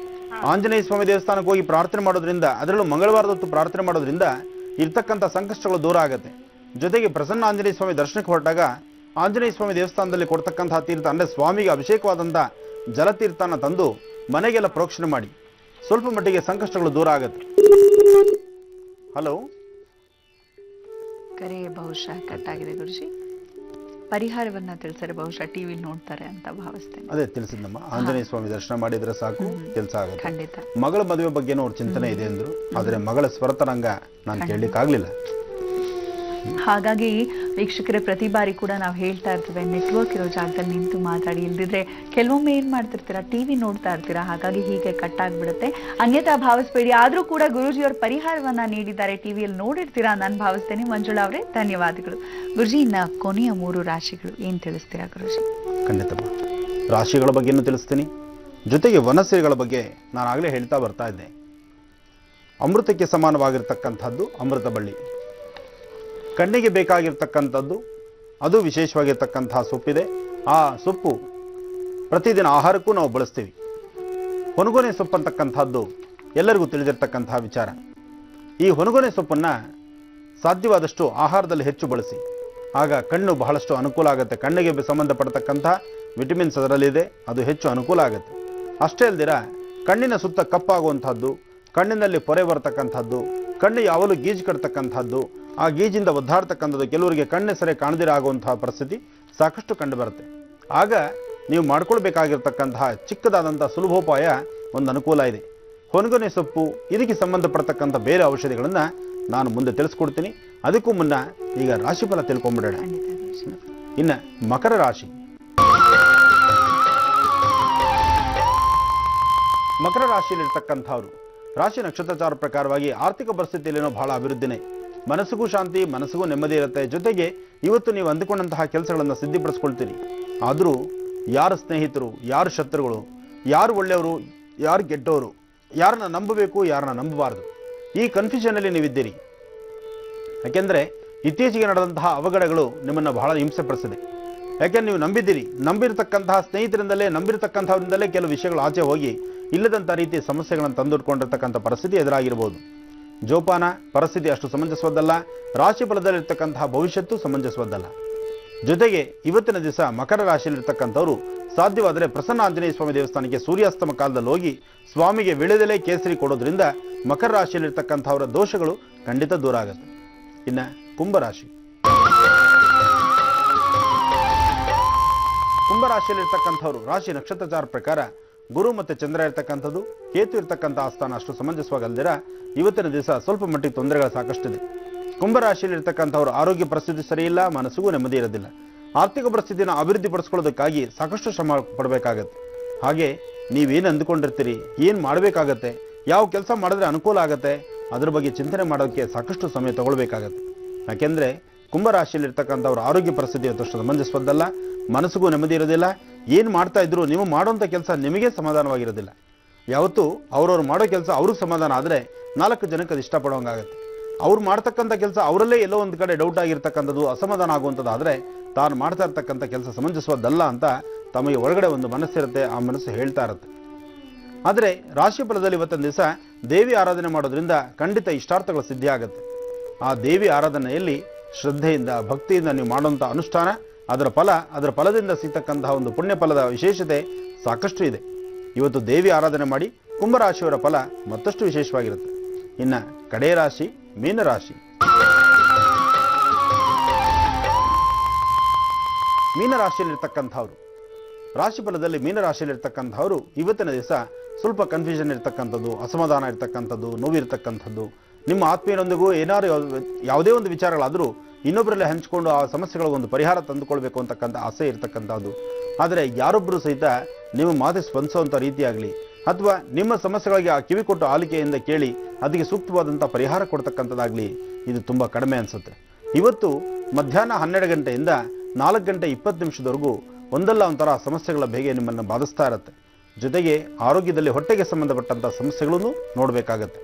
ಆಂಜನೇಯ ಸ್ವಾಮಿ ದೇವಸ್ಥಾನಕ್ಕೆ ಹೋಗಿ ಪ್ರಾರ್ಥನೆ ಮಾಡೋದ್ರಿಂದ, ಅದರಲ್ಲೂ ಮಂಗಳವಾರದ ಹೊತ್ತು ಪ್ರಾರ್ಥನೆ ಮಾಡೋದ್ರಿಂದ ಇರ್ತಕ್ಕಂಥ ಸಂಕಷ್ಟಗಳು ದೂರ ಆಗುತ್ತೆ. ಜೊತೆಗೆ ಪ್ರಸನ್ನ ಆಂಜನೇಯ ಸ್ವಾಮಿ ದರ್ಶನಕ್ಕೆ ಹೊರಟಾಗ ಆಂಜನೇಯ ಸ್ವಾಮಿ ದೇವಸ್ಥಾನದಲ್ಲಿ ಕೊಡ್ತಕ್ಕಂತಹ ತೀರ್ಥ ಅಂದರೆ ಸ್ವಾಮಿಗೆ ಅಭಿಷೇಕವಾದಂಥ ಜಲತೀರ್ಥನ ತಂದು ಮನೆಗೆಲ್ಲ ಪ್ರೋಕ್ಷಣೆ ಮಾಡಿ, ಸ್ವಲ್ಪ ಮಟ್ಟಿಗೆ ಸಂಕಷ್ಟಗಳು ದೂರ ಆಗುತ್ತೆ. ಹಲೋ, ಕರೆ ಬಹುಶಃ ಕಟ್ ಆಗಿದೆ ಗುರುಜಿ. ಪರಿಹಾರವನ್ನ ತಿಳಿಸರೆ ಬಹುಶಃ ಟಿವಿ ನೋಡ್ತಾರೆ ಅಂತ ಭಾವಿಸ್ತೇನೆ. ಅದೇ ತಿಳಿಸಿದ್ನಮ್ಮ, ಆಂಜನೇಯ ಸ್ವಾಮಿ ದರ್ಶನ ಮಾಡಿದ್ರೆ ಸಾಕು, ಕೆಲಸ ಆಗುತ್ತೆ. ಖಂಡಿತ. ಮಗಳ ಮದುವೆ ಬಗ್ಗೆನೂ ಅವ್ರ ಚಿಂತನೆ ಇದೆ ಅಂದ್ರು, ಆದರೆ ಮಗಳ ಸ್ವರತರಂಗ ನಾನು ಕೇಳಲಿಕ್ಕಾಗಲಿಲ್ಲ. ಹಾಗಾಗಿ ವೀಕ್ಷಕರೇ, ಪ್ರತಿ ಬಾರಿ ಕೂಡ ನಾವು ಹೇಳ್ತಾ ಇರ್ತೇವೆ, ನೆಟ್ವರ್ಕ್ ಇರೋ ಜಾಗದಲ್ಲಿ ನಿಂತು ಮಾತಾಡಿ. ಇಲ್ದಿದ್ರೆ ಕೆಲವೊಮ್ಮೆ ಏನ್ ಮಾಡ್ತಿರ್ತೀರಾ, ಟಿವಿ ನೋಡ್ತಾ ಇರ್ತೀರಾ, ಹಾಗಾಗಿ ಹೀಗೆ ಕಟ್ ಆಗ್ಬಿಡುತ್ತೆ. ಅನ್ಯತಾ ಭಾವಿಸ್ಬೇಡಿ. ಆದ್ರೂ ಕೂಡ ಗುರುಜಿಯವ್ರ ಪರಿಹಾರವನ್ನ ನೀಡಿದ್ದಾರೆ, ಟಿವಿಯಲ್ಲಿ ನೋಡಿರ್ತೀರಾ ನಾನು ಭಾವಿಸ್ತೇನೆ. ಮಂಜುಳಾ ಅವರೇ, ಧನ್ಯವಾದಗಳು. ಗುರುಜಿ, ಇನ್ನ ಕೊನೆಯ 3 ರಾಶಿಗಳು ಏನ್ ತಿಳಿಸ್ತೀರಾ ಗುರುಜಿ? ಖಂಡಿತಮ್ಮ, ರಾಶಿಗಳ ಬಗ್ಗೆನೂ ತಿಳಿಸ್ತೀನಿ, ಜೊತೆಗೆ ವನಸಿರಿಗಳ ಬಗ್ಗೆ ನಾನು ಆಗಲೇ ಹೇಳ್ತಾ ಬರ್ತಾ ಇದ್ದೆ. ಅಮೃತಕ್ಕೆ ಸಮಾನವಾಗಿರ್ತಕ್ಕಂಥದ್ದು ಅಮೃತ ಬಳ್ಳಿ. ಕಣ್ಣಿಗೆ ಬೇಕಾಗಿರ್ತಕ್ಕಂಥದ್ದು, ಅದು ವಿಶೇಷವಾಗಿರ್ತಕ್ಕಂತಹ ಸೊಪ್ಪಿದೆ. ಆ ಸೊಪ್ಪು ಪ್ರತಿದಿನ ಆಹಾರಕ್ಕೂ ನಾವು ಬಳಸ್ತೀವಿ. ಹೊನಗೊನೆ ಸೊಪ್ಪು ಅಂತಕ್ಕಂಥದ್ದು ಎಲ್ಲರಿಗೂ ತಿಳಿದಿರ್ತಕ್ಕಂತಹ ವಿಚಾರ. ಈ ಹೊನಗೊನೆ ಸೊಪ್ಪನ್ನು ಸಾಧ್ಯವಾದಷ್ಟು ಆಹಾರದಲ್ಲಿ ಹೆಚ್ಚು ಬಳಸಿ, ಆಗ ಕಣ್ಣು ಬಹಳಷ್ಟು ಅನುಕೂಲ ಆಗುತ್ತೆ. ಕಣ್ಣಿಗೆ ಸಂಬಂಧಪಡ್ತಕ್ಕಂಥ ವಿಟಮಿನ್ಸ್ ಅದರಲ್ಲಿದೆ, ಅದು ಹೆಚ್ಚು ಅನುಕೂಲ ಆಗುತ್ತೆ. ಅಷ್ಟೇ ಅಲ್ದಿರ ಕಣ್ಣಿನ ಸುತ್ತ ಕಪ್ಪಾಗುವಂಥದ್ದು, ಕಣ್ಣಿನಲ್ಲಿ ಪೊರೆ ಬರ್ತಕ್ಕಂಥದ್ದು, ಕಣ್ಣು ಯಾವಾಗಲೂ ಗೀಜು ಕಟ್ತಕ್ಕಂಥದ್ದು, ಆ ಗೀಜಿಂದ ಒದ್ದಾಡ್ತಕ್ಕಂಥದ್ದು, ಕೆಲವರಿಗೆ ಕಣ್ಣು ಸರಿ ಕಾಣದಿರ ಆಗುವಂತಹ ಪರಿಸ್ಥಿತಿ ಸಾಕಷ್ಟು ಕಂಡು ಬರುತ್ತೆ. ಆಗ ನೀವು ಮಾಡ್ಕೊಳ್ಬೇಕಾಗಿರ್ತಕ್ಕಂತಹ ಚಿಕ್ಕದಾದಂಥ ಸುಲಭೋಪಾಯ ಒಂದು ಅನುಕೂಲ ಇದೆ. ಹೊನಗೊನೆ ಸೊಪ್ಪು, ಇದಕ್ಕೆ ಸಂಬಂಧಪಡ್ತಕ್ಕಂಥ ಬೇರೆ ಔಷಧಿಗಳನ್ನು ನಾನು ಮುಂದೆ ತಿಳಿಸ್ಕೊಡ್ತೀನಿ. ಅದಕ್ಕೂ ಮುನ್ನ ಈಗ ರಾಶಿಫಲ ತಿಳ್ಕೊಂಡ್ಬಿಡೋಣ. ಇನ್ನು ಮಕರ ರಾಶಿ. ಮಕರ ರಾಶಿಯಲ್ಲಿರ್ತಕ್ಕಂಥವ್ರು ರಾಶಿ ನಕ್ಷತ್ರಚಾರ ಪ್ರಕಾರವಾಗಿ ಆರ್ಥಿಕ ಪರಿಸ್ಥಿತಿಯಲ್ಲೇನೋ ಬಹಳ ಅಭಿವೃದ್ಧಿನೇ, ಮನಸ್ಸಿಗೂ ಶಾಂತಿ, ಮನಸ್ಸಿಗೂ ನೆಮ್ಮದಿ ಇರುತ್ತೆ. ಜೊತೆಗೆ ಇವತ್ತು ನೀವು ಅಂದುಕೊಂಡಂತಹ ಕೆಲಸಗಳನ್ನು ಸಿದ್ಧಿಪಡಿಸ್ಕೊಳ್ತೀರಿ. ಆದರೂ ಯಾರು ಸ್ನೇಹಿತರು, ಯಾರು ಶತ್ರುಗಳು, ಯಾರು ಒಳ್ಳೆಯವರು, ಯಾರು ಕೆಟ್ಟವರು, ಯಾರನ್ನ ನಂಬಬೇಕು, ಯಾರನ್ನ ನಂಬಬಾರದು, ಈ ಕನ್ಫ್ಯೂಷನಲ್ಲಿ ನೀವಿದ್ದೀರಿ. ಯಾಕೆಂದರೆ ಇತ್ತೀಚೆಗೆ ನಡೆದಂತಹ ಅವಘಡಗಳು ನಿಮ್ಮನ್ನು ಬಹಳ ಹಿಂಸೆ ಪಡಿಸಿದೆ. ಯಾಕೆಂದ್ರೆ ನೀವು ನಂಬಿದ್ದೀರಿ, ನಂಬಿರ್ತಕ್ಕಂತಹ ಸ್ನೇಹಿತರಿಂದಲೇ, ನಂಬಿರ್ತಕ್ಕಂಥವರಿಂದಲೇ ಕೆಲವು ವಿಷಯಗಳು ಆಚೆ ಹೋಗಿ ಇಲ್ಲದಂಥ ರೀತಿ ಸಮಸ್ಯೆಗಳನ್ನು ತಂದುಕೊಂಡಿರ್ತಕ್ಕಂಥ ಪರಿಸ್ಥಿತಿ ಎದುರಾಗಿರ್ಬೋದು. ಜೋಪಾನ, ಪರಿಸ್ಥಿತಿ ಅಷ್ಟು ಸಮಂಜಸವದ್ದಲ್ಲ. ರಾಶಿ ಫಲದಲ್ಲಿರ್ತಕ್ಕಂತಹ ಭವಿಷ್ಯತ್ತು ಸಮಂಜಸವದ್ದಲ್ಲ. ಜೊತೆಗೆ ಇವತ್ತಿನ ದಿವಸ ಮಕರ ರಾಶಿಯಲ್ಲಿರ್ತಕ್ಕಂಥವ್ರು ಸಾಧ್ಯವಾದರೆ ಪ್ರಸನ್ನ ಆಂಜನೇಯ ಸ್ವಾಮಿ ದೇವಸ್ಥಾನಕ್ಕೆ ಸೂರ್ಯಾಸ್ತಮ ಕಾಲದಲ್ಲಿ ಹೋಗಿ ಸ್ವಾಮಿಗೆ ವಿಳೆದೆಲೆ ಕೇಸರಿ ಕೊಡೋದ್ರಿಂದ ಮಕರ ರಾಶಿಯಲ್ಲಿರ್ತಕ್ಕಂಥವರ ದೋಷಗಳು ಖಂಡಿತ ದೂರ ಆಗುತ್ತೆ. ಇನ್ನು ಕುಂಭರಾಶಿ. ಕುಂಭರಾಶಿಯಲ್ಲಿರ್ತಕ್ಕಂಥವ್ರು ರಾಶಿ ನಕ್ಷತ್ರಚಾರ ಪ್ರಕಾರ ಗುರು ಮತ್ತು ಚಂದ್ರ ಇರ್ತಕ್ಕಂಥದ್ದು, ಕೇತು ಇರ್ತಕ್ಕಂಥ ಆಸ್ಥಾನ ಅಷ್ಟು ಸಮಂಜಸವಾಗಲ್ದಿರ ಇವತ್ತಿನ ದಿವಸ ಸ್ವಲ್ಪ ಮಟ್ಟಿಗೆ ತೊಂದರೆಗಳು ಸಾಕಷ್ಟಿದೆ. ಕುಂಭರಾಶಿಯಲ್ಲಿರ್ತಕ್ಕಂಥವ್ರು ಆರೋಗ್ಯ ಪರಿಸ್ಥಿತಿ ಸರಿಯಿಲ್ಲ, ಮನಸ್ಸಿಗೂ ನೆಮ್ಮದಿ ಇರೋದಿಲ್ಲ. ಆರ್ಥಿಕ ಪರಿಸ್ಥಿತಿನ ಅಭಿವೃದ್ಧಿ ಪಡಿಸ್ಕೊಳ್ಳೋದಕ್ಕಾಗಿ ಸಾಕಷ್ಟು ಶ್ರಮ ಪಡಬೇಕಾಗತ್ತೆ. ಹಾಗೆ ನೀವೇನು ಅಂದ್ಕೊಂಡಿರ್ತೀರಿ, ಏನು ಮಾಡಬೇಕಾಗತ್ತೆ, ಯಾವ ಕೆಲಸ ಮಾಡಿದ್ರೆ ಅನುಕೂಲ ಆಗತ್ತೆ, ಅದ್ರ ಬಗ್ಗೆ ಚಿಂತನೆ ಮಾಡೋಕ್ಕೆ ಸಾಕಷ್ಟು ಸಮಯ ತಗೊಳ್ಬೇಕಾಗತ್ತೆ. ಯಾಕೆಂದರೆ ಕುಂಭರಾಶಿಯಲ್ಲಿರ್ತಕ್ಕಂಥವ್ರ ಆರೋಗ್ಯ ಪರಿಸ್ಥಿತಿ ಇವತ್ತಷ್ಟು ಸಮಂಜಸವದ್ದಲ್ಲ, ಮನಸ್ಸಿಗೂ ನೆಮ್ಮದಿ ಇರೋದಿಲ್ಲ. ಏನು ಮಾಡ್ತಾ ಇದ್ರು ನೀವು ಮಾಡೋಂಥ ಕೆಲಸ ನಿಮಗೆ ಸಮಾಧಾನವಾಗಿರೋದಿಲ್ಲ. ಯಾವತ್ತೂ ಅವ್ರವ್ರು ಮಾಡೋ ಕೆಲಸ ಅವ್ರಿಗೆ ಸಮಾಧಾನ ಆದರೆ 4 ಜನಕ್ಕೆ ಅದು ಇಷ್ಟಪಡೋಂಗಾಗತ್ತೆ. ಅವ್ರು ಮಾಡ್ತಕ್ಕಂಥ ಕೆಲಸ ಅವರಲ್ಲೇ ಎಲ್ಲೋ ಒಂದು ಕಡೆ ಡೌಟ್ ಆಗಿರ್ತಕ್ಕಂಥದ್ದು, ಅಸಮಾಧಾನ ಆಗುವಂಥದ್ದಾದರೆ ತಾನು ಮಾಡ್ತಾ ಇರ್ತಕ್ಕಂಥ ಕೆಲಸ ಸಮಂಜಸವದ್ದಲ್ಲ ಅಂತ ತಮಗೆ ಒಳಗಡೆ ಒಂದು ಮನಸ್ಸಿರುತ್ತೆ, ಆ ಮನಸ್ಸು ಹೇಳ್ತಾ ಇರುತ್ತೆ. ಆದರೆ ರಾಶಿ ಫಲದಲ್ಲಿ ಇವತ್ತಿನ ದಿವಸ ದೇವಿ ಆರಾಧನೆ ಮಾಡೋದ್ರಿಂದ ಖಂಡಿತ ಇಷ್ಟಾರ್ಥಗಳ ಸಿದ್ಧಿ ಆಗುತ್ತೆ. ಆ ದೇವಿ ಆರಾಧನೆಯಲ್ಲಿ ಶ್ರದ್ಧೆಯಿಂದ ಭಕ್ತಿಯಿಂದ ನೀವು ಮಾಡುವಂಥ ಅನುಷ್ಠಾನ, ಅದರ ಫಲದಿಂದ ಸಿಗ್ತಕ್ಕಂತಹ ಒಂದು ಪುಣ್ಯ ಫಲದ ವಿಶೇಷತೆ ಸಾಕಷ್ಟು ಇದೆ. ಇವತ್ತು ದೇವಿ ಆರಾಧನೆ ಮಾಡಿ ಕುಂಭರಾಶಿಯವರ ಫಲ ಮತ್ತಷ್ಟು ವಿಶೇಷವಾಗಿರುತ್ತೆ. ಇನ್ನು ಕಡೆ ರಾಶಿ ಮೀನರಾಶಿ. ಮೀನರಾಶಿಯಲ್ಲಿರ್ತಕ್ಕಂಥವ್ರು, ರಾಶಿ ಫಲದಲ್ಲಿ ಮೀನರಾಶಿಯಲ್ಲಿರ್ತಕ್ಕಂಥವ್ರು ಇವತ್ತಿನ ದಿವಸ ಸ್ವಲ್ಪ ಕನ್ಫ್ಯೂಷನ್ ಇರ್ತಕ್ಕಂಥದ್ದು, ಅಸಮಾಧಾನ ಇರ್ತಕ್ಕಂಥದ್ದು, ನೋವಿರ್ತಕ್ಕಂಥದ್ದು. ನಿಮ್ಮ ಆತ್ಮೀಯರೊಂದಿಗೂ ಏನಾರು ಯಾವುದೇ ಒಂದು ವಿಚಾರಗಳಾದರೂ ಇನ್ನೊಬ್ಬರಲ್ಲೇ ಹಂಚಿಕೊಂಡು ಆ ಸಮಸ್ಯೆಗಳಿಗೆ ಒಂದು ಪರಿಹಾರ ತಂದುಕೊಳ್ಬೇಕು ಅಂತಕ್ಕಂಥ ಆಸೆ ಇರ್ತಕ್ಕಂಥದ್ದು. ಆದರೆ ಯಾರೊಬ್ಬರು ಸಹಿತ ನಿಮ್ಮ ಮಾತಿಗೆ ಸ್ಪಂದಿಸುವಂಥ ರೀತಿಯಾಗಲಿ ಅಥವಾ ನಿಮ್ಮ ಸಮಸ್ಯೆಗಳಿಗೆ ಆ ಕಿವಿ ಕೊಟ್ಟು ಆಲಿಕೆಯಿಂದ ಕೇಳಿ ಅದಕ್ಕೆ ಸೂಕ್ತವಾದಂಥ ಪರಿಹಾರ ಕೊಡ್ತಕ್ಕಂಥದ್ದಾಗಲಿ ಇದು ತುಂಬ ಕಡಿಮೆ ಅನಿಸುತ್ತೆ. ಇವತ್ತು ಮಧ್ಯಾಹ್ನ 12 ಗಂಟೆಯಿಂದ 4 ಗಂಟೆ 20 ನಿಮಿಷದವರೆಗೂ ಒಂದಲ್ಲ ಒಂಥರ ಸಮಸ್ಯೆಗಳ ಬೇಗೆ ನಿಮ್ಮನ್ನು ಬಾಧಿಸ್ತಾ ಇರುತ್ತೆ. ಜೊತೆಗೆ ಆರೋಗ್ಯದಲ್ಲಿ ಹೊಟ್ಟೆಗೆ ಸಂಬಂಧಪಟ್ಟಂಥ ಸಮಸ್ಯೆಗಳನ್ನು ನೋಡಬೇಕಾಗತ್ತೆ.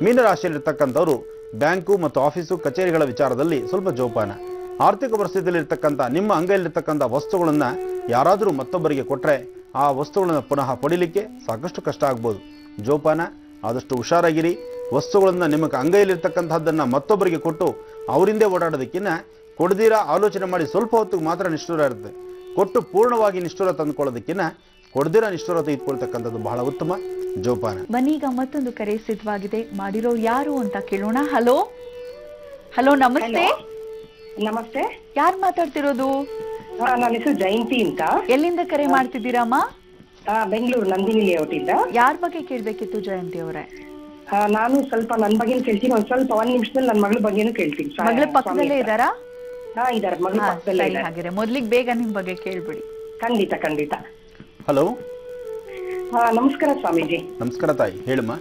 ಮೀನರಾಶಿಯಲ್ಲಿರ್ತಕ್ಕಂಥವ್ರು ಬ್ಯಾಂಕು ಮತ್ತು ಆಫೀಸು ಕಚೇರಿಗಳ ವಿಚಾರದಲ್ಲಿ ಸ್ವಲ್ಪ ಜೋಪಾನ. ಆರ್ಥಿಕ ಪರಿಸ್ಥಿತಿಯಲ್ಲಿರ್ತಕ್ಕಂಥ ನಿಮ್ಮ ಅಂಗೈಯಲ್ಲಿರ್ತಕ್ಕಂಥ ವಸ್ತುಗಳನ್ನು ಯಾರಾದರೂ ಮತ್ತೊಬ್ಬರಿಗೆ ಕೊಟ್ಟರೆ ಆ ವಸ್ತುಗಳನ್ನು ಪುನಃ ಪಡಿಲಿಕ್ಕೆ ಸಾಕಷ್ಟು ಕಷ್ಟ ಆಗ್ಬೋದು. ಜೋಪಾನ, ಆದಷ್ಟು ಹುಷಾರಾಗಿರಿ. ವಸ್ತುಗಳನ್ನು ನಿಮ್ಮ ಅಂಗೈಯಲ್ಲಿರ್ತಕ್ಕಂಥದ್ದನ್ನು ಮತ್ತೊಬ್ಬರಿಗೆ ಕೊಟ್ಟು ಅವರಿಂದೇ ಓಡಾಡೋದಕ್ಕಿಂತ ಕೊಡದಿರಾ ಆಲೋಚನೆ ಮಾಡಿ ಸ್ವಲ್ಪ ಹೊತ್ತಿಗೆ ಮಾತ್ರ ನಿಷ್ಠುರ ಇರುತ್ತೆ. ಕೊಟ್ಟು ಪೂರ್ಣವಾಗಿ ನಿಷ್ಠುರ ತಂದುಕೊಳ್ಳೋದಕ್ಕಿಂತ ಕೊಡದಿರ ನಿಷ್ಠುರ ತೆಗೆದುಕೊಳ್ತಕ್ಕಂಥದ್ದು ಬಹಳ ಉತ್ತಮ. ಜೋಪಾನ. ಬನ್ನೀಗ ಮತ್ತೊಂದು ಕರೆ ಸಿದ್ಧವಾಗಿದೆ, ಮಾಡಿರೋ ಯಾರು ಅಂತ ಕೇಳೋಣ. ಹಲೋ ಹಲೋ, ನಮಸ್ತೆ. ನಮಸ್ತೆ, ಯಾರು ಮಾತಾಡ್ತಿರೋದು? ನನ್ನ ಹೆಸರು ಜಯಂತಿ ಅಂತ. ಎಲ್ಲಿಂದ ಕರೆ ಮಾಡ್ತಿದ್ದೀರಮ್ಮ? ಬೆಂಗಳೂರು ನಂದಿನಿ ಲೇಔಟ್ ಇಂದ. ಯಾರ ಬಗ್ಗೆ ಕೇಳ್ಬೇಕಿತ್ತು ಜಯಂತಿ ಅವರೇ? ನಾನು ಸ್ವಲ್ಪ ನನ್ನ ಬಗ್ಗೆ ಕೇಳ್ತೀನಿ, ಒಂದ್ ನಿಮಿಷದಲ್ಲಿ ನನ್ನ ಮಗಳ ಬಗ್ಗೆನೂ ಕೇಳ್ತೀನಿ. ಮಗಳ ಪಕ್ಕದಲ್ಲೇ ಇದ್ದಾರಾ? ಇದಾರೆ, ಮಗಳ ಪಕ್ಕದಲ್ಲೇ ಇದ್ದಾರೆ. ಹಾಗಿದ್ರೆ ಮೊದ್ಲಿಗೆ ಬೇಗ ನಿಮ್ ಬಗ್ಗೆ ಕೇಳ್ಬಿಡಿ. ಖಂಡಿತ ಖಂಡಿತ. ಹಲೋ. ನಮಸ್ಕಾರ ಸ್ವಾಮೀಜಿ. ನಮಸ್ಕಾರ ತಾಯಿ, ಹೇಳಮ್ಮ.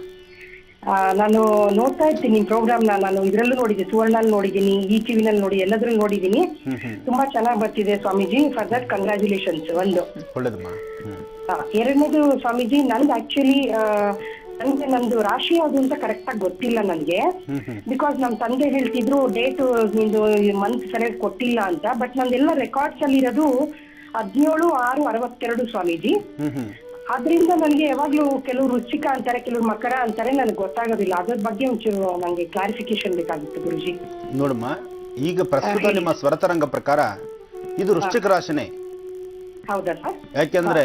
ನಾನು ನೋಡ್ತಾ ಇರ್ತೀನಿ ನಿಮ್ ಪ್ರೋಗ್ರಾಮ್ ನಾನು ಇದ್ರಲ್ಲೂ ನೋಡಿದ್ದೀನಿ, ಸುವರ್ಣಲ್ಲಿ ನೋಡಿದ್ದೀನಿ, ಈ ಟಿವಿನಲ್ಲಿ ನೋಡಿ, ಎಲ್ಲದ್ರಲ್ಲೂ ನೋಡಿದ್ದೀನಿ. ತುಂಬಾ ಚೆನ್ನಾಗಿ ಬರ್ತಿದೆ ಸ್ವಾಮೀಜಿ. For that congratulations. ಒಂದು ಒಳ್ಳೇದಮ್ಮ. ಎರಡನೇದು ಸ್ವಾಮೀಜಿ, ನಂದು ಆಕ್ಚುಲಿ ನಂದು ರಾಶಿ ಯಾವುದು ಅಂತ ಕರೆಕ್ಟ್ ಆಗಿ ಗೊತ್ತಿಲ್ಲ ನನ್ಗೆ. ಬಿಕಾಸ್ ನಮ್ ತಂದೆ ಹೇಳ್ತಿದ್ರು ಡೇಟ್ ನಿಂದು ಮಂತ್ ಸರಿಯಾಗಿ ಕೊಟ್ಟಿಲ್ಲ ಅಂತ. ಬಟ್ ನಂದೆಲ್ಲ ರೆಕಾರ್ಡ್ಸ್ ಅಲ್ಲಿ ಇರೋದು 17/6/62 ಸ್ವಾಮೀಜಿ. ಆದ್ರಿಂದ ನನಗೆ ಯಾವಾಗ್ಲೂ ಕೆಲವರು ವೃಶ್ಚಿಕ ಅಂತಾರೆ, ಕೆಲವರು ಮಕರ ಅಂತಾರೆ, ನನಗೆ ಗೊತ್ತಾಗೋದಿಲ್ಲ. ಅದ್ರ ಬಗ್ಗೆ ಒಂಚೂರು ನಂಗೆ ಕ್ಲಾರಿಫಿಕೇಶನ್ ಬೇಕಾಗಿತ್ತು ಗುರುಜಿ. ನೋಡಮ್ಮ, ಈಗ ಪ್ರಸ್ತುತ ನಿಮ್ಮ ಸ್ವರತರಂಗ ಪ್ರಕಾರ ಇದು ವೃಶ್ಚಿಕ ರಾಶಿನೇ. ಹೌದಾ ಸರ್? ಯಾಕೆಂದ್ರೆ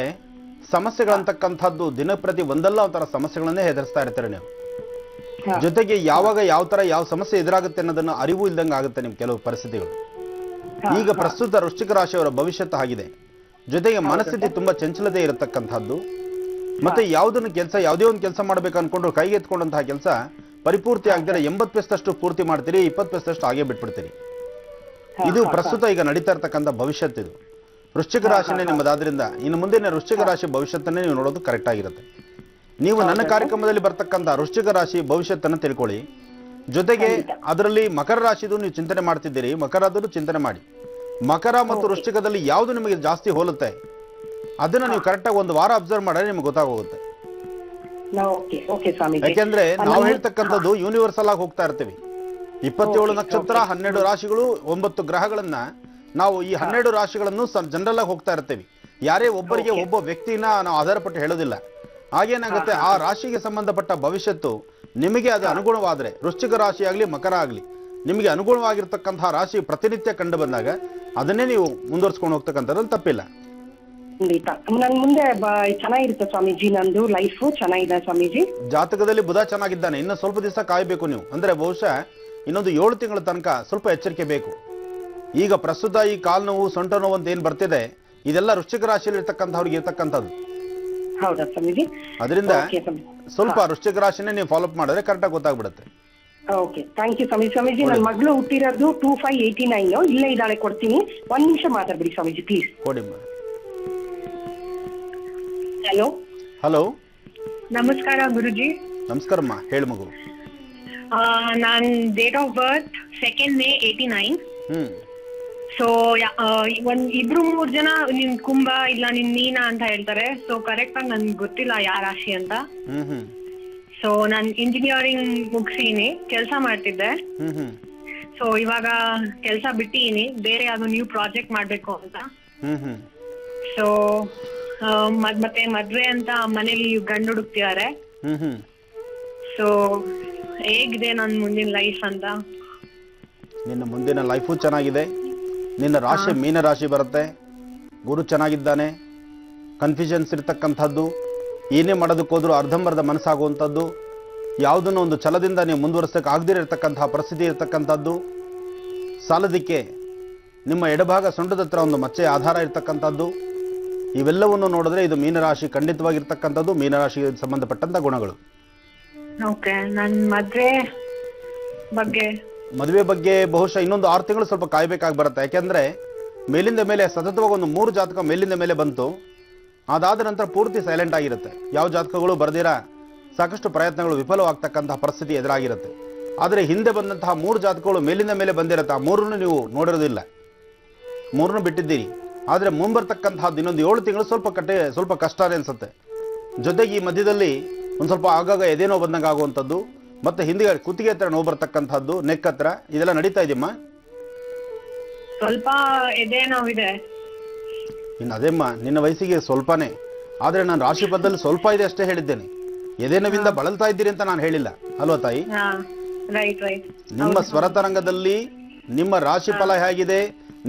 ಸಮಸ್ಯೆಗಳಂತಕ್ಕಂಥದ್ದು ದಿನಪ್ರತಿ ಒಂದಲ್ಲ ಒಂಥರ ಸಮಸ್ಯೆಗಳನ್ನೇ ಹೆದರ್ಸ್ತಾ ಇರ್ತೀರ ನೀವು. ಜೊತೆಗೆ ಯಾವಾಗ ಯಾವ ತರ ಯಾವ ಸಮಸ್ಯೆ ಎದುರಾಗುತ್ತೆ ಅನ್ನೋದನ್ನ ಅರಿವು ಇಲ್ದಂಗೆ ಆಗುತ್ತೆ ನಿಮ್ ಕೆಲವು ಪರಿಸ್ಥಿತಿಗಳು. ಈಗ ಪ್ರಸ್ತುತ ವೃಶ್ಚಿಕ ರಾಶಿಯವರ ಭವಿಷ್ಯತ್ತು ಆಗಿದೆ. ಜೊತೆಗೆ ಮನಸ್ಥಿತಿ ತುಂಬಾ ಚಂಚಲತೆ ಇರತಕ್ಕಂಥದ್ದು. ಮತ್ತೆ ಯಾವುದನ್ನು ಯಾವುದೇ ಒಂದು ಕೆಲಸ ಮಾಡ್ಬೇಕು ಅನ್ಕೊಂಡ್ರು ಕೈಗೆ ಎತ್ಕೊಂಡಂತಹ ಕೆಲಸ ಪರಿಪೂರ್ತಿ ಆಗದಿರ 80% ಪೂರ್ತಿ ಮಾಡ್ತೀರಿ, 20% ಹಾಗೆ ಬಿಟ್ಬಿಡ್ತೀರಿ. ಇದು ಪ್ರಸ್ತುತ ಈಗ ನಡೀತಾ ಇರ್ತಕ್ಕಂಥ ಭವಿಷ್ಯತ್ತು. ಇದು ವೃಶ್ಚಿಕ ರಾಶಿನೇ ನಿಮ್ಮದಾದ್ರಿಂದ ಇನ್ನು ಮುಂದಿನ ವೃಶ್ಚಿಕ ರಾಶಿ ಭವಿಷ್ಯತ್ತನ್ನೇ ನೀವು ನೋಡೋದು ಕರೆಕ್ಟ್ ಆಗಿರುತ್ತೆ. ನೀವು ನನ್ನ ಕಾರ್ಯಕ್ರಮದಲ್ಲಿ ಬರ್ತಕ್ಕಂಥ ವೃಶ್ಚಿಕ ರಾಶಿ ಭವಿಷ್ಯತ್ತನ್ನು ತಿಳ್ಕೊಳ್ಳಿ. ಜೊತೆಗೆ ಅದರಲ್ಲಿ ಮಕರ ರಾಶಿದು ನೀವು ಚಿಂತನೆ ಮಾಡ್ತಿದ್ದೀರಿ, ಮಕರದನ್ನು ಚಿಂತನೆ ಮಾಡಿ. ಮಕರ ಮತ್ತು ವೃಶ್ಚಿಕದಲ್ಲಿ ಯಾವುದು ನಿಮಗೆ ಜಾಸ್ತಿ ಹೋಲುತ್ತೆ ಅದನ್ನ ನೀವು ಕರೆಕ್ಟಾಗಿ ಒಂದು ವಾರ ಅಬ್ಸರ್ವ್ ಮಾಡಿದ್ರೆ ನಿಮ್ಗೆ ಗೊತ್ತಾಗೋಗುತ್ತೆ. ಯಾಕೆಂದ್ರೆ ನಾವು ಹೇಳ್ತಕ್ಕಂಥದ್ದು ಯೂನಿವರ್ಸಲ್ ಆಗಿ ಹೋಗ್ತಾ ಇರ್ತೀವಿ. 27 ನಕ್ಷತ್ರ, 12 ರಾಶಿಗಳು, 9 ಗ್ರಹಗಳನ್ನ ನಾವು ಈ 12 ರಾಶಿಗಳನ್ನು ಜನರಲ್ ಆಗಿ ಹೋಗ್ತಾ ಇರ್ತೀವಿ. ಯಾರೇ ಒಬ್ಬರಿಗೆ ಒಬ್ಬ ವ್ಯಕ್ತಿನ ನಾವು ಆಧಾರಪಟ್ಟು ಹೇಳೋದಿಲ್ಲ. ಹಾಗೇನಾಗುತ್ತೆ, ಆ ರಾಶಿಗೆ ಸಂಬಂಧಪಟ್ಟ ಭವಿಷ್ಯತ್ತು ನಿಮಗೆ ಅದು ಅನುಗುಣವಾದ್ರೆ, ವೃಶ್ಚಿಕ ರಾಶಿ ಆಗಲಿ ಮಕರ ಆಗಲಿ, ನಿಮಗೆ ಅನುಗುಣವಾಗಿರ್ತಕ್ಕಂತಹ ರಾಶಿ ಪ್ರತಿನಿತ್ಯ ಕಂಡು ಬಂದಾಗ ಅದನ್ನೇ ನೀವು ಮುಂದುವರ್ಸ್ಕೊಂಡು ಹೋಗ್ತಕ್ಕಂಥದ್ದು ತಪ್ಪಿಲ್ಲ. ನನ್ ಮುಂದೆ ಚೆನ್ನಾಗಿರುತ್ತೆ ಸ್ವಾಮೀಜಿ, ನಂದು ಲೈಫ್ ಚೆನ್ನಾಗಿದೆ ಸ್ವಾಮೀಜಿ. ಜಾತಕದಲ್ಲಿ ಬುಧ ಚೆನ್ನಾಗಿದ್ದಾನೆ, ಇನ್ನು ಸ್ವಲ್ಪ ದಿವಸ ಕಾಯಬೇಕು ನೀವು. ಅಂದ್ರೆ ಬಹುಶಃ ಇನ್ನೊಂದು 7 ತಿಂಗಳ ತನಕ ಸ್ವಲ್ಪ ಎಚ್ಚರಿಕೆ ಬೇಕು. ಈಗ ಪ್ರಸ್ತುತ ಈ ಕಾಲು ನೋವು, ಸೊಂಟ ನೋವು ಅಂತ ಏನ್ ಬರ್ತಿದೆ, ಇದೆಲ್ಲ ವೃಶ್ಚಿಕ ರಾಶಿಯಲ್ಲಿ ಇರ್ತಕ್ಕಂಥವ್ರಿಗೆ ಇರ್ತಕ್ಕಂಥದ್ದು. ಹೌದಾ ಸ್ವಾಮೀಜಿ? ಅದರಿಂದ ಸ್ವಲ್ಪ ವೃಶ್ಚಿಕ ರಾಶಿನೇ ನೀವು ಫಾಲೋ ಅಪ್ ಮಾಡಿದ್ರೆ ಕರೆಕ್ಟಾಗಿ ಗೊತ್ತಾಗ್ಬಿಡುತ್ತೆ. Okay, thank you Swamiji. Swamiji, ನನ್ನ ಮಗಳು ಹುಟ್ಟಿರೋದು 2589, ಇಲ್ಲೇ ಇದ್ದಾಳೆ, ಕೊಡ್ತೀನಿ. 1 ನಿಮಿಷ ಮಾತಾಡ್ಬಿಡಿ ಸ್ವಾಮೀಜಿ ಪ್ಲೀಸ್. ಕೊಡಿಮ್ಮ. Hello hello. ನಮಸ್ಕಾರ ಗುರುಜಿ. ನಮಸ್ಕಾರಮ್ಮ, ಹೇಳು ಮಗು. ನಾನ್ date of birth 2 May 89. So ಇಬ್ರು 3 ಜನ ನಿನ್ ಕುಂಭ ಇಲ್ಲ ನಿನ್ ಮೀನ ಅಂತ ಹೇಳ್ತಾರೆ. ಸೊ ಕರೆಕ್ಟ್ ಆಗಿ ನನ್ಗೆ ಗೊತ್ತಿಲ್ಲ ಯಾವ ರಾಶಿ ಅಂತ. ಸೊ ನಾನ್ ಇಂಜಿನಿಯರಿಂಗ್ ಮುಗಿಸಿನಿ, ಕೆಲಸ ಮಾಡ್ತಿದ್ದೆ. ಸೊ ಇವಾಗ ಕೆಲಸ ಬಿಟ್ಟಿನಿ, ಬೇರೆ ಯಾವ್ದು ನ್ಯೂ ಪ್ರಾಜೆಕ್ಟ್ ಮಾಡ್ಬೇಕು ಅಂತ. ಸೊ ಮತ್ತೆ ಮದ್ವೆ ಅಂತ ಮನೇಲಿ ಗಂಡು ಹುಡುಕ್ತಿದ್ದಾರೆ. ಸೊ ಹೇಗಿದೆ ನನ್ ಮುಂದಿನ ಲೈಫ್ ಅಂತ? ನಿನ್ನ ಮುಂದಿನ ಲೈಫು ಚೆನ್ನಾಗಿದೆ. ನಿನ್ನ ರಾಶಿ ಮೀನ ರಾಶಿ ಬರುತ್ತೆ. ಗುರು ಚೆನ್ನಾಗಿದ್ದಾನೆ. ಕನ್ಫ್ಯೂಷನ್ಸ್ ಇರ್ತಕ್ಕಂಥದ್ದು, ಏನೇ ಮಾಡೋದಕ್ಕೋದ್ರೂ ಅರ್ಧಂಬರ್ಧ ಮನಸ್ಸಾಗುವಂಥದ್ದು, ಯಾವುದನ್ನು ಒಂದು ಛಲದಿಂದ ನೀವು ಮುಂದುವರಿಸೋಕೆ ಆಗದಿರತಕ್ಕಂತಹ ಪರಿಸ್ಥಿತಿ ಇರತಕ್ಕಂಥದ್ದು, ಸಾಲದಕ್ಕೆ ನಿಮ್ಮ ಎಡಭಾಗ ಸೊಂಟದ ಹತ್ರ ಒಂದು ಮಚ್ಚೆ ಆಧಾರ ಇರತಕ್ಕಂಥದ್ದು, ಇವೆಲ್ಲವನ್ನು ನೋಡಿದ್ರೆ ಇದು ಮೀನರಾಶಿ ಖಂಡಿತವಾಗಿರ್ತಕ್ಕಂಥದ್ದು, ಮೀನರಾಶಿಗೆ ಸಂಬಂಧಪಟ್ಟಂಥ ಗುಣಗಳು. ಓಕೆ, ನನ್ನ ಮದುವೆ ಬಗ್ಗೆ ಬಹುಶಃ ಇನ್ನೊಂದು 6 ತಿಂಗಳು ಸ್ವಲ್ಪ ಕಾಯಬೇಕಾಗಿ ಬರುತ್ತೆ. ಯಾಕೆಂದರೆ ಮೇಲಿಂದ ಮೇಲೆ ಸತತವಾಗಿ ಒಂದು 3 ಜಾತಕ ಮೇಲಿಂದ ಮೇಲೆ ಬಂತು. ಅದಾದ ನಂತರ ಪೂರ್ತಿ ಸೈಲೆಂಟ್ ಆಗಿರುತ್ತೆ. ಯಾವ ಜಾತಕಗಳು ಬರೆದಿರಾ ಸಾಕಷ್ಟು ಪ್ರಯತ್ನಗಳು ವಿಫಲವಾಗ್ತಕ್ಕಂತಹ ಪರಿಸ್ಥಿತಿ ಎದುರಾಗಿರುತ್ತೆ. ಆದರೆ ಹಿಂದೆ ಬಂದಂತಹ 3 ಜಾತಕಗಳು ಮೇಲಿಂದ ಮೇಲೆ ಬಂದಿರುತ್ತೆ. ಆ 3 ನೀವು ನೋಡಿರೋದಿಲ್ಲ, 3 ಬಿಟ್ಟಿದ್ದೀರಿ. ಆದರೆ ಮುಂಬರ್ತಕ್ಕಂತಹದ್ದು ಇನ್ನೊಂದು 7 ತಿಂಗಳು ಸ್ವಲ್ಪ ಕಷ್ಟನೇ ಅನಿಸುತ್ತೆ. ಜೊತೆಗೆ ಈ ಮಧ್ಯದಲ್ಲಿ ಒಂದು ಸ್ವಲ್ಪ ಆಗಾಗ ಎದೇನೋ ಬಂದಂಗೆ ಆಗುವಂಥದ್ದು, ಮತ್ತೆ ಹಿಂದೆ ಕುತ್ತಿಗೆ ಹತ್ರ ನೋವು ಬರ್ತಕ್ಕಂಥದ್ದು, ನೆಕ್ ಹತ್ರ, ಇದೆಲ್ಲ ನಡೀತಾ ಇದೆಯಮ್ಮ? ಸ್ವಲ್ಪ ಎದೆ ನೋವಿದೆ. ಇನ್ನು ಅದೇಮ್ಮ, ನಿನ್ನ ವಯಸ್ಸಿಗೆ ಸ್ವಲ್ಪನೇ. ಆದರೆ ನಾನು ರಾಶಿ ಪದದಲ್ಲಿ ಸ್ವಲ್ಪ ಇದೆ ಅಷ್ಟೇ ಹೇಳಿದ್ದೇನೆ. ಎದೆ ನೋವಿಂದ ಬಳಲ್ತಾ ಇದ್ದೀರಿ ಅಂತ ನಾನು ಹೇಳಿಲ್ಲ ಅಲ್ವಾ ತಾಯಿ? ನಿಮ್ಮ ಸ್ವರತರಂಗದಲ್ಲಿ ನಿಮ್ಮ ರಾಶಿ ಫಲ ಹೇಗಿದೆ,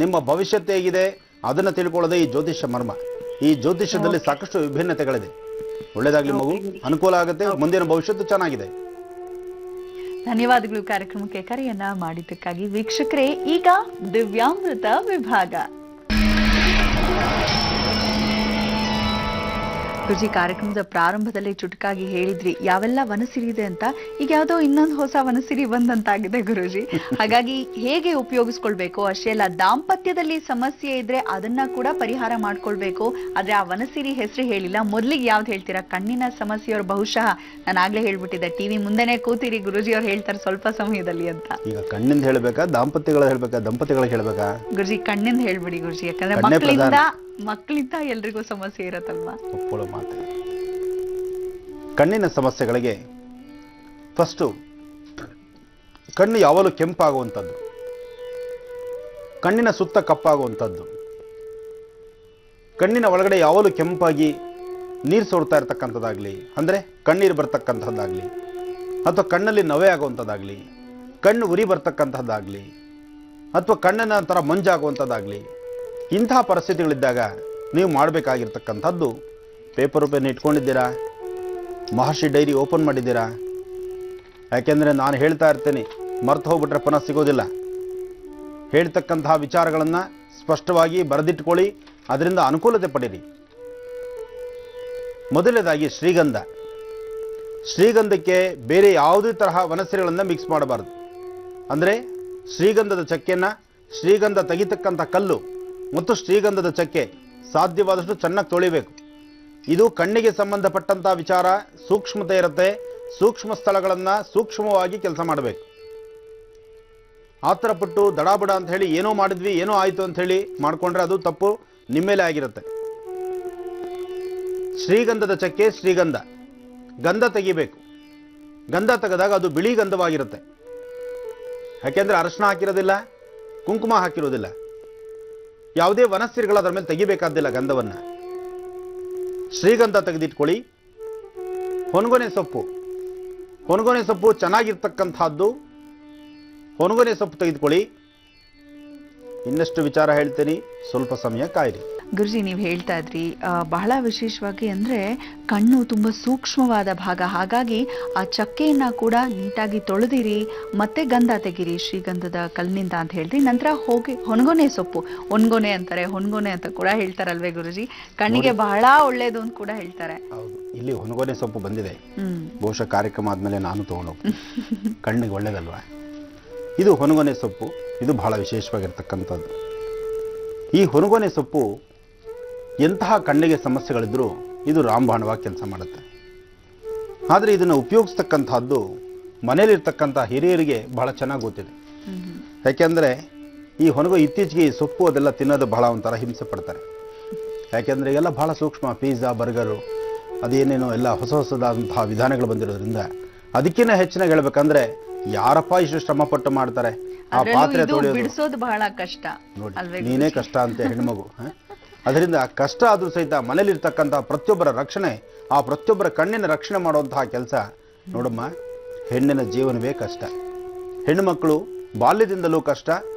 ನಿಮ್ಮ ಭವಿಷ್ಯತ್ ಹೇಗಿದೆ ಅದನ್ನು ತಿಳ್ಕೊಳ್ಳೋದೇ ಈ ಜ್ಯೋತಿಷ್ಯ ಮರ್ಮ. ಈ ಜ್ಯೋತಿಷ್ಯದಲ್ಲಿ ಸಾಕಷ್ಟು ವಿಭಿನ್ನತೆಗಳಿದೆ. ಒಳ್ಳೇದಾಗ್ಲಿ ಮಗು, ಅನುಕೂಲ ಆಗುತ್ತೆ, ಮುಂದಿನ ಭವಿಷ್ಯತ್ತು ಚೆನ್ನಾಗಿದೆ. ಧನ್ಯವಾದಗಳು ಕಾರ್ಯಕ್ರಮಕ್ಕೆ ಕರೆಯನ್ನ ಮಾಡಿದ್ದಕ್ಕಾಗಿ. ವೀಕ್ಷಕರೇ, ಈಗ ದಿವ್ಯಾಮೃತ ವಿಭಾಗ. ಗುರುಜಿ, ಕಾರ್ಯಕ್ರಮದ ಪ್ರಾರಂಭದಲ್ಲಿ ಚುಟುಕಾಗಿ ಹೇಳಿದ್ರಿ ಯಾವೆಲ್ಲ ವನಸಿರಿ ಇದೆ ಅಂತ. ಈಗ ಯಾವುದೋ ಇನ್ನೊಂದು ಹೊಸ ವನಸಿರಿ ಬಂದಂತಾಗಿದೆ ಗುರುಜಿ. ಹಾಗಾಗಿ ಹೇಗೆ ಉಪಯೋಗಿಸ್ಕೊಳ್ಬೇಕು ಅಷ್ಟೇ ಅಲ್ಲ, ದಾಂಪತ್ಯದಲ್ಲಿ ಸಮಸ್ಯೆ ಇದ್ರೆ ಅದನ್ನ ಕೂಡ ಪರಿಹಾರ ಮಾಡ್ಕೊಳ್ಬೇಕು. ಆದ್ರೆ ಆ ವನಸಿರಿ ಹೆಸರು ಹೇಳಿಲ್ಲ. ಮೊದಲಿಗೆ ಯಾವ್ದು ಹೇಳ್ತೀರಾ? ಕಣ್ಣಿನ ಸಮಸ್ಯೆಯವರು ಬಹುಶಃ ನಾನು ಆಗ್ಲೇ ಹೇಳ್ಬಿಟ್ಟಿದ್ದೆ, ಟಿವಿ ಮುಂದೆನೆ ಕೂತಿರಿ, ಗುರುಜಿ ಅವ್ರು ಹೇಳ್ತಾರೆ ಸ್ವಲ್ಪ ಸಮಯದಲ್ಲಿ ಅಂತ. ಈಗ ಕಣ್ಣಿಂದ ಹೇಳ್ಬೇಕಾ, ದಂಪತಿಗಳಿಗೆ ಹೇಳ್ಬೇಕಾ? ಗುರುಜಿ ಕಣ್ಣಿಂದ ಹೇಳ್ಬಿಡಿ ಗುರುಜಿ, ಯಾಕಂದ್ರೆ ಮಕ್ಕಳಿಂದ ಎಲ್ರಿಗೂ ಸಮಸ್ಯೆ ಇರತ್ತಲ್ವಾ. ಒಪ್ಪೋಳು ಮಾತು. ಕಣ್ಣಿನ ಸಮಸ್ಯೆಗಳಿಗೆ ಫಸ್ಟು ಕಣ್ಣು ಯಾವಾಗಲೂ ಕೆಂಪಾಗುವಂಥದ್ದು, ಕಣ್ಣಿನ ಸುತ್ತ ಕಪ್ಪಾಗುವಂಥದ್ದು, ಕಣ್ಣಿನ ಒಳಗಡೆ ಯಾವಾಗಲೂ ಕೆಂಪಾಗಿ ನೀರು ಸೋಡ್ತಾ ಇರ್ತಕ್ಕಂಥದ್ದಾಗಲಿ, ಅಂದರೆ ಕಣ್ಣೀರು ಬರ್ತಕ್ಕಂಥದ್ದಾಗಲಿ, ಅಥವಾ ಕಣ್ಣಲ್ಲಿ ನವೆ ಆಗುವಂಥದ್ದಾಗಲಿ, ಕಣ್ಣು ಉರಿ ಬರ್ತಕ್ಕಂಥದ್ದಾಗಲಿ, ಅಥವಾ ಕಣ್ಣಿನ ಥರ ಮಂಜಾಗುವಂಥದ್ದಾಗಲಿ, ಇಂತಹ ಪರಿಸ್ಥಿತಿಗಳಿದ್ದಾಗ ನೀವು ಮಾಡಬೇಕಾಗಿರ್ತಕ್ಕಂಥದ್ದು, ಪೇಪರ್ ಪೆನ್ ಇಟ್ಕೊಂಡಿದ್ದೀರಾ, ಮಹರ್ಷಿ ಡೈರಿ ಓಪನ್ ಮಾಡಿದ್ದೀರಾ? ಯಾಕೆಂದರೆ ನಾನು ಹೇಳ್ತಾ ಇರ್ತೇನೆ, ಮರ್ತು ಹೋಗ್ಬಿಟ್ರೆ ಪುನಃ ಸಿಗೋದಿಲ್ಲ. ಹೇಳ್ತಕ್ಕಂತಹ ವಿಚಾರಗಳನ್ನು ಸ್ಪಷ್ಟವಾಗಿ ಬರೆದಿಟ್ಕೊಳ್ಳಿ, ಅದರಿಂದ ಅನುಕೂಲತೆ ಪಡೀರಿ. ಮೊದಲನೇದಾಗಿ ಶ್ರೀಗಂಧಕ್ಕೆ ಬೇರೆ ಯಾವುದೇ ತರಹ ವನಸಿರಿಗಳನ್ನು ಮಿಕ್ಸ್ ಮಾಡಬಾರ್ದು. ಅಂದರೆ ಶ್ರೀಗಂಧದ ಚಕ್ಕೆಯನ್ನು, ಶ್ರೀಗಂಧ ತೆಗಿತಕ್ಕಂಥ ಕಲ್ಲು ಮತ್ತು ಶ್ರೀಗಂಧದ ಚಕ್ಕೆ ಸಾಧ್ಯವಾದಷ್ಟು ಚೆನ್ನಾಗಿ ತೊಳಿಬೇಕು. ಇದು ಕಣ್ಣಿಗೆ ಸಂಬಂಧಪಟ್ಟಂಥ ವಿಚಾರ, ಸೂಕ್ಷ್ಮತೆ ಇರುತ್ತೆ. ಸೂಕ್ಷ್ಮ ಸ್ಥಳಗಳನ್ನು ಸೂಕ್ಷ್ಮವಾಗಿ ಕೆಲಸ ಮಾಡಬೇಕು. ಆ ಥರ ಪಟ್ಟು ದಡಾಬಡ ಅಂತ ಹೇಳಿ ಏನೋ ಮಾಡಿದ್ವಿ, ಏನೋ ಆಯಿತು ಅಂತ ಹೇಳಿ ಮಾಡಿಕೊಂಡ್ರೆ ಅದು ತಪ್ಪು ನಿಮ್ಮೇಲೆ ಆಗಿರುತ್ತೆ. ಶ್ರೀಗಂಧದ ಚಕ್ಕೆ, ಗಂಧ ತೆಗಿಬೇಕು. ಗಂಧ ತೆಗೆದಾಗ ಅದು ಬಿಳಿ ಗಂಧವಾಗಿರುತ್ತೆ. ಯಾಕೆಂದರೆ ಅರಶಿನ ಹಾಕಿರೋದಿಲ್ಲ, ಕುಂಕುಮ ಹಾಕಿರೋದಿಲ್ಲ, ಯಾವುದೇ ವನಸ್ಸಿರಿಗಳು ಅದರ ಮೇಲೆ ತೆಗಿಬೇಕಾದಿಲ್ಲ ಗಂಧವನ್ನು. ಶ್ರೀಗಂಧ ತೆಗೆದಿಟ್ಕೊಳ್ಳಿ. ಹೊನಗೊನೆ ಸೊಪ್ಪು ಚೆನ್ನಾಗಿರ್ತಕ್ಕಂಥದ್ದು, ಹೊನಗೊನೆ ಸೊಪ್ಪು ತೆಗೆದುಕೊಳ್ಳಿ. ಇನ್ನಷ್ಟು ವಿಚಾರ ಹೇಳ್ತೀನಿ, ಸ್ವಲ್ಪ ಸಮಯ ಕಾಯಿರಿ. ಗುರುಜಿ, ನೀವು ಹೇಳ್ತಾ ಇದ್ರಿ ಬಹಳ ವಿಶೇಷವಾಗಿ ಅಂದರೆ ಕಣ್ಣು ತುಂಬ ಸೂಕ್ಷ್ಮವಾದ ಭಾಗ, ಹಾಗಾಗಿ ಆ ಚಕ್ಕೆಯನ್ನು ಕೂಡ ನೀಟಾಗಿ ತೊಳೆದಿರಿ, ಮತ್ತೆ ಗಂಧ ತೆಗಿರಿ ಶ್ರೀಗಂಧದ ಕಲ್ಲಿನಿಂದ ಅಂತ ಹೇಳಿದ್ರಿ. ನಂತರ ಹೋಗಿ ಹೊನಗೊನೆ ಸೊಪ್ಪು, ಹೊನಗೊನೆ ಅಂತಾರೆ, ಹೊನಗೊನೆ ಅಂತ ಕೂಡ ಹೇಳ್ತಾರಲ್ವೇ ಗುರುಜಿ, ಕಣ್ಣಿಗೆ ಬಹಳ ಒಳ್ಳೇದು ಅಂತ ಕೂಡ ಹೇಳ್ತಾರೆ. ಹೌದು, ಇಲ್ಲಿ ಹೊನಗೊನೆ ಸೊಪ್ಪು ಬಂದಿದೆ, ಬಹುಶಃ ಕಾರ್ಯಕ್ರಮ ಆದಮೇಲೆ ನಾನು ತೊಗೊಂಡೋಗ್ತೀನಿ. ಕಣ್ಣಿಗೆ ಒಳ್ಳೇದಲ್ವಾ ಇದು ಹೊನಗೊನೆ ಸೊಪ್ಪು. ಇದು ಬಹಳ ವಿಶೇಷವಾಗಿರ್ತಕ್ಕಂಥದ್ದು. ಈ ಹೊನಗೊನೆ ಸೊಪ್ಪು ಎಂತಹ ಕಣ್ಣಿಗೆ ಸಮಸ್ಯೆಗಳಿದ್ರೂ ಇದು ರಾಮಬಾಣವಾಗಿ ಕೆಲಸ ಮಾಡುತ್ತೆ. ಆದರೆ ಇದನ್ನು ಉಪಯೋಗಿಸ್ತಕ್ಕಂಥದ್ದು ಮನೇಲಿರ್ತಕ್ಕಂಥ ಹಿರಿಯರಿಗೆ ಬಹಳ ಚೆನ್ನಾಗಿ ಗೊತ್ತಿದೆ. ಯಾಕೆಂದರೆ ಈ ಹೊನಗು ಇತ್ತೀಚೆಗೆ ಈ ಸೊಪ್ಪು ಅದೆಲ್ಲ ತಿನ್ನೋದು ಬಹಳ ಒಂಥರ ಹಿಂಸೆ ಪಡ್ತಾರೆ. ಯಾಕೆಂದರೆ ಎಲ್ಲ ಬಹಳ ಸೂಕ್ಷ್ಮ, ಪಿಜ್ಜಾ, ಬರ್ಗರು, ಅದೇನೇನೋ ಎಲ್ಲ ಹೊಸದಾದಂತಹ ವಿಧಾನಗಳು ಬಂದಿರೋದ್ರಿಂದ ಅದಕ್ಕಿಂತ ಹೆಚ್ಚಿನಾಗಿ ಹೇಳ್ಬೇಕಂದ್ರೆ ಯಾರಪ್ಪ ಇಷ್ಟು ಶ್ರಮಪಟ್ಟು ಮಾಡ್ತಾರೆ, ಆ ಪಾತ್ರೆ ಬಿಡಿಸೋದು ಬಹಳ ಕಷ್ಟ. ನೋಡಿ, ನೀನೇ ಕಷ್ಟ ಅಂತ ಹೆಣ್ಮಗು. ಅದರಿಂದ ಕಷ್ಟ ಆದ್ರೂ ಸಹಿತ ಮನೇಲಿರ್ತಕ್ಕಂಥ ಪ್ರತಿಯೊಬ್ಬರ ರಕ್ಷಣೆ, ಆ ಪ್ರತಿಯೊಬ್ಬರ ಕಣ್ಣಿನ ರಕ್ಷಣೆ ಮಾಡುವಂತಹ ಕೆಲಸ ನೋಡಮ್ಮ, ಹೆಣ್ಣಿನ ಜೀವನವೇ ಕಷ್ಟ. ಹೆಣ್ಣು ಮಕ್ಕಳು ಬಾಲ್ಯದಿಂದಲೂ ಕಷ್ಟ,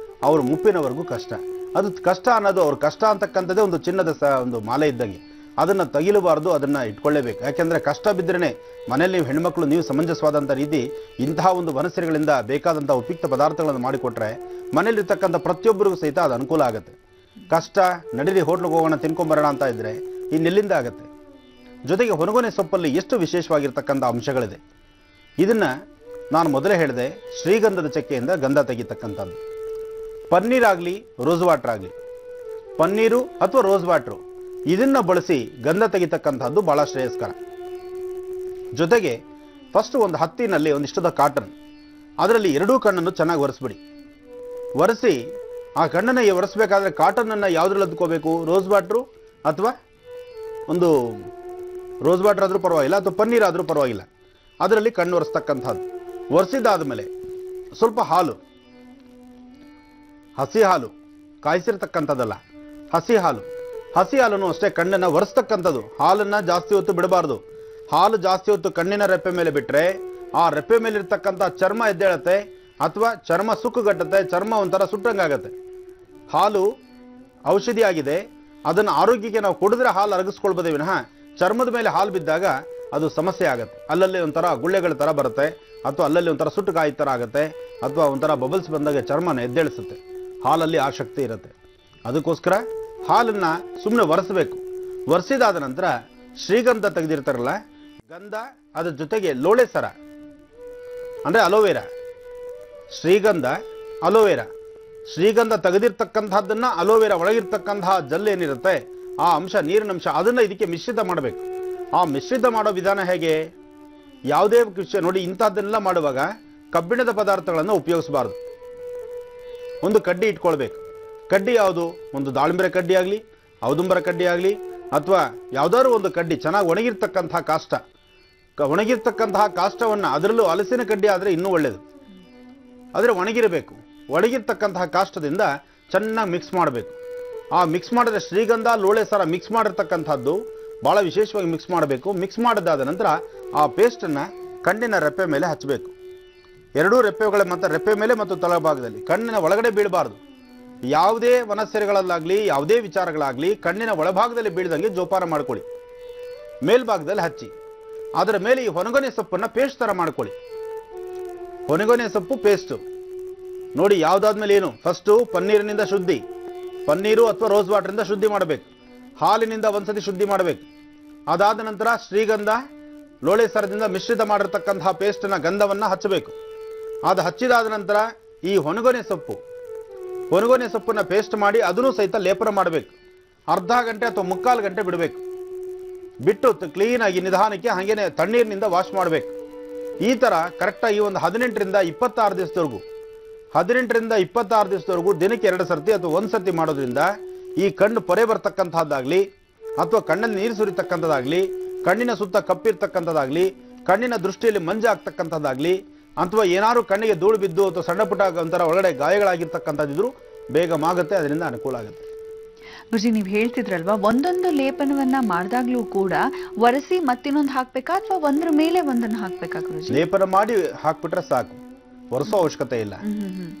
ಅವ್ರ ಮುಪ್ಪಿನವರೆಗೂ ಕಷ್ಟ. ಅದು ಕಷ್ಟ ಅನ್ನೋದು ಅವ್ರ ಕಷ್ಟ ಅಂತಕ್ಕಂಥದ್ದೇ ಒಂದು ಚಿನ್ನದ ಒಂದು ಮಾಲೆ ಇದ್ದಂಗೆ. ಅದನ್ನು ತಗಿಲಬಾರ್ದು, ಅದನ್ನು ಇಟ್ಕೊಳ್ಳೇಬೇಕು. ಯಾಕೆಂದರೆ ಕಷ್ಟ ಬಿದ್ದರೆ ಮನೇಲಿ ನೀವು ಹೆಣ್ಮಕ್ಳು ನೀವು ಸಮಂಜಸವಾದಂಥ ರೀತಿ ಇಂತಹ ಒಂದು ವನಸರಿಗಳಿಂದ ಬೇಕಾದಂಥ ಉಪಯುಕ್ತ ಪದಾರ್ಥಗಳನ್ನು ಮಾಡಿಕೊಟ್ರೆ ಮನೇಲಿರ್ತಕ್ಕಂಥ ಪ್ರತಿಯೊಬ್ಬರಿಗೂ ಸಹಿತ ಅದು ಅನುಕೂಲ ಆಗುತ್ತೆ. ಕಷ್ಟ ನಡೀರಿ ಹೋಟ್ಲಿಗೆ ಹೋಗೋಣ ತಿನ್ಕೊಂಬರೋಣ ಅಂತ ಇದ್ದರೆ ಇನ್ನೆಲ್ಲಿಂದ ಆಗುತ್ತೆ. ಜೊತೆಗೆ ಹೊನಗೊನೆ ಸೊಪ್ಪಲ್ಲಿ ಎಷ್ಟು ವಿಶೇಷವಾಗಿರ್ತಕ್ಕಂಥ ಅಂಶಗಳಿದೆ. ಇದನ್ನು ನಾನು ಮೊದಲೇ ಹೇಳಿದೆ, ಶ್ರೀಗಂಧದ ಚಕ್ಕೆಯಿಂದ ಗಂಧ ತೆಗಿತಕ್ಕಂಥದ್ದು. ಪನ್ನೀರಾಗಲಿ ರೋಸ್ ವಾಟರ್ ಆಗಲಿ, ಪನ್ನೀರು ಅಥವಾ ರೋಸ್ ವಾಟ್ರು ಇದನ್ನು ಬಳಸಿ ಗಂಧ ತೆಗಿತಕ್ಕಂಥದ್ದು ಭಾಳ ಶ್ರೇಯಸ್ಕರ. ಜೊತೆಗೆ ಫಸ್ಟ್ ಒಂದು ಹತ್ತಿನಲ್ಲಿ ಒಂದಿಷ್ಟದ ಕಾಟನ್, ಅದರಲ್ಲಿ ಎರಡೂ ಕಣ್ಣನ್ನು ಚೆನ್ನಾಗಿ ಒರೆಸ್ಬಿಡಿ. ಒರೆಸಿ ಆ ಕಣ್ಣನ್ನು ಒರೆಸ್ಬೇಕಾದ್ರೆ ಕಾಟನನ್ನು ಯಾವುದ್ರಲ್ಲಿ ಅದ್ಕೋಬೇಕು, ರೋಸ್ ವಾಟ್ರು ಅಥವಾ ಒಂದು ರೋಸ್ ವಾಟರ್ ಆದರೂ ಪರವಾಗಿಲ್ಲ ಅಥವಾ ಪನ್ನೀರ್ ಆದರೂ ಪರವಾಗಿಲ್ಲ, ಅದರಲ್ಲಿ ಕಣ್ಣು ಒರೆಸ್ತಕ್ಕಂಥದ್ದು. ಒರೆಸಿದಾದ ಮೇಲೆ ಸ್ವಲ್ಪ ಹಾಲು, ಹಸಿ ಹಾಲು, ಕಾಯಿಸಿರ್ತಕ್ಕಂಥದ್ದಲ್ಲ, ಹಸಿ ಹಾಲು. ಹಸಿ ಹಾಲನ್ನು ಅಷ್ಟೇ ಕಣ್ಣನ್ನು ಒರೆಸ್ತಕ್ಕಂಥದ್ದು. ಹಾಲನ್ನು ಜಾಸ್ತಿ ಹೊತ್ತು ಬಿಡಬಾರ್ದು. ಹಾಲು ಜಾಸ್ತಿ ಹೊತ್ತು ಕಣ್ಣಿನ ರೆಪ್ಪೆ ಮೇಲೆ ಬಿಟ್ಟರೆ ಆ ರೆಪ್ಪೆ ಮೇಲೆ ಇರ್ತಕ್ಕಂಥ ಚರ್ಮ ಎದ್ದೇಳುತ್ತೆ ಅಥವಾ ಚರ್ಮ ಸುಕ್ಕುಗಟ್ಟುತ್ತೆ, ಚರ್ಮ ಒಂಥರ ಸುಟ್ಟಂಗಾಗತ್ತೆ. ಹಾಲು ಔಷಧಿ ಆಗಿದೆ, ಅದನ್ನು ಆರೋಗ್ಯಕ್ಕೆ ನಾವು ಕುಡಿದ್ರೆ ಹಾಲು ಅರಗಿಸ್ಕೊಳ್ಬೋದೇ ವಿನಃ ಚರ್ಮದ ಮೇಲೆ ಹಾಲು ಬಿದ್ದಾಗ ಅದು ಸಮಸ್ಯೆ ಆಗುತ್ತೆ. ಅಲ್ಲಲ್ಲಿ ಒಂಥರ ಗುಳ್ಳೆಗಳ ಥರ ಬರುತ್ತೆ, ಅಥವಾ ಅಲ್ಲಲ್ಲಿ ಒಂಥರ ಸುಟ್ಟು ಕಾಯಿ ಥರ ಆಗುತ್ತೆ, ಅಥವಾ ಒಂಥರ ಬಬಲ್ಸ್ ಬಂದಾಗ ಚರ್ಮನ ಎದ್ದೇಳಿಸುತ್ತೆ. ಹಾಲಲ್ಲಿ ಆ ಶಕ್ತಿ ಇರುತ್ತೆ. ಅದಕ್ಕೋಸ್ಕರ ಹಾಲನ್ನು ಸುಮ್ಮನೆ ಒರೆಸಬೇಕು. ಒರೆಸಿದಾದ ನಂತರ ಶ್ರೀಗಂಧ ತೆಗೆದಿರ್ತಾರಲ್ಲ, ಗಂಧ, ಅದ್ರ ಜೊತೆಗೆ ಲೋಳೆ ಸರ ಅಂದರೆ ಅಲೋವೆರಾ, ಶ್ರೀಗಂಧ, ಅಲೋವೆರಾ. ಶ್ರೀಗಂಧ ತೆಗೆದಿರ್ತಕ್ಕಂಥದ್ದನ್ನು ಅಲೋವೆರಾ ಒಳಗಿರ್ತಕ್ಕಂತಹ ಜಲ್ ಏನಿರುತ್ತೆ ಆ ಅಂಶ, ನೀರಿನ ಅಂಶ, ಅದನ್ನು ಇದಕ್ಕೆ ಮಿಶ್ರಿತ ಮಾಡಬೇಕು. ಆ ಮಿಶ್ರಿತ ಮಾಡೋ ವಿಧಾನ ಹೇಗೆ? ಯಾವುದೇ ವಿಷಯ ನೋಡಿ, ಇಂಥದ್ದನ್ನೆಲ್ಲ ಮಾಡುವಾಗ ಕಬ್ಬಿಣದ ಪದಾರ್ಥಗಳನ್ನು ಉಪಯೋಗಿಸಬಾರ್ದು. ಒಂದು ಕಡ್ಡಿ ಇಟ್ಕೊಳ್ಬೇಕು. ಕಡ್ಡಿ ಯಾವುದು? ಒಂದು ದಾಳಿಂಬರೆ ಕಡ್ಡಿ ಆಗಲಿ, ಔದುಂಬರ ಕಡ್ಡಿ ಆಗಲಿ, ಅಥವಾ ಯಾವುದಾದ್ರು ಒಂದು ಕಡ್ಡಿ ಚೆನ್ನಾಗಿ ಒಣಗಿರ್ತಕ್ಕಂತಹ ಕಾಷ್ಟ, ಒಣಗಿರ್ತಕ್ಕಂತಹ ಕಾಷ್ಟವನ್ನು, ಅದರಲ್ಲೂ ಹಲಸಿನ ಕಡ್ಡಿ ಆದರೆ ಇನ್ನೂ ಒಳ್ಳೆಯದು, ಆದರೆ ಒಣಗಿರಬೇಕು. ಒಣಗಿರ್ತಕ್ಕಂತಹ ಕಾಷ್ಟದಿಂದ ಚೆನ್ನಾಗಿ ಮಿಕ್ಸ್ ಮಾಡಬೇಕು. ಆ ಮಿಕ್ಸ್ ಮಾಡಿದ್ರೆ ಶ್ರೀಗಂಧ, ಲೋಳೆ ಸರ ಮಿಕ್ಸ್ ಮಾಡಿರ್ತಕ್ಕಂಥದ್ದು ಭಾಳ ವಿಶೇಷವಾಗಿ ಮಿಕ್ಸ್ ಮಾಡಬೇಕು. ಮಿಕ್ಸ್ ಮಾಡಿದಾದ ನಂತರ ಆ ಪೇಸ್ಟನ್ನು ಕಣ್ಣಿನ ರೆಪ್ಪೆ ಮೇಲೆ ಹಚ್ಚಬೇಕು. ಎರಡೂ ರೆಪ್ಪೆಗಳ ಮತ್ತು ರೆಪ್ಪೆ ಮೇಲೆ ಮತ್ತು ತಳಭಾಗದಲ್ಲಿ, ಕಣ್ಣಿನ ಒಳಗಡೆ ಬೀಳಬಾರ್ದು. ಯಾವುದೇ ವನಸೆರೆಗಳಲ್ಲಾಗಲಿ ಯಾವುದೇ ವಿಚಾರಗಳಾಗಲಿ ಕಣ್ಣಿನ ಒಳಭಾಗದಲ್ಲಿ ಬೀಳ್ದಂಗೆ ಜೋಪಾನ ಮಾಡ್ಕೊಳ್ಳಿ. ಮೇಲ್ಭಾಗದಲ್ಲಿ ಹಚ್ಚಿ ಅದರ ಮೇಲೆ ಈ ಹೊನಗೊನೆ ಸೊಪ್ಪನ್ನು ಪೇಸ್ಟ್ ಥರ ಮಾಡ್ಕೊಳ್ಳಿ. ಹೊನಗೊನೆ ಸೊಪ್ಪು ಪೇಸ್ಟು ನೋಡಿ, ಯಾವುದಾದ್ಮೇಲೆ ಏನು, ಫಸ್ಟು ಪನ್ನೀರಿನಿಂದ ಶುದ್ಧಿ, ಪನ್ನೀರು ಅಥವಾ ರೋಸ್ ವಾಟರಿಂದ ಶುದ್ಧಿ ಮಾಡಬೇಕು. ಹಾಲಿನಿಂದ ಒಂದ್ಸತಿ ಶುದ್ಧಿ ಮಾಡಬೇಕು. ಅದಾದ ನಂತರ ಶ್ರೀಗಂಧ, ಲೋಳೆ ಸರದಿಂದ ಮಿಶ್ರಿತ ಮಾಡಿರ್ತಕ್ಕಂತಹ ಪೇಸ್ಟನ್ನು, ಗಂಧವನ್ನು ಹಚ್ಚಬೇಕು. ಅದು ಹಚ್ಚಿದಾದ ನಂತರ ಈ ಹೊನಗೊನೆ ಸೊಪ್ಪನ್ನು ಪೇಸ್ಟ್ ಮಾಡಿ ಅದನ್ನು ಸಹಿತ ಲೇಪನ ಮಾಡಬೇಕು. ಅರ್ಧ ಗಂಟೆ ಅಥವಾ ಮುಕ್ಕಾಲು ಗಂಟೆ ಬಿಡಬೇಕು. ಬಿಟ್ಟು ಕ್ಲೀನಾಗಿ ನಿಧಾನಕ್ಕೆ ಹಾಗೇನೆ ತಣ್ಣೀರಿನಿಂದ ವಾಶ್ ಮಾಡಬೇಕು. ಈ ಥರ ಕರೆಕ್ಟಾಗಿ ಒಂದು 18ರಿಂದ 26 ದಿವಸದವರೆಗೂ 18ರಿಂದ 26 ದಿವಸದವರೆಗೂ ದಿನಕ್ಕೆ 2 ಸರ್ತಿ ಅಥವಾ 1 ಸರ್ತಿ ಮಾಡೋದ್ರಿಂದ ಈ ಕಣ್ಣು ಪೊರೆ ಬರ್ತಕ್ಕಂಥದ್ದಾಗಲಿ ಅಥವಾ ಕಣ್ಣಲ್ಲಿ ನೀರು ಸುರಿತಕ್ಕಂಥದ್ದಾಗಲಿ, ಕಣ್ಣಿನ ಸುತ್ತ ಕಪ್ಪಿರ್ತಕ್ಕಂಥದ್ದಾಗಲಿ, ಕಣ್ಣಿನ ದೃಷ್ಟಿಯಲ್ಲಿ ಮಂಜಾಗ್ತಕ್ಕಂಥದ್ದಾಗಲಿ, ಅಥವಾ ಏನಾದ್ರು ಕಣ್ಣಿಗೆ ಧೂಳು ಬಿದ್ದು ಅಥವಾ ಸಣ್ಣ ಪುಟ್ಟ ಒಂಥರ ಒಳಗಡೆ ಗಾಯಗಳಾಗಿರ್ತಕ್ಕಂಥದ್ದಿದ್ರು ಬೇಗ ಮಾಗುತ್ತೆ, ಅದರಿಂದ ಅನುಕೂಲ ಆಗುತ್ತೆ. ಗುರುಜಿ, ನೀವು ಹೇಳ್ತಿದ್ರಲ್ವಾ, ಒಂದೊಂದು ಲೇಪನವನ್ನ ಮಾಡಿದಾಗ್ಲೂ ಕೂಡ ಒರೆಸಿ ಮತ್ತಿನ್ನೊಂದು ಹಾಕ್ಬೇಕಾ ಅಥವಾ ಒಂದ್ರ ಮೇಲೆ ಒಂದನ್ನು ಹಾಕ್ಬೇಕಾ ಗುರುಜಿ? ಲೇಪನ ಮಾಡಿ ಹಾಕ್ಬಿಟ್ರೆ ಸಾಕು, ಒರೆಸೋ ಅವಶ್ಯಕತೆ ಇಲ್ಲ.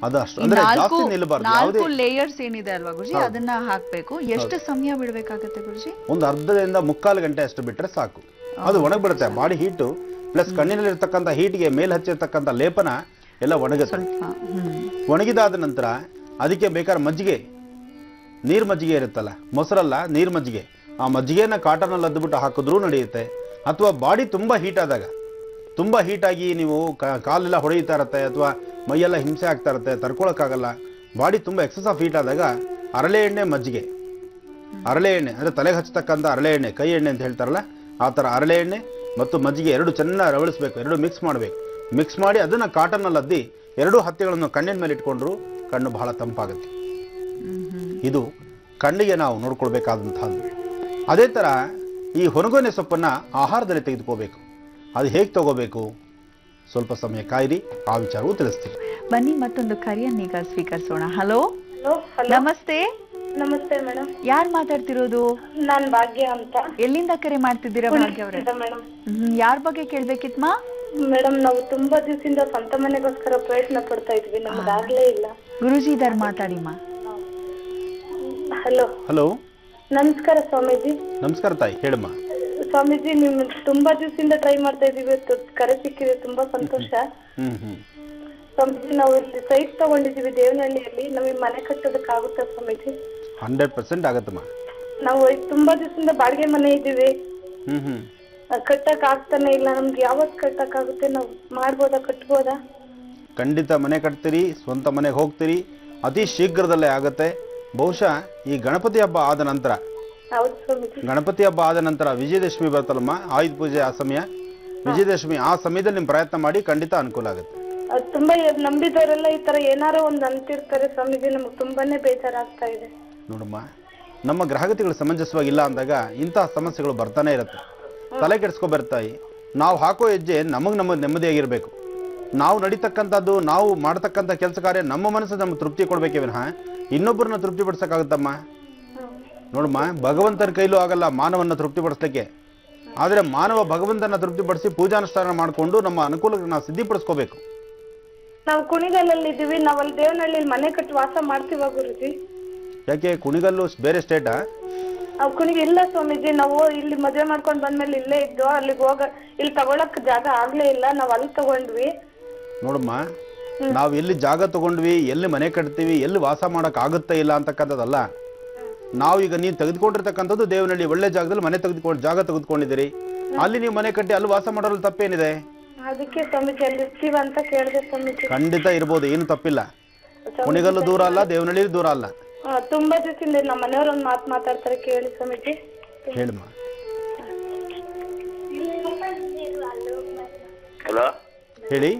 ಅದಷ್ಟು ಅಂದ್ರೆ ಜಾಸ್ತಿ ನಿಲ್ಲಬಾರ್ದು. ಯಾವುದೇ ಲೇಯರ್ಸ್ ಏನಿದೆ ಅಲ್ವಾ ಗುರುಜಿ, ಅದನ್ನ ಹಾಕ್ಬೇಕು. ಎಷ್ಟು ಸಮಯ ಬಿಡಬೇಕಾಗುತ್ತೆ ಗುರುಜಿ? ಒಂದು ಅರ್ಧದಿಂದ ಮುಕ್ಕಾಲು ಗಂಟೆ ಅಷ್ಟು ಬಿಟ್ರೆ ಸಾಕು. ಅದು ಒಣಗ್ಬಿಡುತ್ತೆ. ಬಾಡಿ ಹೀಟು ಪ್ಲಸ್ ಕಣ್ಣಿನಲ್ಲಿ ಇರ್ತಕ್ಕಂಥ ಹೀಟ್ಗೆ ಮೇಲೆ ಹಚ್ಚಿರ್ತಕ್ಕಂಥ ಲೇಪನ ಎಲ್ಲ ಒಣಗುತ್ತೆ. ಒಣಗಿದಾದ ನಂತರ ಅದಕ್ಕೆ ಬೇಕಾದ್ರೆ ಮಜ್ಜಿಗೆ, ನೀರು ಮಜ್ಜಿಗೆ ಇರುತ್ತಲ್ಲ, ಮೊಸರಲ್ಲ ನೀರು ಮಜ್ಜಿಗೆ, ಆ ಮಜ್ಜಿಗೆನ ಕಾಟನಲ್ಲಿ ಅದ್ಬಿಟ್ಟು ಹಾಕಿದ್ರೂ ನಡೆಯುತ್ತೆ. ಅಥವಾ ಬಾಡಿ ತುಂಬ ಹೀಟ್ ಆದಾಗ, ತುಂಬ ಹೀಟಾಗಿ ನೀವು ಕಾಲೆಲ್ಲ ಹೊಡೆಯುತ್ತಾ ಇರುತ್ತೆ ಅಥವಾ ಮೈಯೆಲ್ಲ ಹಿಂಸೆ ಆಗ್ತಾ ಇರುತ್ತೆ, ತಡ್ಕೊಳಕ್ಕಾಗಲ್ಲ, ಬಾಡಿ ತುಂಬ ಎಕ್ಸಸ್ ಆಫ್ ಹೀಟ್ ಆದಾಗ ಹರಳೆ ಎಣ್ಣೆ ಮಜ್ಜಿಗೆ, ಹರಳೆ ಎಣ್ಣೆ ಅಂದರೆ ತಲೆಗೆ ಹಚ್ಚತಕ್ಕಂಥ ಹರಳೆ ಎಣ್ಣೆ, ಕೈ ಎಣ್ಣೆ ಅಂತ ಹೇಳ್ತಾರಲ್ಲ, ಆ ಥರ ಹರಳೆ ಎಣ್ಣೆ ಮತ್ತು ಮಜ್ಜಿಗೆ ಎರಡು ಚೆನ್ನಾಗಿ ರವಳಿಸ್ಬೇಕು, ಎರಡು ಮಿಕ್ಸ್ ಮಾಡಬೇಕು. ಮಿಕ್ಸ್ ಮಾಡಿ ಅದನ್ನು ಕಾಟನ್ನಲ್ಲಿ ಅದ್ದಿ ಎರಡೂ ಹತ್ತಿಗಳನ್ನು ಕಣ್ಣಿನ ಮೇಲೆ ಇಟ್ಕೊಂಡ್ರು ಕಣ್ಣು ಬಹಳ ತಂಪಾಗುತ್ತೆ. ಇದು ಕಣ್ಣಿಗೆ ನಾವು ನೋಡ್ಕೊಳ್ಬೇಕಾದಂಥದ್ದು. ಅದೇ ಥರ ಈ ಹೊನಗೊನೆ ಸೊಪ್ಪನ್ನು ಆಹಾರದಲ್ಲಿ ತೆಗೆದುಕೋಬೇಕು. ಅದು ಹೇಗೆ ತಗೋಬೇಕು, ಸ್ವಲ್ಪ ಸಮಯ ಕಾಯಿರಿ, ಆ ವಿಚಾರವೂ ತಿಳಿಸ್ತೀವಿ. ಬನ್ನಿ ಮತ್ತೊಂದು ಕರೆಯನ್ನೀಗ ಸ್ವೀಕರಿಸೋಣ. ಹಲೋ, ಹಲೋ ನಮಸ್ತೆ. ನಮಸ್ತೆ ಮೇಡಮ್. ಯಾರು ಮಾತಾಡ್ತಿರೋದು? ನಾನ್ ಭಾಗ್ಯ ಅಂತ. ಎಲ್ಲಿಂದ ಕರೆ ಮಾಡ್ತಿದ್ದೀರಾ ಭಾಗ್ಯ ಅವರೇ? ಮೇಡಮ್ ಯಾರ ಬಗ್ಗೆ ಕೇಳ್ಬೇಕಿತ್ಮಾ? ಮೇಡಮ್ ನಾವು ತುಂಬಾ ದಿವಸದಿಂದ ಸ್ವಂತ ಮನೆಗೋಸ್ಕರ ಪ್ರಯತ್ನ ಪಡ್ತಾ ಇದ್ವಿ, ನಮ್ದಾಗ್ಲೇ ಇಲ್ಲ. ಗುರುಜಿ ಇದಾರ್ ಮಾತಾಡಿಮ್ಮ. ಹಲೋ. ಹಲೋ, ನಮಸ್ಕಾರ ಸ್ವಾಮೀಜಿ. ನಮಸ್ಕಾರ ತಾಯಿ, ಹೇಳಮ್ಮ. ಸ್ವಾಮೀಜಿ ನಿಮ್ ತುಂಬಾ ದಿವಸದಿಂದ ಟ್ರೈ ಮಾಡ್ತಾ ಇದೀವಿ, ಕರೆ ಸಿಕ್ಕಿದೆ, ತುಂಬಾ ಸಂತೋಷ. ಸ್ವಾಮೀಜಿ ನಾವು ಇಲ್ಲಿ ಸೈಟ್ ತಗೊಂಡಿದೀವಿ ದೇವನಹಳ್ಳಿಯಲ್ಲಿ, ನಮಗೆ ಮನೆ ಕಟ್ಟೋದಕ್ಕಾಗುತ್ತಾ ಸ್ವಾಮೀಜಿ? 100% ಆಗತ್ತಮ್ಮ. ನಾವು ತುಂಬಾ ದಿವಸದಿಂದ ಬಾಡಿಗೆ ಮನೆ ಇದ್ದೀವಿ, ಕಟ್ಟಕ್ ಆಗ್ತಾನೆ ಇಲ್ಲ. ನಮ್ಗೆ ಯಾವತ್ ಕಟ್ಟಕ್ ಆಗುತ್ತೆ? ನಾವು ಮಾಡ್ಬೋದಾ, ಕಟ್ಬೋದಾ? ಖಂಡಿತ ಮನೆ ಕಟ್ತೀರಿ, ಸ್ವಂತ ಮನೆಗೆ ಹೋಗ್ತೀರಿ, ಅತಿ ಶೀಘ್ರದಲ್ಲೇ ಆಗತ್ತೆ. ಬಹುಶಃ ಈ ಗಣಪತಿ ಹಬ್ಬ ಆದ ನಂತರ, ಹೌದು ಸ್ವಾಮೀಜಿ, ಗಣಪತಿ ಹಬ್ಬ ಆದ ನಂತರ ವಿಜಯದಶಮಿ ಬರ್ತಲ್ಲಮ್ಮ, ಆಯುಧ ಪೂಜೆ ಆ ಸಮಯ, ವಿಜಯದಶಮಿ ಆ ಸಮಯದಲ್ಲಿ ನಿಮ್ಮ ಪ್ರಯತ್ನ ಮಾಡಿ, ಖಂಡಿತ ಅನುಕೂಲ ಆಗುತ್ತೆ. ತುಂಬಾ ನಂಬಿದವರೆಲ್ಲ ಈ ತರ ಏನಾರೋ ಒಂದ್ ಅಂತಿರ್ತಾರೆ ಸ್ವಾಮೀಜಿ, ನಮಗ್ ತುಂಬಾನೇ ಬೇಜಾರಾಗ್ತಾ ಇದೆ. ನೋಡಮ್ಮ, ನಮ್ಮ ಗ್ರಹಗತಿಗಳು ಸಮಂಜಸವಾಗಿಲ್ಲ ಅಂದಾಗ ಇಂತಹ ಸಮಸ್ಯೆಗಳು ಬರ್ತಾನೆ ಇರುತ್ತೆ. ತಲೆ ಕೆಡಿಸ್ಕೊ ಬರ್ತಾಯಿ. ನಾವು ಹಾಕೋ ಹೆಜ್ಜೆ ನಮಗೆ ನೆಮ್ಮದಿಯಾಗಿರ್ಬೇಕು. ನಾವು ನಡೀತಕ್ಕಂಥದ್ದು, ನಾವು ಮಾಡ್ತಕ್ಕಂಥ ಕೆಲಸ ಕಾರ್ಯ ನಮ್ಮ ಮನಸ್ಸು ನಮ್ಗೆ ತೃಪ್ತಿ ಕೊಡ್ಬೇಕೇ ವಿನಃ ಇನ್ನೊಬ್ಬರನ್ನ ತೃಪ್ತಿ ಪಡಿಸಕ್ಕಾಗುತ್ತಮ್ಮ? ನೋಡಮ್ಮ, ಭಗವಂತನ ಕೈಲೂ ಆಗಲ್ಲ ಮಾನವನ್ನ ತೃಪ್ತಿಪಡಿಸ್ಲಿಕ್ಕೆ. ಆದರೆ ಮಾನವ ಭಗವಂತನ ತೃಪ್ತಿಪಡಿಸಿ ಪೂಜಾನುಷ್ಠಾನ ಮಾಡಿಕೊಂಡು ನಮ್ಮ ಅನುಕೂಲಕ್ಕೆ ನಾವು ಸಿದ್ಧಿಪಡಿಸ್ಕೋಬೇಕು. ನಾವು ಕುಣಿಗಲ್ಲಲ್ಲಿ ಇದೀವಿ, ನಾವ್ ಅಲ್ಲಿ ದೇವನಹಳ್ಳಿ ಮನೆ ಕಟ್ಟಿ ವಾಸ ಮಾಡ್ತೀವ ಗುರುಜಿ? ಯಾಕೆ, ಕುಣಿಗಲ್ಲು ಬೇರೆ ಸ್ಟೇಟಾ? ಕುಣಿಗೆ ಇಲ್ಲ ಸ್ವಾಮೀಜಿ, ನಾವು ಇಲ್ಲಿ ಮದುವೆ ಮಾಡ್ಕೊಂಡ್ ಬಂದ್ಮೇಲೆ ಇಲ್ಲೇ ಇದ್ದು, ಅಲ್ಲಿಗೆ ಇಲ್ಲಿ ತಗೊಳಕ್ ಜಾಗ ಆಗ್ಲೇ ಇಲ್ಲ, ನಾವ್ ಅಲ್ಲಿ ತಗೊಂಡ್ವಿ. ನೋಡಮ್ಮ, ನಾವು ಎಲ್ಲಿ ಜಾಗ ತಗೊಂಡ್ವಿ, ಎಲ್ಲಿ ಮನೆ ಕಟ್ತೀವಿ, ಎಲ್ಲಿ ವಾಸ ಮಾಡಕ್ ಆಗುತ್ತಾ ಇಲ್ಲ ಅಂತಕ್ಕಂಥದ್ದಲ್ಲ. ನಾವು ಈಗ ನೀವು ತೆಗೆದುಕೊಂಡಿರ್ತಕ್ಕಂಥದ್ದು ದೇವನಹಳ್ಳಿ ಒಳ್ಳೆ ಜಾಗದಲ್ಲಿ ಮನೆ ಜಾಗ ತೆಗೆದುಕೊಂಡಿದ್ದೀರಿ, ಅಲ್ಲಿ ನೀವು ಮನೆ ಕಟ್ಟಿ ಅಲ್ಲಿ ವಾಸ ಮಾಡೋದ್ರಲ್ಲಿ ತಪ್ಪೇನಿದೆ? ಅದಕ್ಕೆ ಸ್ವಾಮೀಜಿ ಅಲ್ಲಿ ಇರ್ತೀವ ಅಂತ ಕೇಳಿದೆ ಸ್ವಾಮೀಜಿ. ಖಂಡಿತ ಇರ್ಬೋದು, ಏನು ತಪ್ಪಿಲ್ಲ. ಕುಣಿಗಲ್ಲು ದೂರ ಅಲ್ಲ, ದೇವನಹಳ್ಳಿ ದೂರ ಅಲ್ಲ. ತುಂಬಾ ದಿವಸದಿಂದ ನಮ್ಮ ಮನೆಯವ್ರ ಒಂದ್ ಮಾತಾಡ್ತಾರೆ, ಕೇಳಿ ಸ್ವಾಮೀಜಿ. ಹೇಳಮ್ಮ. ಹಲೋ ಹೇಳಿ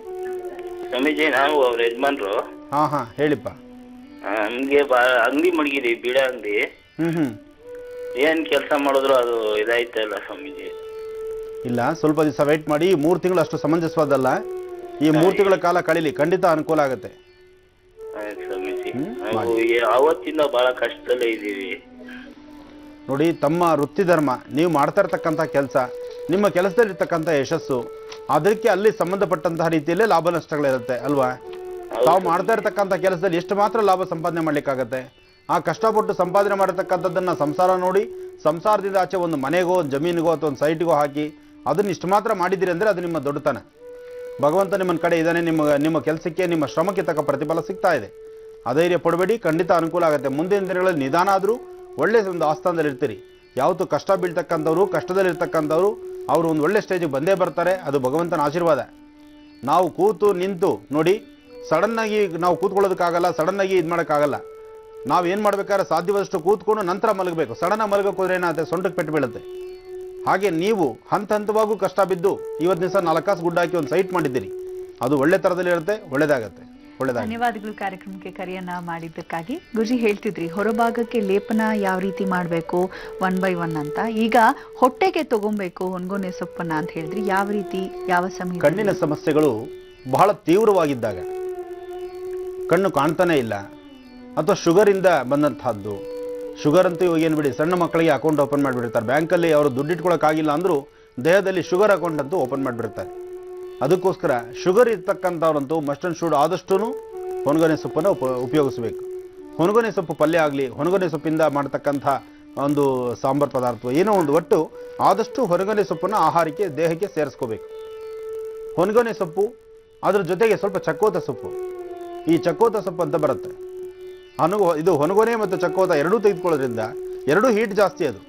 ಸ್ವಾಮೀಜಿ, ನಾವು ಅವ್ರ ಯಜಮಾನ್ರು. ಹಾ ಹೇಳಿಪ್ಪ. ನಮ್ಗೆ ಅಂಗಡಿ ಮಡಗಿರಿ, ಬೀಡ ಅಂಗಡಿ. ಏನ್ ಕೆಲಸ ಮಾಡಿದ್ರು ಅದು ಇದಾಯ್ತಲ್ಲ ಸ್ವಾಮೀಜಿ. ಇಲ್ಲ, ಸ್ವಲ್ಪ ದಿವಸ ವೇಟ್ ಮಾಡಿ. 3 ತಿಂಗಳು ಅಷ್ಟು ಸಮಂಜಸವಾದಲ್ಲ. ಈ 3 ತಿಂಗಳ ಕಾಲ ಕಳೀಲಿ, ಖಂಡಿತ ಅನುಕೂಲ ಆಗುತ್ತೆ. ಸ್ವಾಮೀಜಿ, ನಾವು ಅವತ್ತಿಂದ ಬಹಳ ಕಷ್ಟದಲ್ಲೇ ಇದ್ದೀವಿ. ನೋಡಿ, ತಮ್ಮ ವೃತ್ತಿ ಧರ್ಮ, ನೀವು ಮಾಡ್ತಾ ಇರ್ತಕ್ಕಂಥ ಕೆಲಸ, ನಿಮ್ಮ ಕೆಲಸದಲ್ಲಿರ್ತಕ್ಕಂಥ ಯಶಸ್ಸು, ಅದಕ್ಕೆ ಅಲ್ಲಿ ಸಂಬಂಧಪಟ್ಟಂತಹ ರೀತಿಯಲ್ಲೇ ಲಾಭ ನಷ್ಟಗಳಿರುತ್ತೆ ಅಲ್ವಾ? ತಾವು ಮಾಡ್ತಾ ಇರ್ತಕ್ಕಂಥ ಕೆಲಸದಲ್ಲಿ ಎಷ್ಟು ಮಾತ್ರ ಲಾಭ ಸಂಪಾದನೆ ಮಾಡ್ಲಿಕ್ಕಾಗತ್ತೆ? ಆ ಕಷ್ಟಪಟ್ಟು ಸಂಪಾದನೆ ಮಾಡಿರ್ತಕ್ಕಂಥದ್ದನ್ನ ಸಂಸಾರ ನೋಡಿ, ಸಂಸಾರದಿಂದ ಆಚೆ ಒಂದು ಮನೆಗೋ, ಒಂದು ಜಮೀನಿಗೋ ಅಥವಾ ಒಂದು ಸೈಟ್ಗೋ ಹಾಕಿ ಅದನ್ನ ಇಷ್ಟು ಮಾತ್ರ ಮಾಡಿದಿರಿ ಅಂದರೆ ಅದು ನಿಮ್ಮ ದೊಡ್ಡತನ. ಭಗವಂತ ನಿಮ್ಮನ್ನ ಕಡೆ ಇದ್ದಾನೆ, ನಿಮ್ಮ ಕೆಲಸಕ್ಕೆ, ನಿಮ್ಮ ಶ್ರಮಕ್ಕೆ ತಕ್ಕ ಪ್ರತಿಫಲ ಸಿಗ್ತಾ ಇದೆ. ಅಧೈರ್ಯ ಪಡಬೇಡಿ, ಖಂಡಿತ ಅನುಕೂಲ ಆಗುತ್ತೆ. ಮುಂದಿನ ದಿನಗಳಲ್ಲಿ ನಿಧಾನ ಆದರೂ ಒಳ್ಳೆ ಒಂದು ಆಸ್ಥಾನದಲ್ಲಿ ಇರ್ತೀರಿ. ಯಾವತ್ತು ಕಷ್ಟ ಬೀಳ್ತಕ್ಕಂಥವ್ರು, ಕಷ್ಟದಲ್ಲಿರ್ತಕ್ಕಂಥವ್ರು, ಅವರು ಒಂದು ಒಳ್ಳೆ ಸ್ಟೇಜಿಗೆ ಬಂದೇ ಬರ್ತಾರೆ. ಅದು ಭಗವಂತನ ಆಶೀರ್ವಾದ. ನಾವು ಕೂತು ನಿಂತು ನೋಡಿ, ಸಡನ್ನಾಗಿ ನಾವು ಕೂತ್ಕೊಳ್ಳೋದಕ್ಕಾಗಲ್ಲ, ಸಡನ್ನಾಗಿ ಇದು ಮಾಡೋಕ್ಕಾಗಲ್ಲ. ನಾವು ಏನು ಮಾಡ್ಬೇಕಾದ್ರೆ ಸಾಧ್ಯವಾದಷ್ಟು ಕೂತ್ಕೊಂಡು ನಂತರ ಮಲಗಬೇಕು. ಸಡನ್ನಾಗಿ ಮಲಗೋಕೆ ಹೋದ್ರೆ ಏನಾಗುತ್ತೆ, ಸೊಂಟಕ್ಕೆ ಪೆಟ್ಟು ಬೀಳುತ್ತೆ. ಹಾಗೆ ನೀವು ಹಂತ ಹಂತವಾಗೂ ಕಷ್ಟ ಬಿದ್ದು ಇವತ್ತು ದಿವಸ 4 ಕಾಸು ಗುಡ್ಡ ಹಾಕಿ ಒಂದು ಸೈಟ್ ಮಾಡಿದ್ದೀರಿ, ಅದು ಒಳ್ಳೆ ಥರದಲ್ಲಿ ಇರುತ್ತೆ, ಒಳ್ಳೇದಾಗತ್ತೆ. ಧನ್ಯವಾದಗಳು ಕಾರ್ಯಕ್ರಮಕ್ಕೆ ಕರೆಯನ್ನ ಮಾಡಿದ್ದಕ್ಕಾಗಿ. ಗುರುಜಿ ಹೇಳ್ತಿದ್ರಿ ಹೊರಭಾಗಕ್ಕೆ ಲೇಪನ ಯಾವ ರೀತಿ ಮಾಡಬೇಕು 1 by 1 ಅಂತ. ಈಗ ಹೊಟ್ಟೆಗೆ ತಗೊಬೇಕು ಹೊನಗೊನೆ ಸೊಪ್ಪನ್ನ ಅಂತ ಹೇಳಿದ್ರಿ, ಯಾವ ರೀತಿ, ಯಾವ ಸಮಯ? ಕಣ್ಣಿನ ಸಮಸ್ಯೆಗಳು ಬಹಳ ತೀವ್ರವಾಗಿದ್ದಾಗ, ಕಣ್ಣು ಕಾಣ್ತಾನೆ ಇಲ್ಲ, ಅಥವಾ ಶುಗರಿಂದ ಬಂದಂತಹದ್ದು. ಶುಗರ್ ಅಂತೂ ಇವಾಗ ಏನು ಬಿಡಿ, ಸಣ್ಣ ಮಕ್ಕಳಿಗೆ ಅಕೌಂಟ್ ಓಪನ್ ಮಾಡಿಬಿಡ್ತಾರೆ. ಬ್ಯಾಂಕಲ್ಲಿ ಅವರು ದುಡ್ಡು ಇಟ್ಕೊಳ್ಳೋಕ್ಕಾಗಿಲ್ಲ ಅಂದರೂ ದೇಹದಲ್ಲಿ ಶುಗರ್ ಅಕೌಂಟ್ ಅಂತೂ ಓಪನ್ ಮಾಡಿಬಿಡ್ತಾರೆ. ಅದಕ್ಕೋಸ್ಕರ ಶುಗರ್ ಇರ್ತಕ್ಕಂಥವ್ರಂತೂ ಮಸ್ಟ್ ಅಂಡ್ ಶುಡ್ ಆದಷ್ಟು ಹೊನಗೊನೆ ಸೊಪ್ಪನ್ನು ಉಪಯೋಗಿಸಬೇಕು. ಹೊನಗೊನೆ ಸೊಪ್ಪು ಪಲ್ಯ ಆಗಲಿ, ಹೊನಗೊನೆ ಸೊಪ್ಪಿಂದ ಮಾಡ್ತಕ್ಕಂಥ ಒಂದು ಸಾಂಬಾರ್ ಪದಾರ್ಥ ಏನೋ ಒಂದು, ಒಟ್ಟು ಆದಷ್ಟು ಹೊನಗೊನೆ ಸೊಪ್ಪನ್ನು ಆಹಾರಕ್ಕೆ, ದೇಹಕ್ಕೆ ಸೇರಿಸ್ಕೋಬೇಕು. ಹೊನಗೊನೆ ಸೊಪ್ಪು, ಅದ್ರ ಜೊತೆಗೆ ಸ್ವಲ್ಪ ಚಕ್ಕೋತ ಸೊಪ್ಪು. ಈ ಚಕ್ಕೋತ ಸೊಪ್ಪು ಅಂತ ಬರುತ್ತೆ, ಇದು ಹೊನಗೊನೆ ಮತ್ತು ಚಕ್ಕೋತ ಎರಡೂ ತೆಗೆದುಕೊಳ್ಳೋದ್ರಿಂದ ಎರಡೂ ಹೀಟ್ ಜಾಸ್ತಿ. ಅದು